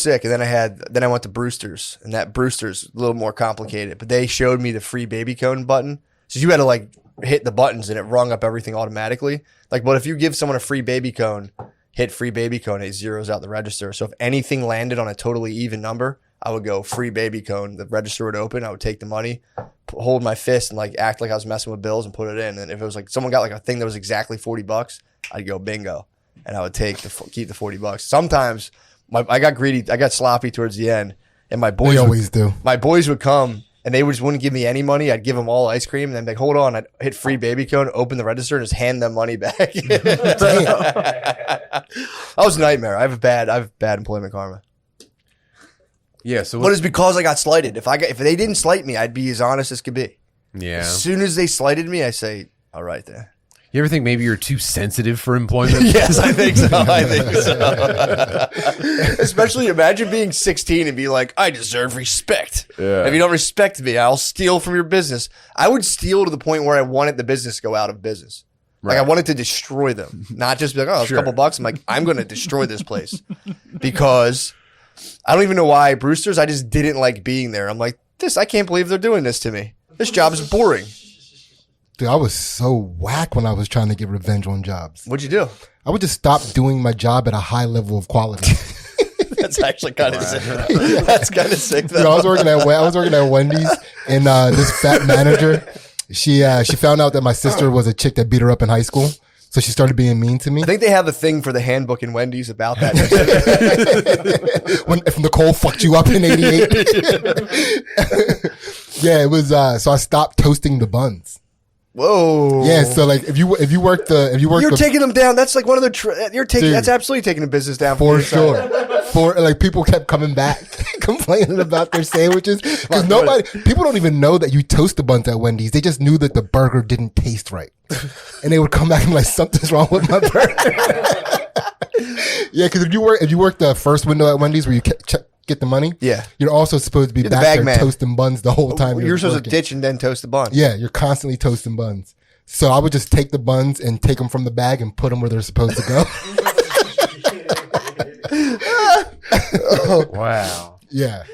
sick. And then I went to Brewster's, and that Brewster's a little more complicated, but they showed me the free baby cone button. So you had to like hit the buttons and it rung up everything automatically. Like, but if you give someone a free baby cone, hit free baby cone, it zeroes out the register. So if anything landed on a totally even number, I would go free baby cone. The register would open. I would take the money, hold my fist, and like act like I was messing with bills and put it in. And if it was like someone got like a thing that was exactly $40, I'd go bingo, and I would keep the $40. Sometimes I got greedy. I got sloppy towards the end, and my boys They always do. My boys would come, and they just wouldn't give me any money. I'd give them all ice cream, and then like, hold on. I'd hit free baby cone, open the register, and just hand them money back. That was a nightmare. I have bad employment karma. Yeah. So But it's because I got slighted. If they didn't slight me, I'd be as honest as could be. yeah. As soon as they slighted me, I say, all right then. You ever think maybe you're too sensitive for employment? Yes, I think so. Especially imagine being 16 and be like, I deserve respect. Yeah. If you don't respect me, I'll steal from your business. I would steal to the point where I wanted the business to go out of business. Like I wanted to destroy them, not just be like, oh, it's a couple bucks. I'm like, I'm going to destroy this place because I don't even know why Brewster's. I just didn't like being there. I'm like, I can't believe they're doing this to me. This job is boring. Dude, I was so whack when I was trying to get revenge on jobs. What'd you do? I would just stop doing my job at a high level of quality. That's actually kind of sick. That's kind of sick though. Dude, I was working at Wendy's, and this fat manager, she found out that my sister was a chick that beat her up in high school, so she started being mean to me. I think they have a thing for the handbook in Wendy's about that. If Nicole fucked you up in '88, yeah, it was. So I stopped toasting the buns. Whoa. Yeah, so like if you work You're the taking them down. That's like one of the. You're taking. Dude. That's absolutely taking the business down for yourself. sure. For like people kept coming back complaining about their sandwiches because people don't even know that you toast the buns at Wendy's. They just knew that the burger didn't taste right, and they would come back and be like, something's wrong with my burger. Yeah, because if you work the first window at Wendy's where you get the money, Yeah. you're also supposed to be You're the back bag there man. toasting buns the whole time. You're supposed working. to ditch and then toast the bun. Yeah, you're constantly toasting buns. So I would just take the buns and take them from the bag and put them where they're supposed to go. Wow. Yeah.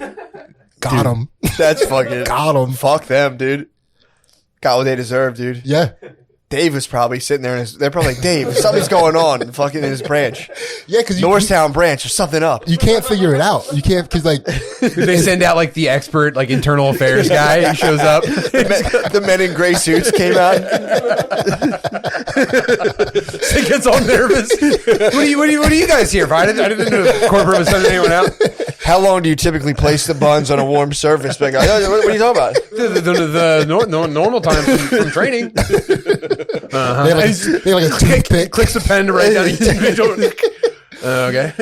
Got them. That's fucking. Got them. Fuck them, dude. Got what they deserve, dude. Yeah. Dave was probably sitting there, and they're probably like, Dave, something's going on, fucking in his branch, Yeah, because Norristown branch, there's something up. you can't figure it out. You can't, because like, They send out like the expert, like internal affairs guy who shows up. The men in gray suits came out. He gets all nervous. What are you guys here for? I didn't know corporate was sending anyone out. How long do you typically place the buns on a warm surface? Being like, "Oh, what are you talking about? The normal time from training. they have like a toothpick. Clicks a pen to write down each individual. Okay.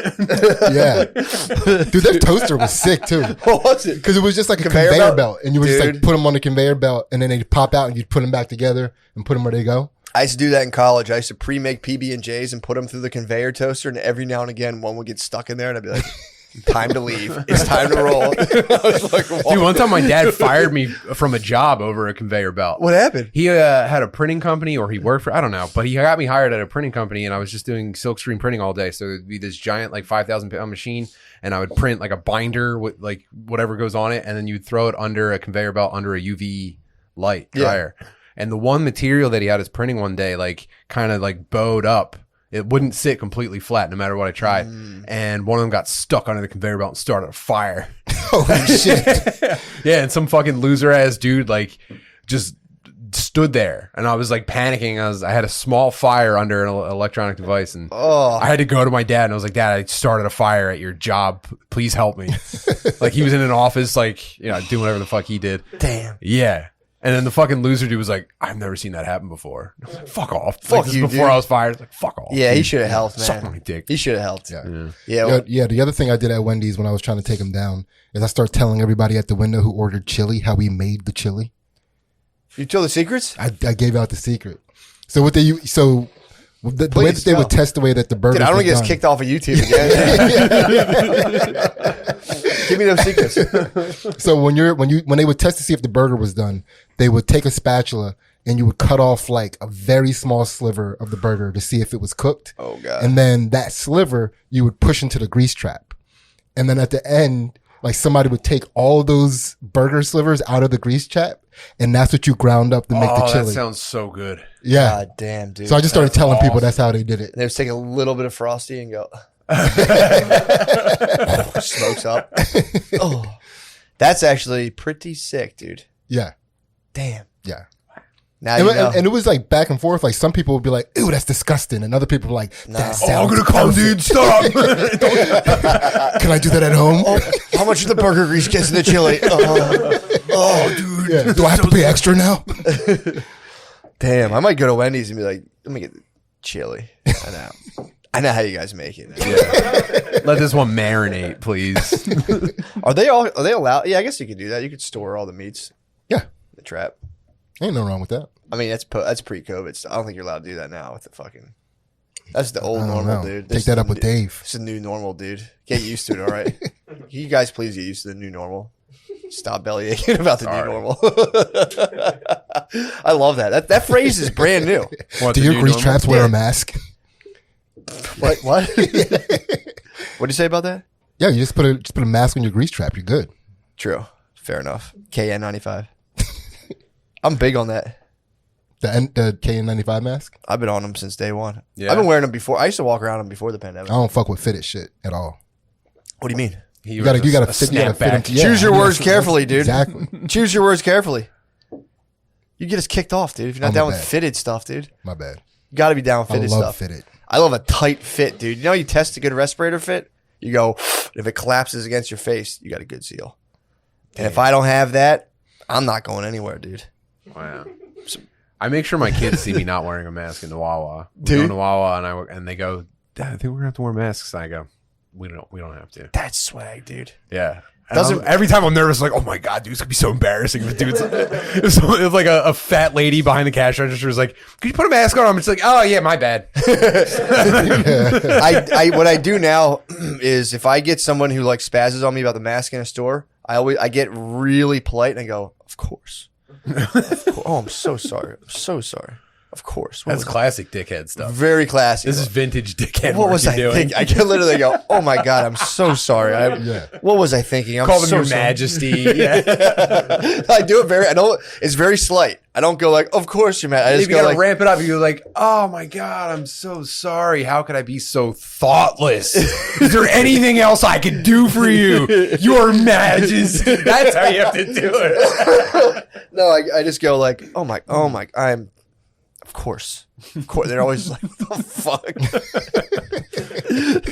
Yeah. Dude, their toaster was sick too. What was it? Because it was just like a Conveyor conveyor belt? belt. And you would just like Dude. put them on the conveyor belt and then they'd pop out and you'd put them back together and put them where they go. I used to do that in college. I used to pre-make PB&Js and put them through the conveyor toaster, and every now and again, one would get stuck in there, and I'd be like, time to leave. It's time to roll. I was like, Dude, one time my dad fired me from a job over a conveyor belt. what happened? He had a printing company, or he worked for, I don't know, but he got me hired at a printing company, and I was just doing silkscreen printing all day. So it'd be this giant, like 5,000 pound machine, and I would print like a binder with like whatever goes on it, and then you'd throw it under a conveyor belt under a UV light dryer. And the one material that he had us printing one day, like kind of like bowed up. It wouldn't sit completely flat no matter what I tried. And one of them got stuck under the conveyor belt and started a fire. Holy shit. Yeah, and some fucking loser ass dude like just stood there, and I was like panicking. I had a small fire under an electronic device, and I had to go to my dad, and I was like, "Dad, I started a fire at your job. Please help me." Like he was in an office, like doing whatever the fuck he did. Damn. Yeah. And then the fucking loser dude was like, "I've never seen that happen before." I was like, "Fuck off!" Fuck like, this is you, before dude. I was fired. I was like, "Fuck off." Yeah, he should have helped, Suck man. my dick. He should have helped. Yeah. Yeah, the other thing I did at Wendy's when I was trying to take them down is I started telling everybody at the window who ordered chili how we made the chili. You told the secrets? I gave out the secret. So what the way that they would test the way that the burgers. Dude, I don't want to get us done. kicked off of YouTube again. Give me those secrets. So when they would test to see if the burger was done, they would take a spatula and you would cut off like a very small sliver of the burger to see if it was cooked. Oh god. And then that sliver you would push into the grease trap. And then at the end, like somebody would take all those burger slivers out of the grease trap, and that's what you ground up to make the Oh, chili. that sounds so good. Yeah. God damn, dude. So I just started telling people awesome. that's how they did it. They would take a little bit of Frosty and go. Smokes up. Oh, that's actually pretty sick, dude. Yeah. Damn. Yeah. Now And, you know. and it was like back and forth. Like some people would be like, "Ew, that's disgusting," and other people were like, "That Nah. sounds come, perfect. dude. Stop. Can I do that at home?" How much of the burger grease gets in the chili? Oh, dude. Yeah. Do I have to pay extra now? Damn, I might go to Wendy's and be like, let me get the chili. I know how you guys make it. Let this one marinate, please. Are they allowed? Yeah, I guess you could do that. You could store all the meats Yeah. in the trap. Ain't no wrong with that. I mean, that's pre-COVID stuff. I don't think you're allowed to do that now with the fucking. That's the old I don't normal, know. dude. Take that up with Dave. It's a new normal, dude. Get used to it, all right? You guys please get used to the new normal. Stop belly aching about the new normal. I love that. That phrase is brand new. What, Do the your new grease normal? traps wear Yeah. a mask? What? What'd you say about that? Yeah, you just put a mask on your grease trap. You're good. True. Fair enough. KN95. I'm big on that. The KN95 mask. I've been on them since day one. Yeah. I've been wearing them before. I used to walk around them before the pandemic. I don't fuck with fitted shit at all. What do you mean? You gotta fit them. Yeah, Choose your yeah, words carefully, dude. Exactly. Choose your words carefully. You get us kicked off, dude. If you're not Oh, my down with bad. fitted stuff, dude. My bad. You got to be down with I fitted love stuff. fitted. I love a tight fit, dude. You know, you test a good respirator fit. You go, if it collapses against your face, you got a good seal. And if I don't have that, I'm not going anywhere, dude. Wow. I make sure my kids see me not wearing a mask in the Wawa. We Dude. go to Wawa and they go, Dad, I think we're gonna have to wear masks. And I go, we don't have to. That's swag, dude. Yeah. Doesn't- Every time I'm nervous, like, oh my god, dude, it's gonna be so embarrassing. If dude's if like a fat lady behind the cash register is like, could you put a mask on? I'm just like, oh yeah, my bad. I what I do now is if I get someone who like spazzes on me about the mask in a store, I get really polite and I go, of course. Oh, I'm so sorry. I'm so sorry. Of course. What That's was I- classic dickhead stuff. very classy. This is vintage dickhead. What work was you're I doing. thinking? I can literally go, oh my God, I'm so sorry. What was I thinking? I'm Call them so your sorry. majesty. Yeah. I do it it's very slight. I don't go like, of course you're mad. I If just you go gotta like, ramp it up, you're like, oh my god, I'm so sorry. How could I be so thoughtless? Is there anything else I could do for you, Your Majesty? That's how you have to do it. no, I just go like, oh my, of course. They're always like, what the fuck?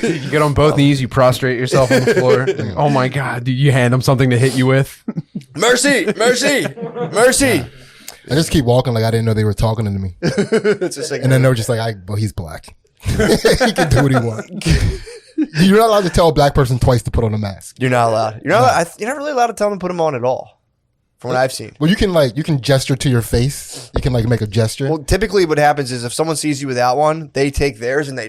You get on both knees, you prostrate yourself on the floor. Oh my god, dude, you hand them something to hit you with. Mercy. I just keep walking like I didn't know they were talking to me. It's just like, And then they were just like, well, he's black. He can do what he wants. You're not allowed to tell a black person twice to put on a mask. you're not allowed. You're not really allowed to tell them to put them on at all, from what I've seen. Well, you can gesture to your face. You can like make a gesture. Well, typically what happens is if someone sees you without one, they take theirs and they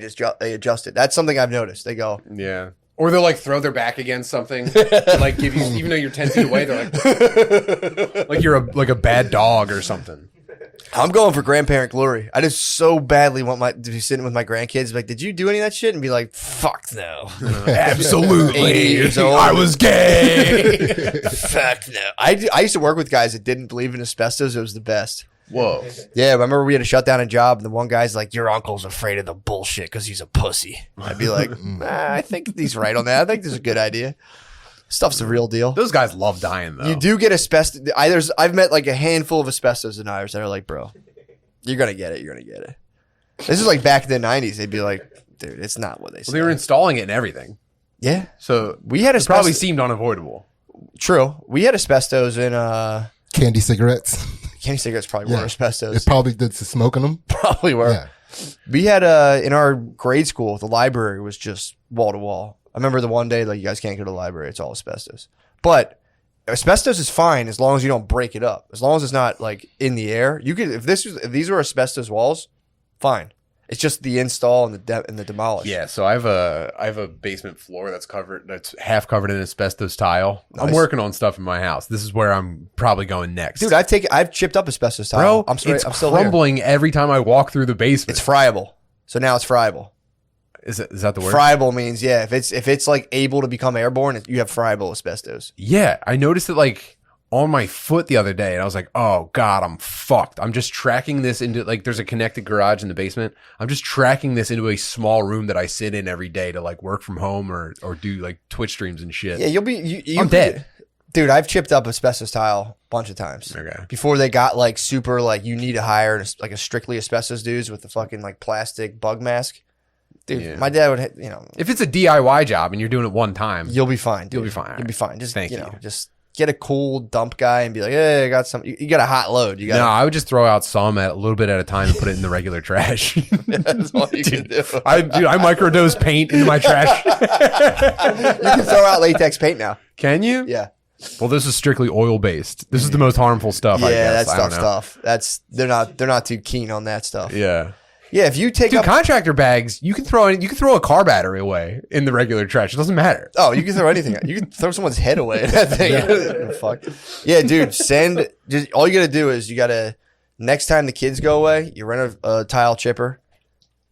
adjust it. That's something I've noticed. They go, Yeah. Or they'll like throw their back against something, to, like give you, even though you're 10 feet away, they're like you're a bad dog or something. I'm going for grandparent glory. I just so badly want to be sitting with my grandkids. Like, did you do any of that shit? And be like, fuck no. Absolutely. 80 years old. I was gay. Fuck no. I used to work with guys that didn't believe in asbestos. It was the best. Whoa. Yeah, I remember we had to shut down a job, and the one guy's like, your uncle's afraid of the bullshit because he's a pussy. I'd be like, I think he's right on that. I think this is a good idea. Stuff's the real deal. Those guys love dying though. You do get asbestos. I've met like a handful of asbestos deniers that are like, bro, you're going to get it. You're going to get it. This is like back in the 90s. They'd be like, dude, it's not what they say. Well, they were installing it and everything, Yeah. so We had it probably asbestos. seemed unavoidable. True. We had asbestos in Candy cigarettes. candy cigarettes probably were It asbestos. probably did some smoking them. Probably were. Yeah. We had in our grade school, the library was just wall to wall. I remember the one day like you guys can't go to the library; it's all asbestos. But asbestos is fine as long as you don't break it up. As long as it's not like in the air. You could if these were asbestos walls, fine. It's just the install and the demolish. Yeah, so I have a basement floor that's half covered in asbestos tile. I'm Nice. working on stuff in my house. This is where I'm probably going next. Dude, I've chipped up asbestos tile. bro, I'm it's still there. crumbling every time I walk through the basement. It's friable. So now it's friable. Is that the word? Friable means if it's like able to become airborne, you have friable asbestos. Yeah, I noticed it like on my foot the other day, and I was like, "Oh God, I'm fucked." I'm just tracking this into like there's a connected garage in the basement. I'm just tracking this into a small room that I sit in every day to like work from home or do like Twitch streams and shit. Yeah, you'll be. I'm dead. Dude, I've chipped up asbestos tile a bunch of times. Okay. Before they got like super like you need to hire like a strictly asbestos dudes with the fucking like plastic bug mask. Dude, Yeah. my dad would If it's a DIY job and you're doing it one time, you'll be fine. Dude. You'll be fine. You'll be fine. Just Thank you. just get a cool dump guy and be like, hey, I got some. You got a hot load. You got. no, I would just throw out some a little bit at a time and put it in the regular trash. That's all you can do. I microdose paint into my trash. You can throw out latex paint now. Can you? Yeah. Well, this is strictly oil based. This is the most harmful stuff. I Yeah, guess. that I don't stuff. know. That's they're not too keen on that stuff. Yeah. Yeah, if you take Dude, up contractor bags, you can throw a car battery away in the regular trash. It doesn't matter. Oh, you can throw anything. You can throw someone's head away at that thing. Fuck. Yeah, dude. Just all you gotta do is you gotta next time the kids go away, you rent a tile chipper.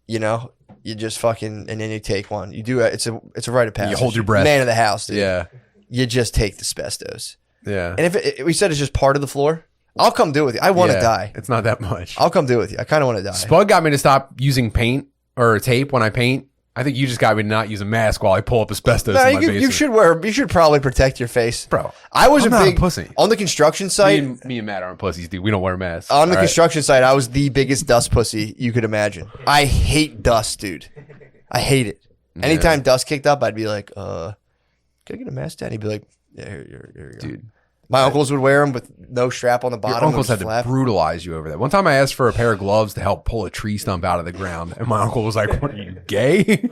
You know, you just fucking and then you take one. You do it's a rite of passage. hold your breath. Man of the house, dude. Yeah. You just take the asbestos. Yeah. And if we said it's just part of the floor, I'll come do it with you. I want to Yeah, die. It's not that much. I'll come do it with you. I kind of want to die. Spud got me to stop using paint or tape when I paint. I think you just got me to not use a mask while I pull up asbestos No, in my you basement. you should probably protect your face. Bro, I was I'm a not a big pussy. on the construction site. Me and Matt aren't pussies, dude. We don't wear masks. On the All right? construction site, I was the biggest dust pussy you could imagine. I hate dust, dude. I hate it. Anytime dust kicked up, I'd be like, can I get a mask, Dad? He'd be like, yeah, here you go. Dude. My uncles would wear them with no strap on the Your bottom. uncles It had was flat. to brutalize you over that. One time I asked for a pair of gloves to help pull a tree stump out of the ground, and my uncle was like, "What are you, gay?"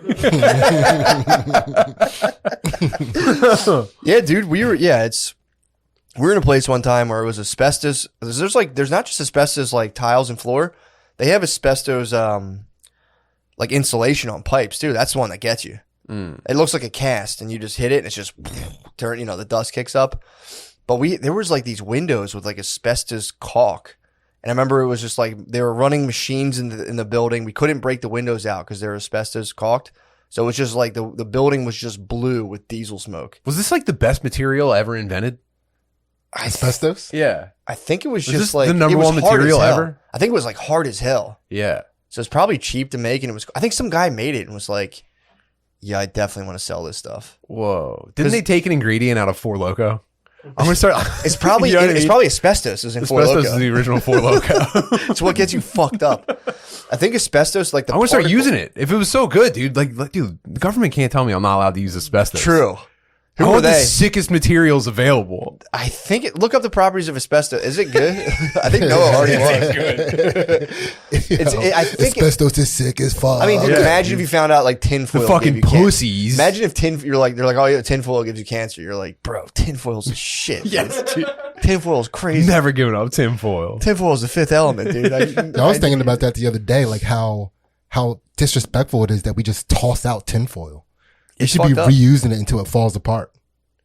Yeah, dude, we're in a place one time where it was asbestos. There's not just asbestos like tiles and floor. They have asbestos like insulation on pipes too. That's the one that gets you. It looks like a cast, and you just hit it, and it's just the dust kicks up. But there was like these windows with like asbestos caulk, and I remember it was just like they were running machines in the building. We couldn't break the windows out because they're asbestos caulked. So it was just like the building was just blue with diesel smoke. Was this like the best material ever invented? Asbestos? Yeah. I think it was Was just this like the number it was one hard material as hell. ever? I think it was like hard as hell. Yeah. So it's probably cheap to make, and it was. I think some guy made it and was like, "Yeah, I definitely want to sell this stuff." Whoa. Didn't they take an ingredient out of Four Loko? I'm gonna start. It's probably You know what I it's mean? probably asbestos is in Four Asbestos is Loko. the original Four Loko. It's what gets you fucked up. I think asbestos like the. I want to start particle- using it. If it was so good, dude. Like, dude, the government can't tell me I'm not allowed to use asbestos. True. Who I are want the they? sickest materials available. I think look up the properties of asbestos. Is it good? I think Noah already was. I think. Asbestos is sick as fuck. I mean, dude, imagine if you found out like The tinfoil. fucking gave you cancer. pussies. Imagine if they're like, oh yeah, tinfoil gives you cancer. You're like, bro, tinfoil's the shit. Yes, dude. Tinfoil's crazy. Never giving up tinfoil. Tinfoil's the fifth element, dude. I was thinking about that the other day, like how disrespectful it is that we just toss out tinfoil. You It's should be fucked up. reusing it until it falls apart.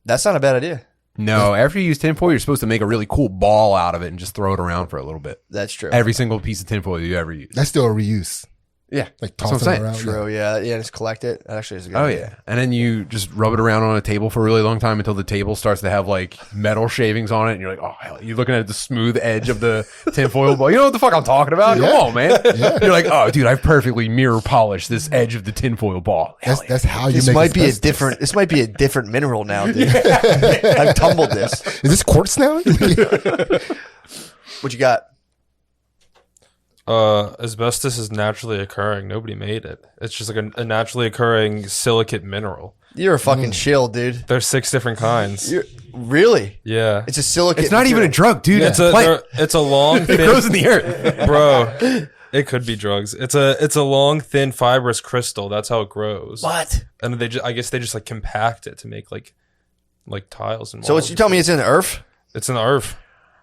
That's not a bad idea. No, after you use tinfoil, you're supposed to make a really cool ball out of it and just throw it around for a little bit. That's true. Every single piece of tinfoil you ever use. That's still a reuse. Yeah. Like That's what I'm tossing it saying. around. True. Yeah. Just collect it. That actually is a good Oh idea. yeah, and then you just rub it around on a table for a really long time until the table starts to have like metal shavings on it, and you're like, oh hell, you're looking at the smooth edge of the tinfoil ball. You know what the fuck I'm talking about? Yeah. Come on, man. You're like, oh dude, I've perfectly mirror polished this edge of the tinfoil ball. Hell That's how you This make might be asbestos. This might be a different mineral now, dude. I've tumbled this. Is this quartz now? What you got? Asbestos is naturally occurring. Nobody made it. It's just like a naturally occurring silicate mineral. You're a fucking chill, dude. There's 6 different kinds. Really? Yeah. It's a silicate. It's not even a material. drug, dude. It's It's a plant. it's a long It thin grows in the earth. bro. It could be drugs. It's a long, thin, fibrous crystal. That's how it grows. What? And I guess they just like compact it to make like like tiles and. So walls you and tell me shit. it's in the earth? It's in the earth.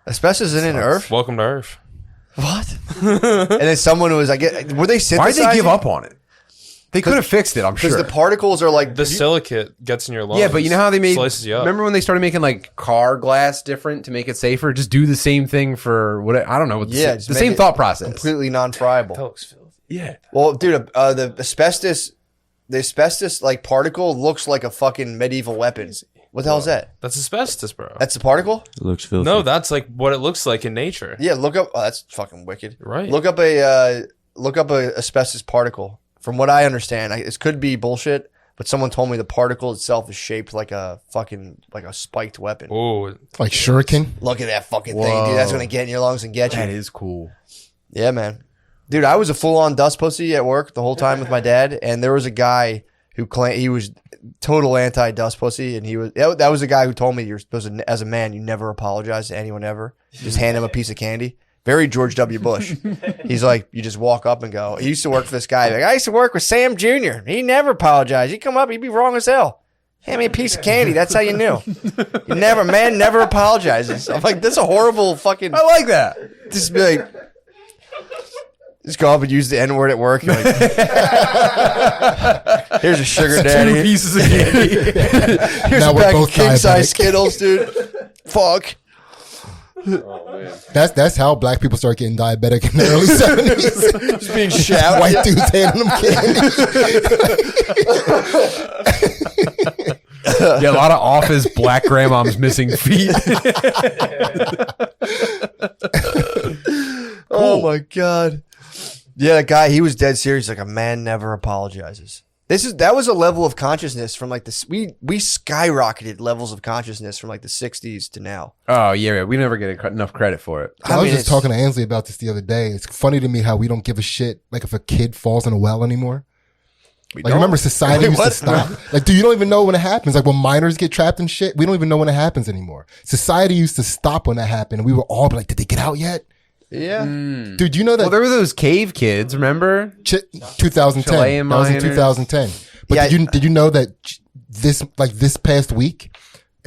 Asbestos isn't in the earth? Welcome to Earth. What? And then someone who was like, were they synthesizing? Why did they give up on it? They could have fixed it, I'm Because sure. the particles are like The silicate gets in your lungs. Yeah, but you know how they made slices you up. Remember when they started making like car glass different to make it safer? Just do the same thing for what I don't know. What Yeah, the just the make same it thought process. completely non-friable. That looks filthy. Yeah. Well, dude, the asbestos like particle looks like a fucking medieval weapon. What the hell is that? That's asbestos, bro. That's the particle? It looks filthy. No, that's like what it looks like in nature. Yeah, look up. Oh, that's fucking wicked. Right. Look up a asbestos particle. From what I understand, this could be bullshit, but someone told me the particle itself is shaped like a fucking like a spiked weapon. Oh, Like shuriken. Look at that fucking thing, dude. That's gonna get in your lungs and get you. That is cool. Yeah, man. Dude, I was a full-on dust pussy at work the whole time with my dad, and there was a guy who claimed he was total anti-dust pussy, and that was the guy who told me you're supposed to, as a man, you never apologize to anyone ever. Just hand him a piece of candy. Very George W. Bush. He's like, you just walk up and go. He used to work for this guy. Like, I used to work with Sam Jr. He never apologized. He'd come up, he'd be wrong as hell. Hand me a piece of candy. That's how you knew. Man never apologizes. I'm like, this is a horrible fucking. I like that. Just be like, just go up and use the N word at work. You're like, here's a sugar daddy. 2 pieces of candy. Here's Now a we're pack of both king size diabetic. Skittles, dude. Fuck. That's how black people start getting diabetic in the early 70s. Just being shouted. White dudes handing them candy. Yeah, a lot of office black grandmoms missing feet. Oh my god. Yeah, that guy, he was dead serious. Like, a man never apologizes. That was a level of consciousness from like this. We skyrocketed levels of consciousness from like the 60s to now. Oh yeah, we never get enough credit for it. I was mean, just talking to Ansley about this the other day. It's funny to me how we don't give a shit like if a kid falls in a well anymore. Like, remember society Wait, used what? to stop. Like, dude, you don't even know when it happens. Like, when minors get trapped in shit, we don't even know when it happens anymore. Society used to stop when that happened. And we were all like, did they get out yet? Yeah. Dude, you know that Well, there were those cave kids. Remember? 2010. Chilean That was in miners. 2010. But Yeah, did you know that this past week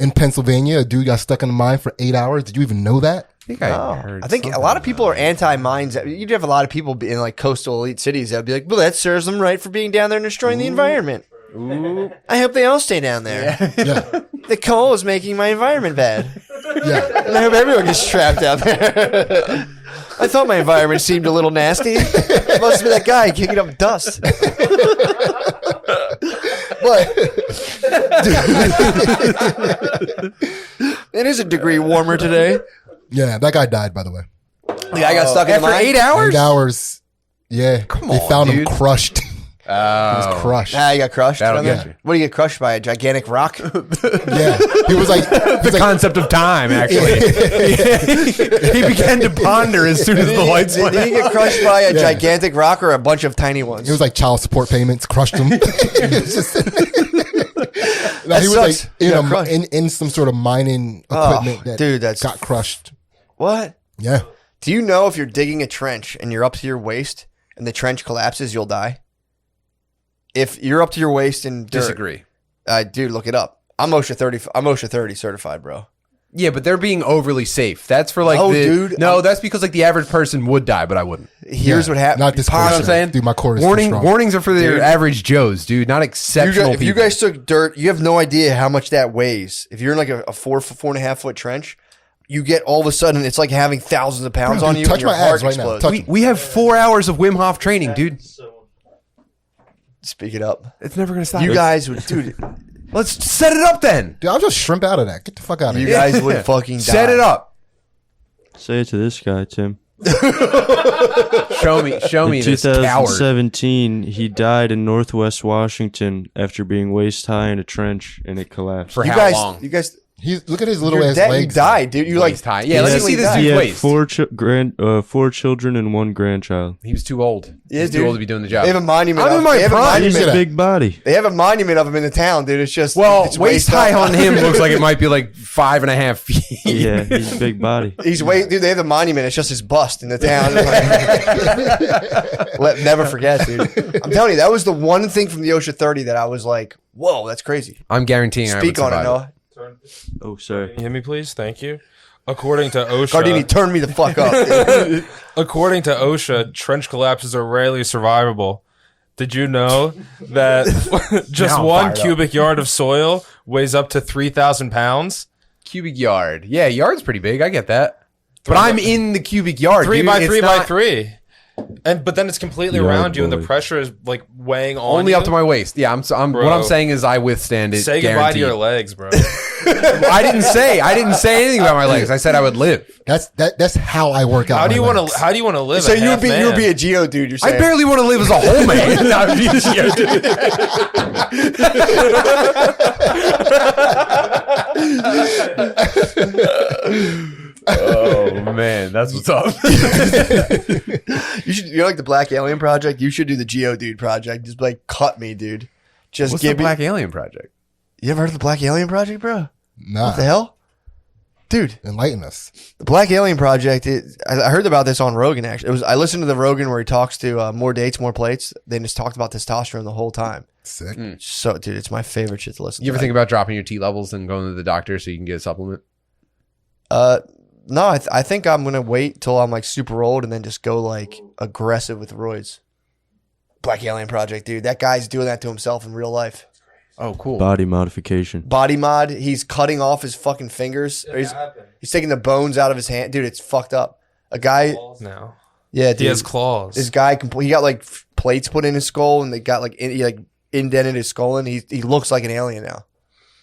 in Pennsylvania, a dude got stuck in the mine for 8 hours? Did you even know that? I think I heard. I think a lot of people are anti-mines. You'd have a lot of people in like coastal elite cities that would be like, well, that serves them right for being down there and destroying the environment. I hope they all stay down there. Yeah. The coal is making my environment bad. Yeah. And I hope everyone gets trapped out there. I thought my environment seemed a little nasty. It must be that guy kicking up dust. But it is a degree warmer today. Yeah, that guy died, by the way. The guy got stuck in the After mine. 8 hours? 8 hours. Yeah. They on, found him dude. crushed. He was crushed. Ah, he got crushed. That'll down get there? you. What do you get crushed by? A gigantic rock? Yeah. He was like, The concept of time, actually. He began to ponder as soon as the lights went Did he out. get crushed by a gigantic rock or a bunch of tiny ones? it was like child support payments crushed him. It was just- No, he was sucks. like He got crushed. in some sort of mining equipment that dude, that's got crushed. what? Yeah. Do you know if you're digging a trench and you're up to your waist and the trench collapses, you'll die? If you're up to your waist in dirt, Disagree. Dude, look it up. I'm OSHA 30. I'm OSHA 30 certified, bro. Yeah, but they're being overly safe. That's for like No, the dude, No, that's because like the average person would die, but I wouldn't. Here's Yeah, what happened. Not this You know what I'm core. saying? Dude, my core is too strong. Warnings are for the Dude. average Joes, dude, not exceptional If you people. guys took dirt, you have no idea how much that weighs. If you're in like a 4.5 foot trench, you get all of a sudden it's like having thousands of pounds Bro, on dude, you. touch and your my heart abs right now. explodes. Touch we have 4 hours of Wim Hof training, dude. Speak it up. It's never gonna stop. You guys would, dude. Let's set it up then. Dude, I'll just shrimp out of that. Get the fuck out of You here. guys would fucking die. Set it up. Say it to this guy, Tim. Show me In this coward. 2017, he died in Northwest Washington after being waist high in a trench and it collapsed. For You how guys, long? you guys, Look at his little you're ass dead. You legs. died, dude. You like Waist high. Yeah, let me see this He dude's had waist. four children and one grandchild. He was too old. Yeah, He's dude. too old to be doing the job. They have a monument. I'm in my they have a prime. He's a monument. big body. They have a monument of him in the town, dude. It's just Well, it's waist high up. on him looks like it might be like 5.5 feet. Yeah, he's a big body. He's dude. They have the monument. It's just his bust in the town. Never forget, dude. I'm telling you, that was the one thing from the OSHA 30 that I was like, "Whoa, that's crazy." I'm guaranteeing I would Speak on it, survive Noah. Oh, sorry. Can you hear me, please? Thank you. According to Gardini, OSHA, turn me the fuck up. Dude. according to OSHA, trench collapses are rarely survivable. Did you know that just Now I'm one fired up. cubic yard of soil weighs up to 3,000 pounds? Cubic yard. Yeah, yard's pretty big. I get that. But I'm in the cubic yard. 3 dude. by It's 3 by not- 3. But then it's completely Yard around you, and the boy. pressure is like weighing on Only you. up to my waist. Yeah, what Bro. I'm saying is I withstand it. Say goodbye to guaranteed. your legs, bro. I didn't say anything about my legs. I said I would live. That's how I work out. How do you my want legs. to? How do you want to live? So a you would half be man? a Geo dude. You're I saying. barely want to live as a whole man. I would be a oh man, that's what's up. You're like the Black Alien Project. You should do the Geo Dude Project. Just like cut me, dude. Just What's the give me. Black Alien Project? You ever heard of the Black Alien Project, bro? Nah, What the hell, dude? enlighten us. The Black Alien Project. I heard about this on Rogan. Actually, I listened to the Rogan where he talks to More Dates, More Plates. They just talked about testosterone the whole time. Sick. So, dude, it's my favorite shit to listen You to. ever think about dropping your T levels and going to the doctor so you can get a supplement? No, I think I'm gonna wait till I'm like super old and then just go like aggressive with roids. Black Alien Project, dude. That guy's doing that to himself in real life. Oh, cool. Body modification. Body mod. He's cutting off his fucking fingers. Or he's taking the bones out of his hand, dude. It's fucked up. A guy, now. yeah, He dude. has claws. This guy, he got like plates put in his skull, and they got like he like indented his skull, and he looks like an alien now.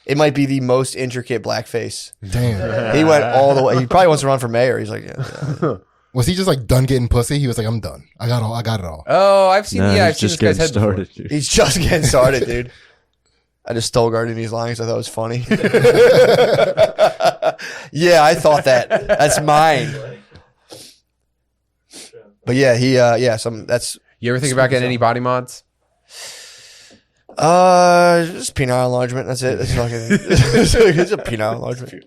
It might be the most intricate blackface. Damn. He went all the way. He probably wants to run for mayor. He's like, yeah. Was he just like done getting pussy? He was like, I'm done. I got it all. Oh, I've seen. Nah, Yeah, he's I've seen just this guy's getting head started. Dude. He's just getting started, dude. I just stole Gardini's line because I thought it was funny. Yeah, I thought that. That's mine. But yeah, that's You ever think about getting any body mods? just penile enlargement. That's it. It's fucking it's a penile enlargement.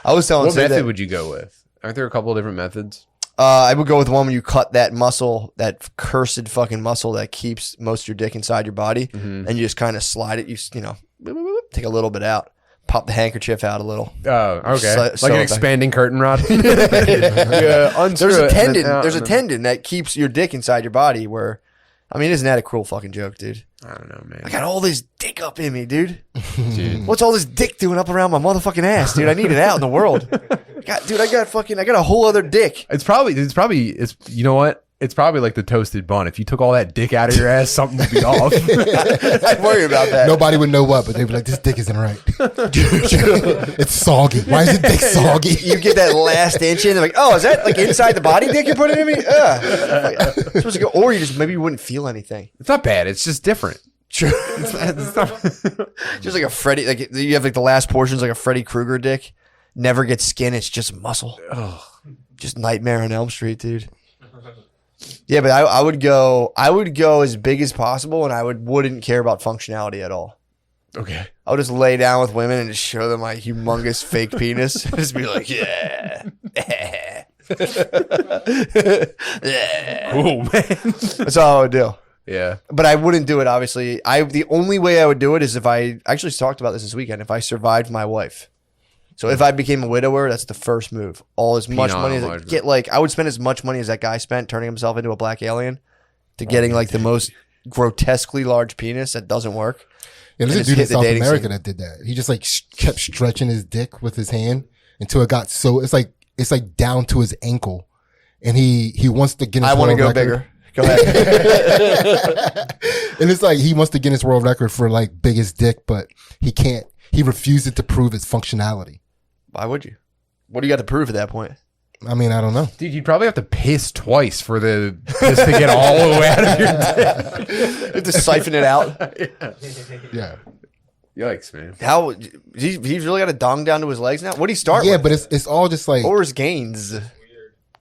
I was telling What Sid method that, would you go with? Aren't there a couple of different methods? I would go with one where you cut that muscle, that cursed fucking muscle that keeps most of your dick inside your body, and you just kind of slide it. You know, take a little bit out, pop the handkerchief out a little. Oh, okay. So- Like so an back- expanding curtain rod. There's a tendon. There's a tendon that keeps your dick inside your body. Where, I mean, isn't that a cruel fucking joke, dude? I don't know, man. I got all this dick up in me, dude. What's all this dick doing up around my motherfucking ass, dude? I need it out in the world. I got a whole other dick. It's probably you know what? It's probably like the toasted bun. If you took all that dick out of your ass, something would be off. I'd worry about that. Nobody would know what, but they'd be like, this dick isn't right. It's soggy. Why is the dick soggy? You get that last inch in, they're like, oh, is that like inside the body dick you're putting in me? Ugh. Supposed to go, or maybe you wouldn't feel anything. It's not bad. It's just different. True. Just like a Freddy, like you have like the last portion's like a Freddy Krueger dick. Never gets skin. It's just muscle. Just Nightmare on Elm Street, dude. Yeah, but I would go as big as possible, and I wouldn't care about functionality at all. Okay. I would just lay down with women and just show them my humongous fake penis. Just be like, yeah. Oh man. That's all I would do. Yeah. But I wouldn't do it, obviously. The only way I would do it is if I actually talked about this weekend, if I survived my wife. So if I became a widower, that's the first move. All as much Penile money as enlargement. I would spend as much money as that guy spent turning himself into a black alien to getting like the most grotesquely large penis that doesn't work. Yeah, there's a just dude in hit the South dating America scene. that did that. He just like kept stretching his dick with his hand until it got so it's like down to his ankle, and he wants to get. I want to go bigger. Go ahead. And it's like he wants to Guinness World Record for like biggest dick, but he can't. He refuses to prove its functionality. Why would you? What do you got to prove at that point? I mean, I don't know. Dude, you'd probably have to piss twice for the piss to get all the way out of your dick. You have to siphon it out. Yeah, Yikes, man. How he's really got a dong down to his legs now? What do you start yeah, with? but it's all just like Or his gains?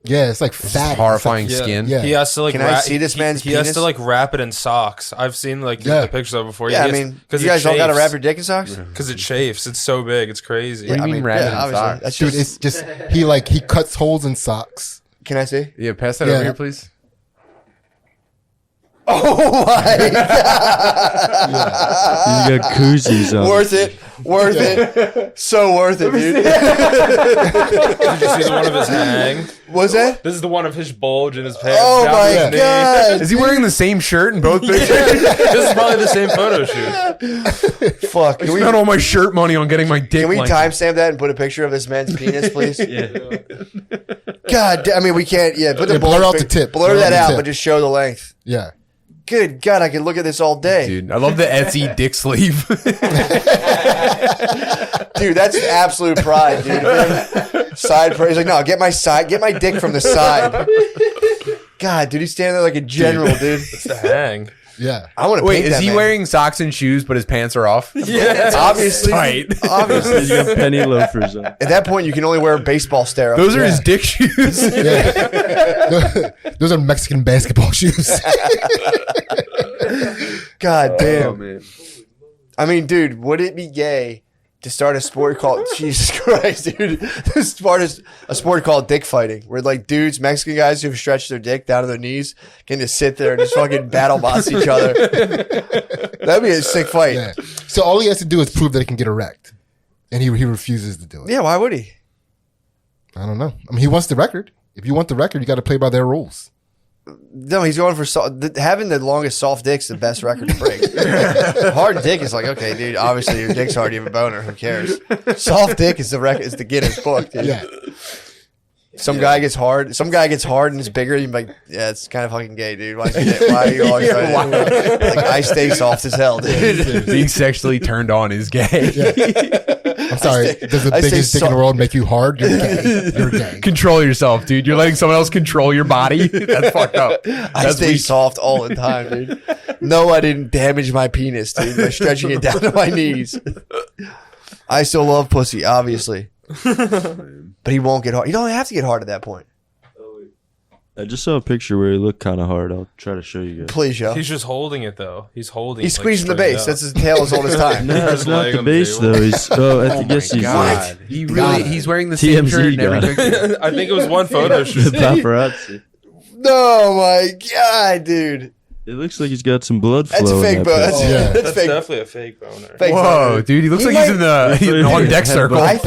yeah, it's like fat, Horrifying Yeah. skin. Yeah. He has to like. Can I see this man's He has penis? to like wrap it in socks. I've seen like Yeah. the pictures of it before. Yeah, I mean, because you guys don't got to wrap your dick in socks? because it chafes. It's so big. It's crazy. What do you mean wrap it in obviously. socks? That's Dude, just, it's just he cuts holes in socks. can I see? Yeah, pass that Yeah. over here, please. Oh my God. You got koozies on. Worth it. Worth it. So worth it, dude. Did you see the one of his hang? Was that? This is the one of his bulge in his pants. Oh down to my his knee. god. Is he wearing the same shirt in both pictures? This is probably the same photo shoot. Fuck. I spent all my shirt money on getting my dick. Can we lengthened. timestamp that and put a picture of this man's penis, please? Yeah. God, I mean, we can't. Yeah, put the Yeah, blur bulge out the pic- tip. Blur Blur that out the out, tip. but just show the length. Yeah. Good God, I could look at this all day, Dude, I love the Etsy dick sleeve. dude. That's absolute pride, dude. Side pride. He's like, no, get my dick from the side. God, dude, he's standing there like a general, dude. It's the hang. Yeah. I want to Wait, paint is that he man. wearing socks and shoes, but his pants are off? Yeah. Obviously, Tight. obviously. He's got penny loafers on. At that point, you can only wear baseball stirrups. Those are his dick shoes. Yeah. Those are Mexican basketball shoes. God damn. Oh, man. I mean, dude, would it be gay to start a sport called Jesus Christ, dude? To start a sport called dick fighting, where like dudes, Mexican guys who've stretched their dick down to their knees can just sit there and just fucking battle boss each other. That'd be a sick fight. Yeah. So all he has to do is prove that he can get erect, and he refuses to do it. Yeah, why would he? I don't know. I mean, he wants the record. If you want the record, you got to play by their rules. No, he's going for having the longest soft dick's the best record to break. Hard dick is like, okay, dude. Obviously, your dick's hard. You have a boner. Who cares? Soft dick is the record. Is the Guinness book, dude. Yeah. Some guy gets hard. Some guy gets hard and is bigger. You're like, yeah, it's kind of fucking gay, dude. Why are you always trying to? Like, I stay soft as hell, dude. Being sexually turned on is gay. I'm sorry. Does the I say biggest dick in the world make you hard? You're gay. You're gay. Control yourself, dude. You're letting someone else control your body. That's fucked up. I That's stay weak. soft all the time, dude. No, I didn't damage my penis, dude, by stretching it down to my knees. I still love pussy, obviously. But he won't get hard. You don't have to get hard at that point. I just saw a picture where he looked kind of hard. I'll try to show you guys. Please, Joe. He's just holding it though. He's holding. He's it, squeezing the straight base. up. That's his tail as old as time. No, it's not Leg the on the base table. though. He's. I guess he's God, he really, he's wearing the same TMZ shirt in every got it. picture. I think it was one photo the shoot. paparazzi. No, my God, dude. It looks like he's got some blood flow. That's a in fake that boner. picture. Yeah. That's That's fake. definitely a fake boner. Fake Whoa, boner. dude, he looks He like he's in the on deck circle. I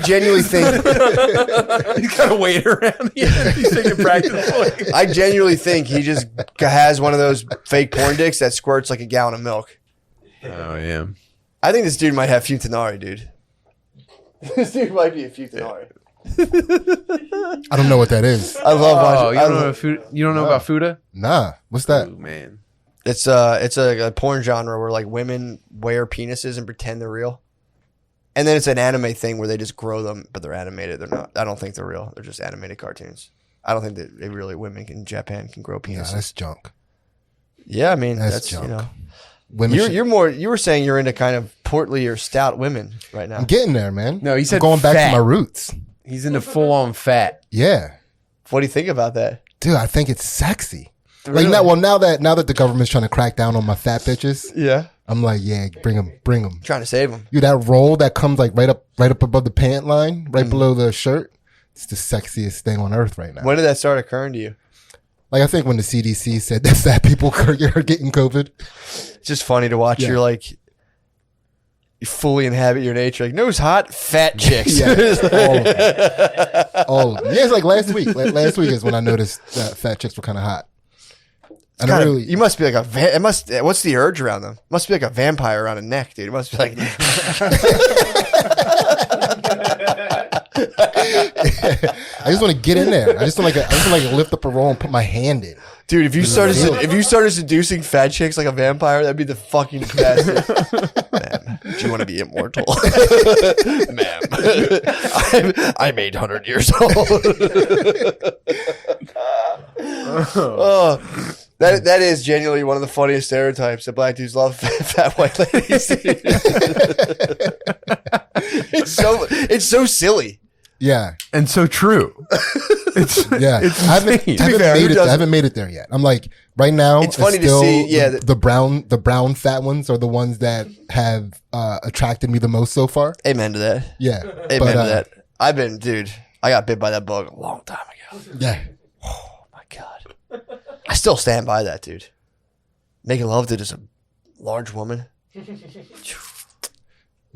genuinely think He's got a weight around. He's taking practice. I genuinely think he just has one of those fake porn dicks that squirts like a gallon of milk. Oh yeah. I think this dude might have futanari, dude. This dude might be a futanari. I don't know what that is. I love Oh, watching. you don't know about Fuda? You don't know about Fuda? Nah. What's that? Oh man. It's a porn genre where like women wear penises and pretend they're real. And then it's an anime thing where they just grow them, but they're animated. They're not. I don't think they're real. They're just animated cartoons. I don't think that they really women in Japan can grow Nah, penises. that's junk. Yeah, I mean That's that's junk. you know. Women. You're more. You were saying you're into kind of portly or stout women right now. I'm getting there, man. No, he I'm said going back fat. to my roots. He's into full on fat. Yeah. What do you think about that? Dude, I think it's sexy. Really? Like now that the government's trying to crack down on my fat bitches, Yeah, I'm like, yeah, bring them. trying to save them. You that roll that comes like right up above the pant line, Mm. right below the shirt. It's the sexiest thing on earth right now. When did that start occurring to you? Like I think when the CDC said that fat people are getting COVID. It's just funny to watch. Yeah. You're like, you fully inhabit your nature. Like, no, who's hot? Fat chicks. Yeah, all of them. All of them. Yeah, it's like last week. Last week is when I noticed that fat chicks were kind of hot. And I Gotta- really, you must be like a. It must. What's the urge around them? Must be like a vampire around a neck, dude. It must be like. I just want to get in there. I just want to lift up a roll and put my hand in. Dude, if you started seducing fat chicks like a vampire, that'd be the fucking best. Ma'am, do you want to be immortal? Ma'am, I'm 800 years old. Oh, that is genuinely one of the funniest stereotypes that black dudes love fat white ladies. It's so silly. Yeah, And so true. yeah. I haven't made it there yet. I'm like right now. It's funny to still see, yeah, the brown fat ones are the ones that have attracted me the most so far. Amen to that. Yeah, Amen to that. I got bit by that bug a long time ago. Yeah, Oh my God. I still stand by that, dude. Making love to just a large woman.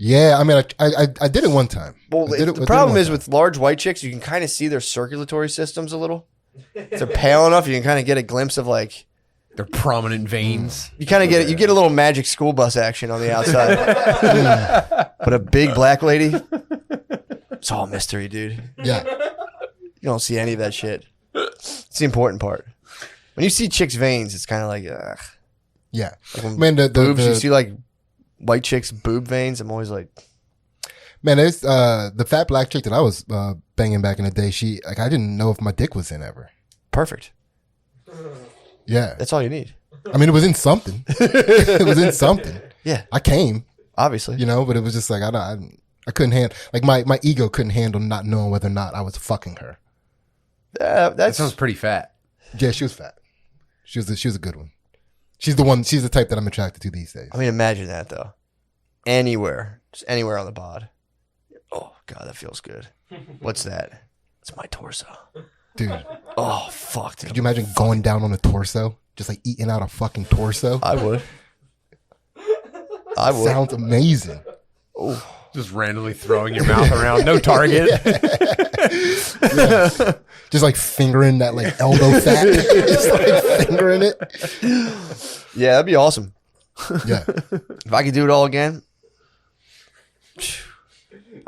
Yeah, I mean, I did it one time. Well, I did it- I the did it problem one is time. with large white chicks, you can kind of see their circulatory systems a little. If they're pale enough, you can kind of get a glimpse of like They're prominent veins. you kind of get it. You get a little magic school bus action on the outside. But a big black lady, it's all mystery, dude. Yeah, You don't see any of that shit. It's the important part. When you see chicks' veins, it's kind of like, ugh. yeah. Like when Man, the boobs, you the, see like white chicks' boob veins. I'm always like, man, there's the fat black chick that I was banging back in the day. She like I didn't know if my dick was in ever. perfect. Yeah, That's all you need. I mean, it was in something. It was in something. Yeah, I came, obviously. you know, but it was just like I couldn't handle like my ego couldn't handle not knowing whether or not I was fucking her. That That's sounds pretty fat. Yeah, she was fat. She was a good one. She's the one. She's the type that I'm attracted to these days. I mean, imagine that though. Anywhere, just anywhere on the bod. Oh god, that feels good. What's that? It's my torso. Dude, Oh fuck, dude. could you imagine going down on a torso, just like eating out a fucking torso? I would. I would. Sounds amazing. Just randomly throwing your mouth around. No target. Just like fingering that like elbow fat. Just like fingering it. Yeah, that'd be awesome. Yeah. If I could do it all again,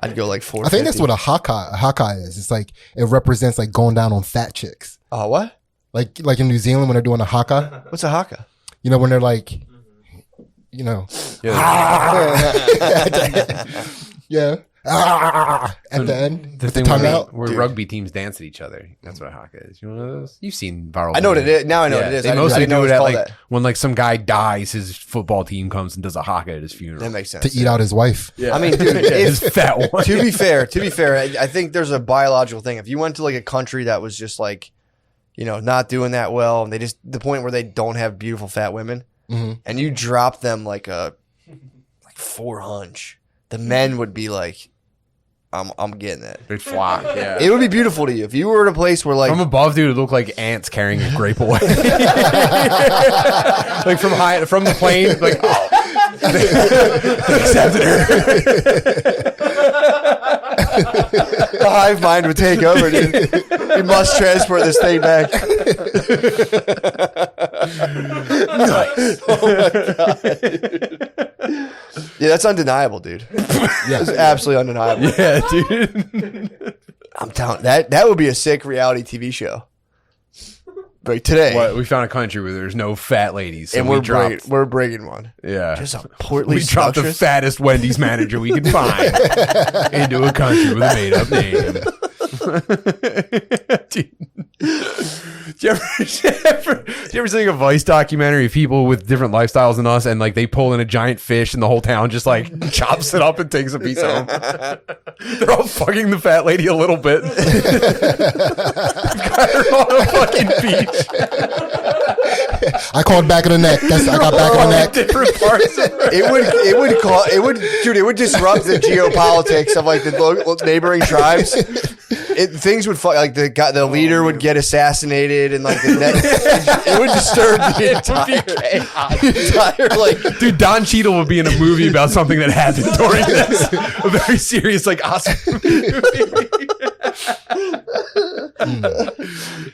I'd go like 4. I think that's what a haka is. It's like it represents like going down on fat chicks. Oh, what? Like in New Zealand when they're doing a haka, What's a haka? you know, when they're like, you know, yeah, at the end, The with thing the tongue where, out. where Dude. rugby teams dance at each other. That's what a haka is. You know one of those? You've seen viral. I know what it videos. is. Now I know what it is. They I didn't mostly know do it it was at called like that. when like some guy dies, his football team comes and does a haka at his funeral. That makes sense. To eat out his wife. I mean, dude, His if, fat one. to be fair, I think there's a biological thing. If you went to like a country that was just like, you know, not doing that well, and they just the point where they don't have beautiful fat women, and you drop them like 400, the men would be like, I'm getting it. They'd flock. Yeah. It would be beautiful to you if you were in a place where like From above, dude, it looked like ants carrying a grape away. Like from the plane, like oh, they accepted her. the hive mind would take over, dude. We must transport this thing back. Oh my god, dude. Yeah, that's undeniable, dude. That's absolutely undeniable. Yeah, dude. I'm telling that would be a sick reality TV show. Like today, What, we found a country where there's no fat ladies, so and we dropped. we're bringing one. Yeah, Just a portly we dropped the seductress. fattest Wendy's manager we could find into a country with a made up name. Dude. Do you ever see like a Vice documentary of people with different lifestyles than us, and like they pull in a giant fish, and the whole town just like chops it up and takes a piece home? They're all fucking the fat lady a little bit. Got her on a fucking beach. I called back of the neck. I got back of the neck. Different parts of her. It would disrupt the geopolitics of like the neighboring tribes. Things would like the leader would get assassinated and like it would disturb the entire like. Dude, Don Cheadle would be in a movie about something that happened during this. A very serious, like, Oscar movie.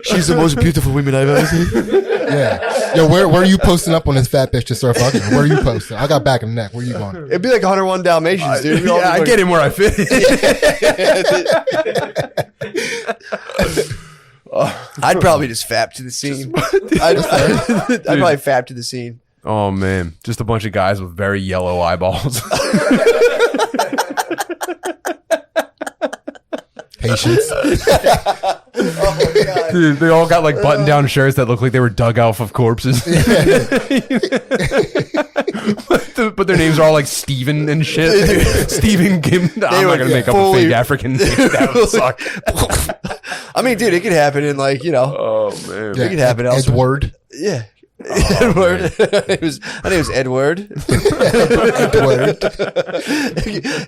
She's the most beautiful woman I've ever seen. Yeah. Yo, where are you posting up on this fat bitch to start fucking her? Where are you posting? I got back in the neck. Where you going? It'd be like 101 Dalmatians, dude. We'd all Yeah, be I like- get him where I fit in. I'd probably just fap to the scene. I'd probably fap to the scene. Oh, man. Just a bunch of guys with very yellow eyeballs. Patience. Oh my god. Dude, they all got like button down shirts that look like they were dug out of corpses. But their names are all like Steven and shit. Steven Kim. I'm not would going to make up a fully- fake African name. That would suck. I mean, dude, it could happen in like, you know, Oh, man. Yeah, it could happen elsewhere. Edward. Yeah. Edward. My name was Edward. Edward.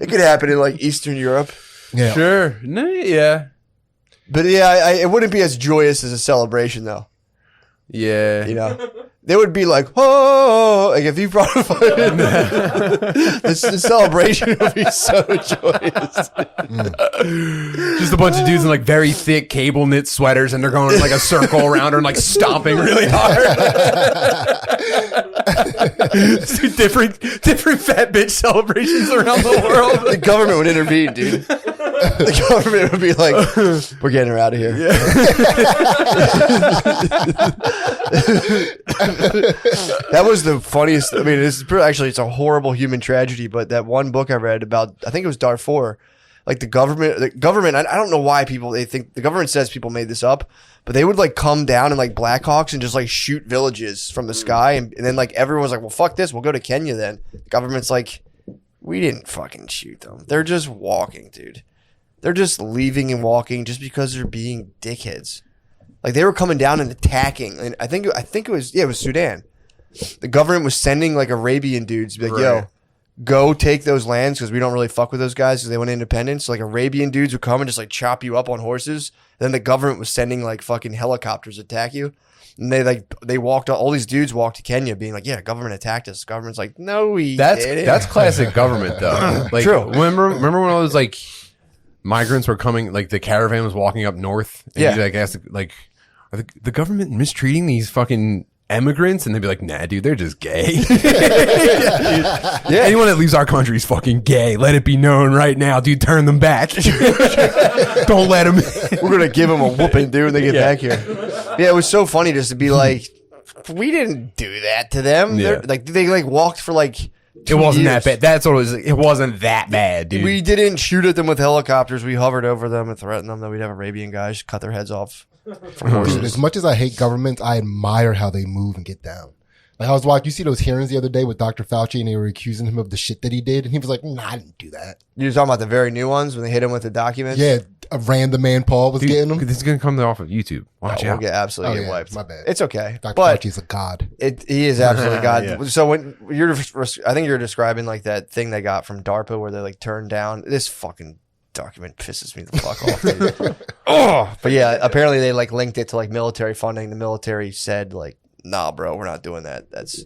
It could happen in like Eastern Europe. Yeah. Sure. No, yeah. But yeah, it wouldn't be as joyous as a celebration though. Yeah. You know, they would be like, oh, like if you brought the celebration would be so joyous. Just a bunch of dudes in like very thick cable knit sweaters, and they're going in like a circle around her and like stomping really hard. different fat bitch celebrations around the world. The government would intervene, dude. The government would be like, we're getting her out of here. That was the funniest. I mean, it's a horrible human tragedy, but that one book I read about, I think it was Darfur, like the government, I don't know why they think the government says people made this up, but they would like come down in like Black Hawks and just like shoot villages from the sky. And then like everyone's like, well, fuck this. We'll go to Kenya then. The government's like, we didn't fucking shoot them. They're just walking, dude. They're just leaving and walking just because they're being dickheads. Like they were coming down and attacking. And I think it was Sudan. The government was sending like Arabian dudes to be like, yo, go take those lands because we don't really fuck with those guys because they want independence. So like Arabian dudes would come and just like chop you up on horses. Then the government was sending like fucking helicopters to attack you. And they walked, all these dudes walked to Kenya being like, yeah, government attacked us. Government's like, no, we didn't. That's classic government though. Like, True. Remember when all those like migrants were coming, like the caravan was walking up north, and Yeah. you'd like ask like, are the government mistreating these fucking immigrants? And they'd be like, nah, dude, they're just gay. Yeah. Anyone that leaves our country is fucking gay. Let it be known right now, dude. Turn them back. Don't let them. We're gonna give them a whooping, dude, when they get back here. Yeah, it was so funny just to be like, we didn't do that to them. Yeah. They walked for like 2 It wasn't years. that bad. That's what it was. It wasn't that bad, dude. We didn't shoot at them with helicopters. We hovered over them and threatened them that we'd have Arabian guys cut their heads off from horses. Dude, as much as I hate governments, I admire how they move and get down. Like I was watching, you see those hearings the other day with Dr. Fauci, and they were accusing him of the shit that he did, and he was like, "Nah, I didn't do that." You're talking about the very new ones when they hit him with the documents? Yeah, a random man Paul was Dude, getting them. this is gonna come off of YouTube. Watch We'll out. get absolutely Oh, get yeah, wiped. my bad. It's okay. Dr. But Fauci's a god. he is absolutely God. Yeah. So when I think you're describing like that thing they got from DARPA where they like turned down this fucking document pisses me the fuck off. Dude. Oh, but yeah, apparently they like linked it to like military funding. The military said like, nah, bro, we're not doing that. That's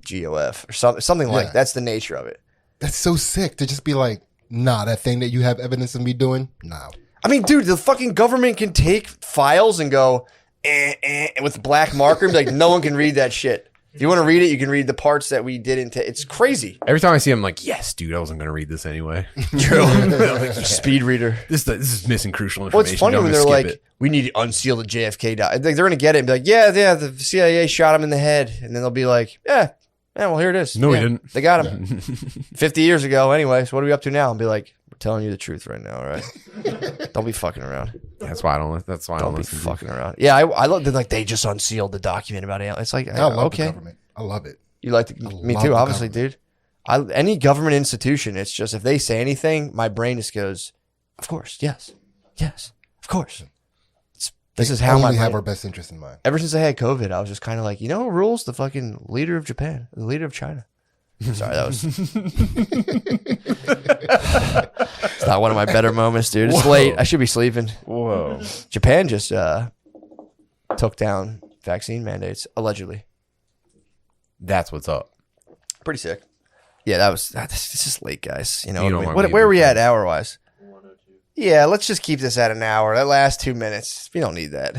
GOF or something like Yeah. that's the nature of it. That's so sick to just be like, nah, that thing that you have evidence of me doing, no. I mean, dude, the fucking government can take files and go with a black marker and be like, no one can read that shit. If you want to read it, you can read the parts that we didn't. It's crazy. Every time I see him, I'm like, yes, dude, I wasn't gonna read this anyway. True. Speed reader. This is missing crucial Well, information. it's funny I'm when gonna they're skip like, it. we need to unseal the JFK doc. They're going to get it and be like, yeah, the CIA shot him in the head. And then they'll be like, yeah, well, here it is. No, yeah, we didn't. They got him 50 years ago anyway. So what are we up to now? And be like, we're telling you the truth right now, all right? Don't be fucking around. That's why I don't. That's why I Don't don't be listen. fucking around. Yeah, I love that. Like they just unsealed the document about aliens. It's like, I love the okay, government. I love it. you like I me love too, the obviously, government. dude. Any government institution, it's just if they say anything, my brain just goes, of course, yes, of course. This is how we my only have brain- our best interest in mind. Ever since I had COVID, I was just kind of like, you know who rules? The fucking leader of Japan, the leader of China. Sorry, that was. It's not one of my better moments, dude. It's late. I should be sleeping. Whoa. Japan just took down vaccine mandates, allegedly. That's what's up. Pretty sick. Yeah, that was. This is late, guys. You know, You don't what, want me where are we to- at hour wise? Yeah, let's just keep this at an hour. That last 2 minutes, we don't need that.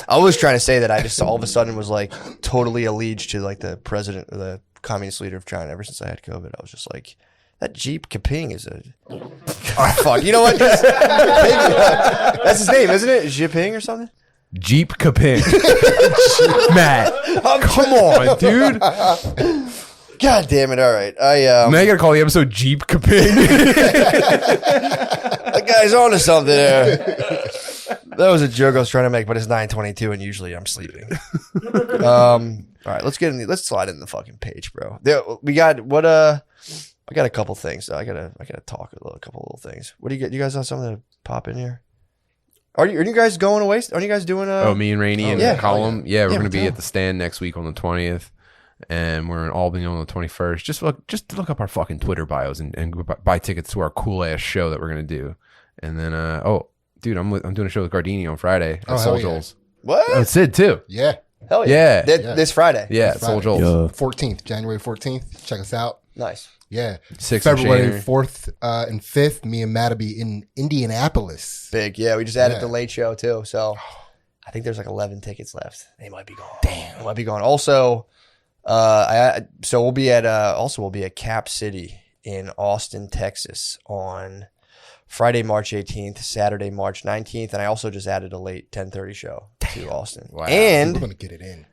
I was trying to say that I just all of a sudden was like totally alleged to like the president or the communist leader of China. Ever since I had COVID, I was just like, that Jeep Kaping is a. Oh, fuck. You know what? That's his name, isn't it? Jinping or something? Jeep Kaping. Matt, come on, dude. God damn it! All right, Now you gotta call the episode Jeep Kaping. that guy's on to something there. That was a joke I was trying to make, but it's 9:22 and usually I'm sleeping. All right, let's slide in the fucking page, bro. We got what? I got a couple things. I gotta talk a couple little things. What do you get? You guys have something to pop in here? Are you guys going away? Are you guys doing? Oh, me and Rainey and yeah. Column. Yeah, we're Yeah, gonna be tell at the stand next week on the 20th. And we're in Albany on the 21st. Just look up our fucking Twitter bios and buy tickets to our cool ass show that we're gonna do. And then dude, I'm doing a show with Gardini on Friday at Oh, hell Soul yeah. Joel's. What? Oh, Sid too. Yeah. Hell Yeah. This Friday. Yeah, Soul Friday. Joel's. 14th, January 14th. Check us out. Nice. Yeah. 6th February of 4th and 5th, me and Matt will be in Indianapolis. Big. Yeah, we just added Yeah. the late show too. So I think there's like 11 tickets left. They might be gone. Damn. They might be gone. Also, we'll be at Cap City in Austin, Texas on Friday, March 18th, Saturday, March 19th, and I also just added a late 10:30 show to Austin. Wow. We're And going to get it in.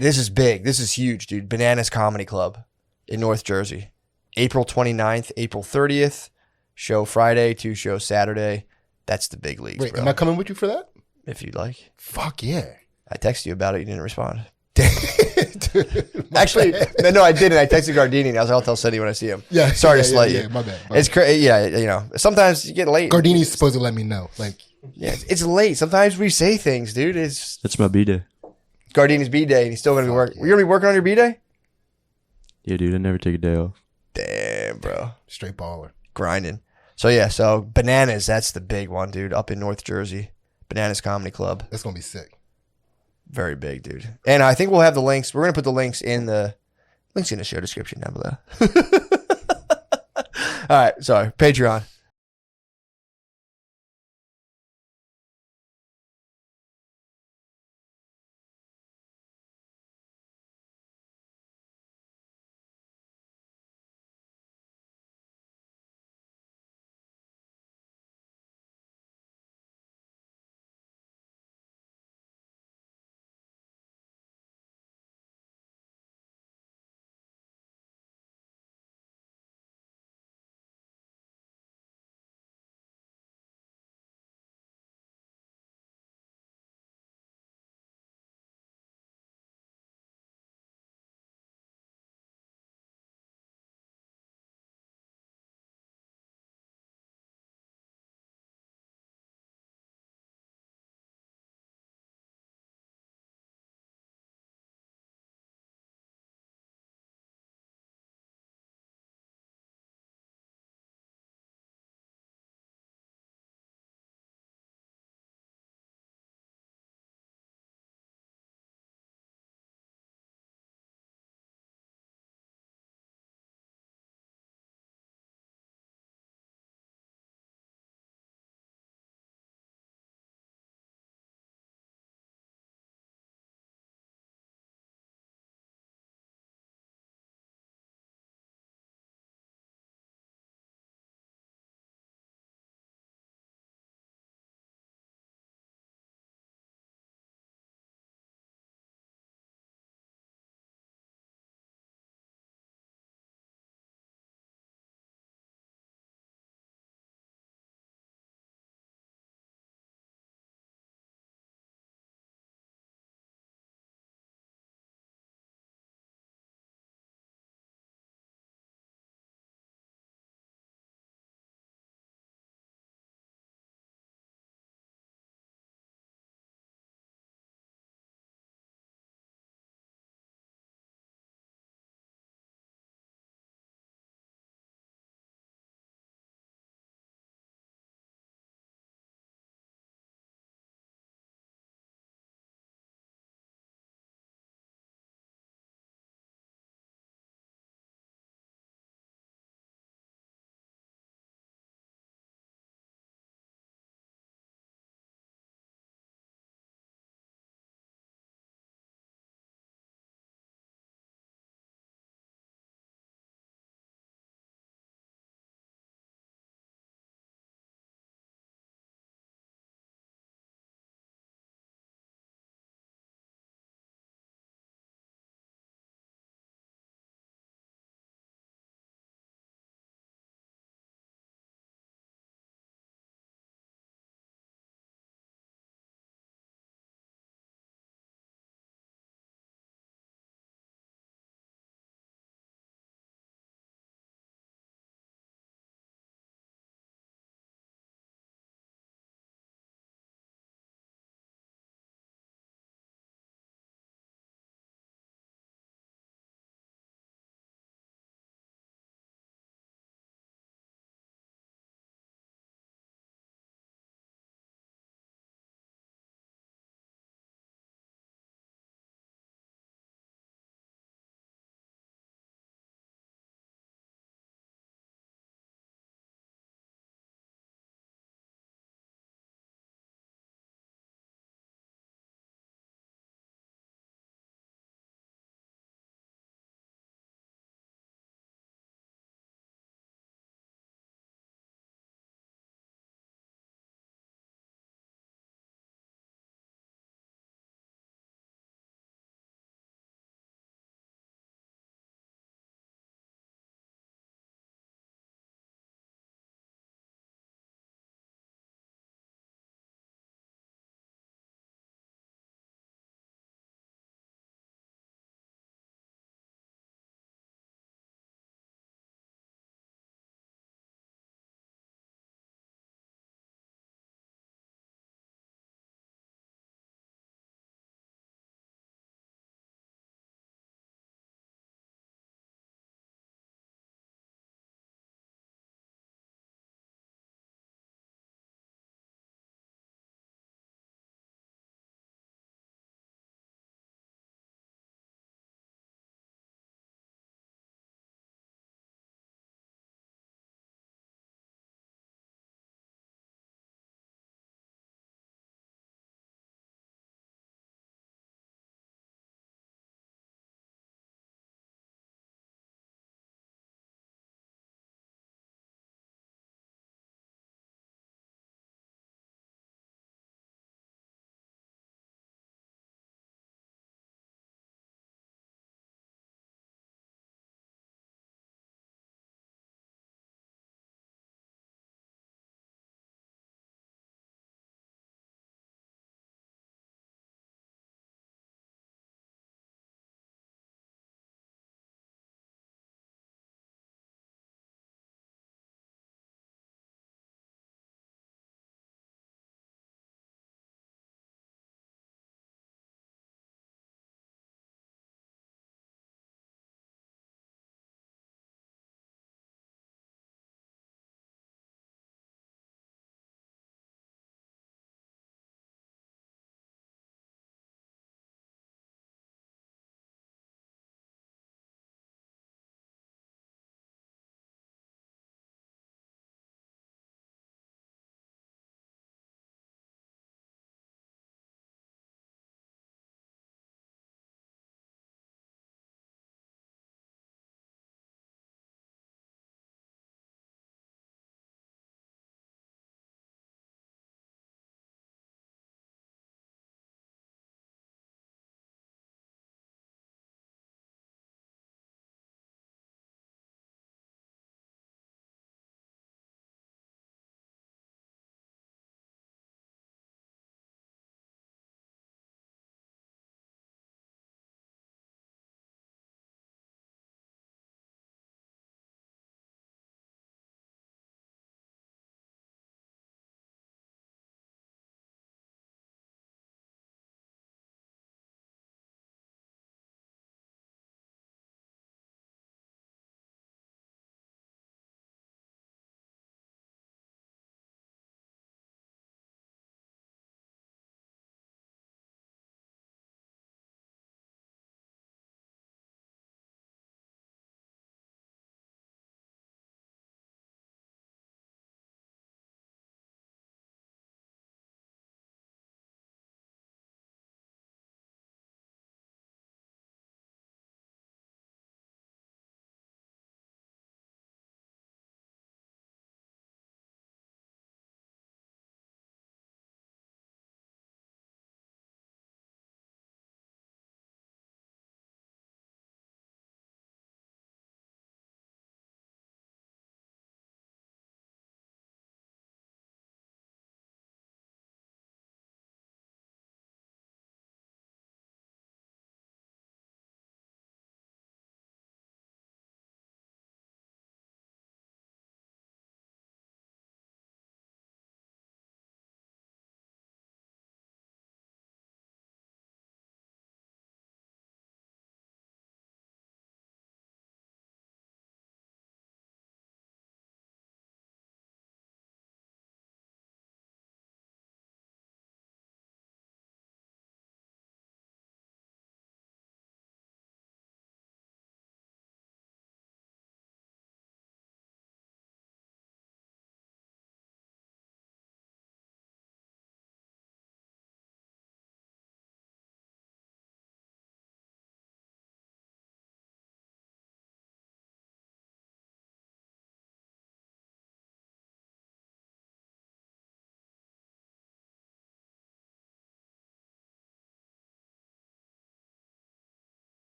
this is big. This is huge, dude. Bananas Comedy Club in North Jersey. April 29th, April 30th. Show Friday, 2 shows Saturday. That's the big leagues, Wait, bro. am I coming with you for that? If you'd like. Fuck yeah. I texted you about it. You didn't respond. Dude, my Actually, bad. no, I didn't. I texted Gardini. And I was like, I'll tell Sonny when I see him. Yeah, Sorry yeah, to slight yeah, you. my bad. It's crazy. Yeah, you know, sometimes you get late. Gardini's supposed to let me know. Like, Yeah, it's late. Sometimes we say things, dude. It's That's my B day. Gardini's B day, and he's still gonna be working. yeah. You're gonna be working on your B day. Yeah, dude, I never take a day off. Damn, bro, straight baller. grinding. So yeah, so Bananas. That's the big one, dude. Up in North Jersey, Bananas Comedy Club. That's going to be sick. Very big, dude. And I think we'll have the links. We're gonna put the links in the show description down below. All right, sorry. Patreon.